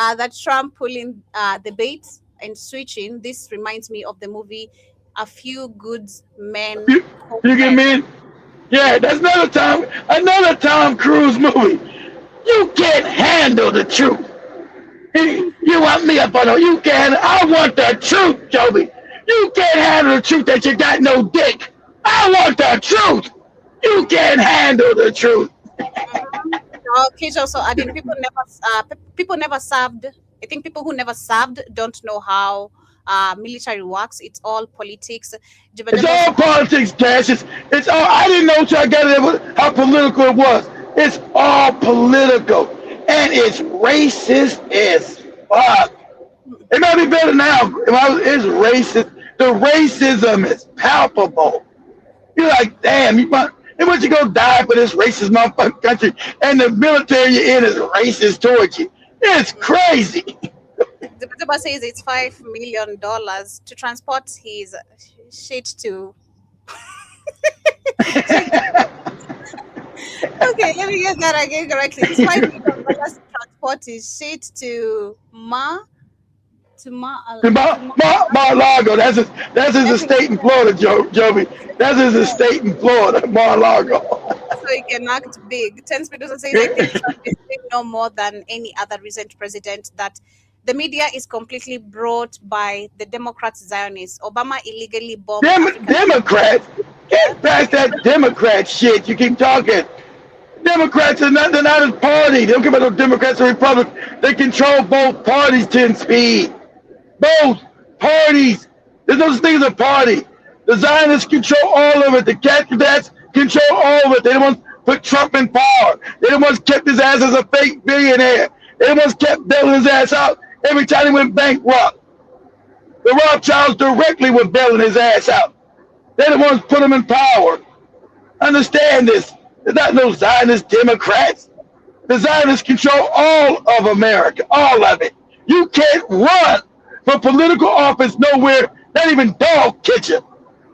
out that Trump pulling the bait and switching. This reminds me of the movie A Few Good Men. You get me? Yeah, that's another Tom Cruise movie. You can't handle the truth. You want me up on it? You can. I want the truth, Joey. You can't handle the truth that you got no dick. I want the truth. You can't handle the truth. Kids also adding people never served. I think people who never served don't know how military works. It's all politics. It's all politics, Cash. It's all. I didn't know till I got it how political it was. It's all political. And it's racist as fuck. It might be better now. It's racist. The racism is palpable. You're like, damn, once you go die for this racist motherfucking country, and the military you're in is racist towards you. It's crazy. The Baba says it's $5 million to transport his shit to. Okay, let me get that again correctly. It's $5 million to transport his shit to Mar-a-Lago. That's his estate in Florida, Joby. That's his estate in Florida, Mar-a-Lago. So he can act big. 10 Speed also says, I think Trump is no more than any other recent president that the media is completely brought by the Democrats, Zionists. Obama illegally bombed Democrats? Get past that Democrat shit. You keep talking. Democrats are not a party. They don't care about no Democrats or Republicans. They control both parties, 10 Speed. Both parties. There's no such thing as a party. The Zionists control all of it. The Catholics control all of it. They're the ones put Trump in power. They're the ones kept his ass as a fake billionaire. They're the ones kept bailing his ass out every time he went bankrupt. The Rothschilds directly were bailing his ass out. They're the ones put him in power. Understand this. There's not no Zionist Democrats. The Zionists control all of America, all of it. You can't run for political office nowhere, not even dog kitchen,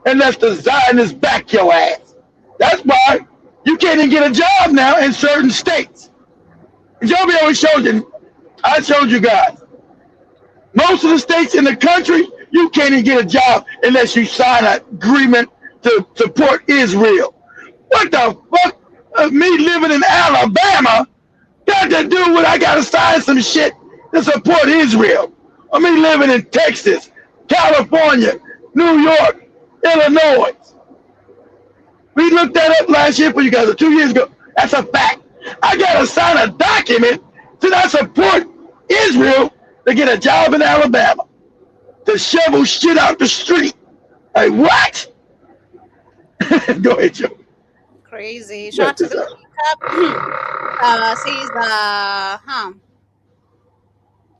unless the Zionists back your ass. That's why you can't even get a job now in certain states. Joby always showed you. I showed you guys. Most of the states in the country, you can't even get a job unless you sign an agreement to support Israel. What the fuck? Me living in Alabama got to do with I got to sign some shit to support Israel. Or me living in Texas, California, New York, Illinois. We looked that up last year for you guys, or 2 years ago. That's a fact. I got to sign a document to not support Israel to get a job in Alabama. To shovel shit out the street. Like, what? Go ahead, Joe. Crazy. Shout to the recap. Says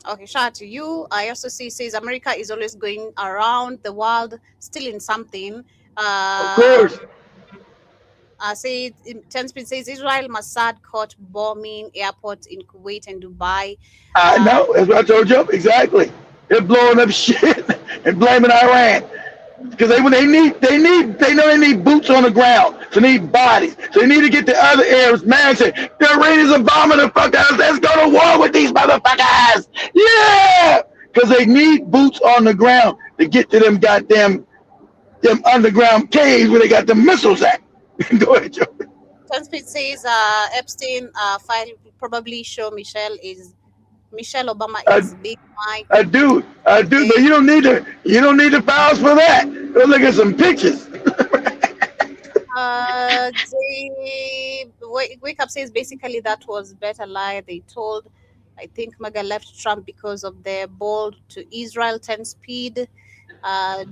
Okay, shout out to you. I also see says America is always going around the world, stealing something. Of course. Say 10 speed says Israel Mossad caught bombing airports in Kuwait and Dubai. I know. That's what I told you. Exactly. They're blowing up shit and blaming Iran. Because they know they need boots on the ground. So they need bodies. So they need to get the other Arabs mad and say, the Iranians are bombing the fuck out. Let's go to war with these motherfuckers. Yeah! Because they need boots on the ground to get to them goddamn underground caves where they got the missiles at. Go ahead, Joe. 10 speed says Epstein file will probably show Michelle Obama is Big Mike. I do, but you don't need the files for that. Go look at some pictures. Wake Up says basically that was better lie they told. I think MAGA left Trump because of their bold to Israel 10 speed.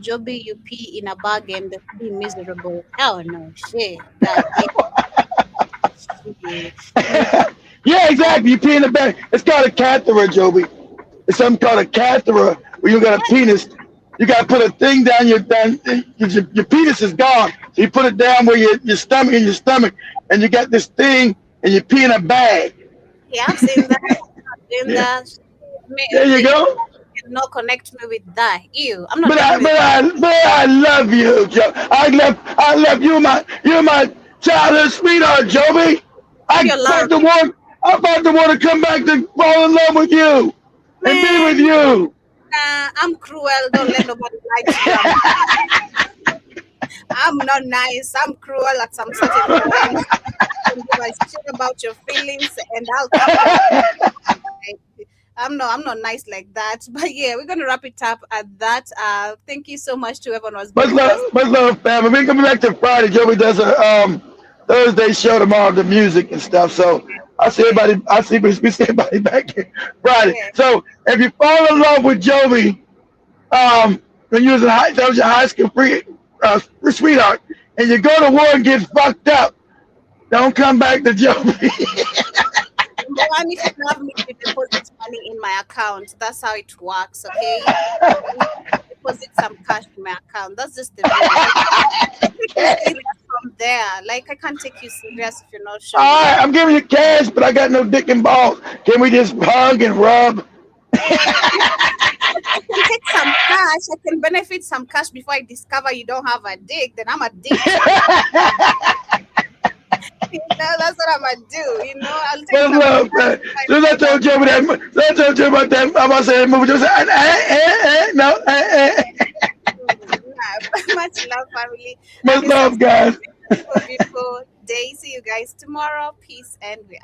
Joby, you pee in a bag and be miserable. Oh no, shit. Yeah, exactly. You pee in the bag. It's called a catheter, Joby. It's something called a catheter where you got a penis. You got to put a thing down your penis is gone. So you put it down where your stomach, and you got this thing, and you pee in a bag. Yeah, I've seen that. There you go. No, connect me with that. Ew, I'm not. But I love you, Joe. I love you. You're my childhood sweetheart, Joby. I'm about to want to come back to fall in love with you and be with you. I'm cruel. Don't let nobody like you. I'm not nice. I'm cruel at some certain point. I shit about your feelings, and I'm not nice like that. But yeah, we're gonna wrap it up at that. Thank you so much to everyone who's been much love, family. We're coming back to Friday. Joey does a Thursday show tomorrow, the music and stuff. So I see everybody. We see everybody back here Friday. Yeah. So if you fall in love with Joey, when you was in high school sweetheart, and you go to war and get fucked up, don't come back to Joey. One, if you love me, you deposit money in my account. That's how it works, okay? Deposit some cash in my account. That's just the rule. From there, like I can't take you serious if you're not sure. All right, I'm giving you cash, but I got no dick and balls. Can we just hug and rub? I can take some cash. I can benefit some cash before I discover you don't have a dick. Then I'm a dick. That's what I'm gonna do. I'll take some love, man. So I told you about that. I'm gonna say that movie. Just no. Much love, family. Much love, guys. Beautiful day. See you guys tomorrow. Peace and we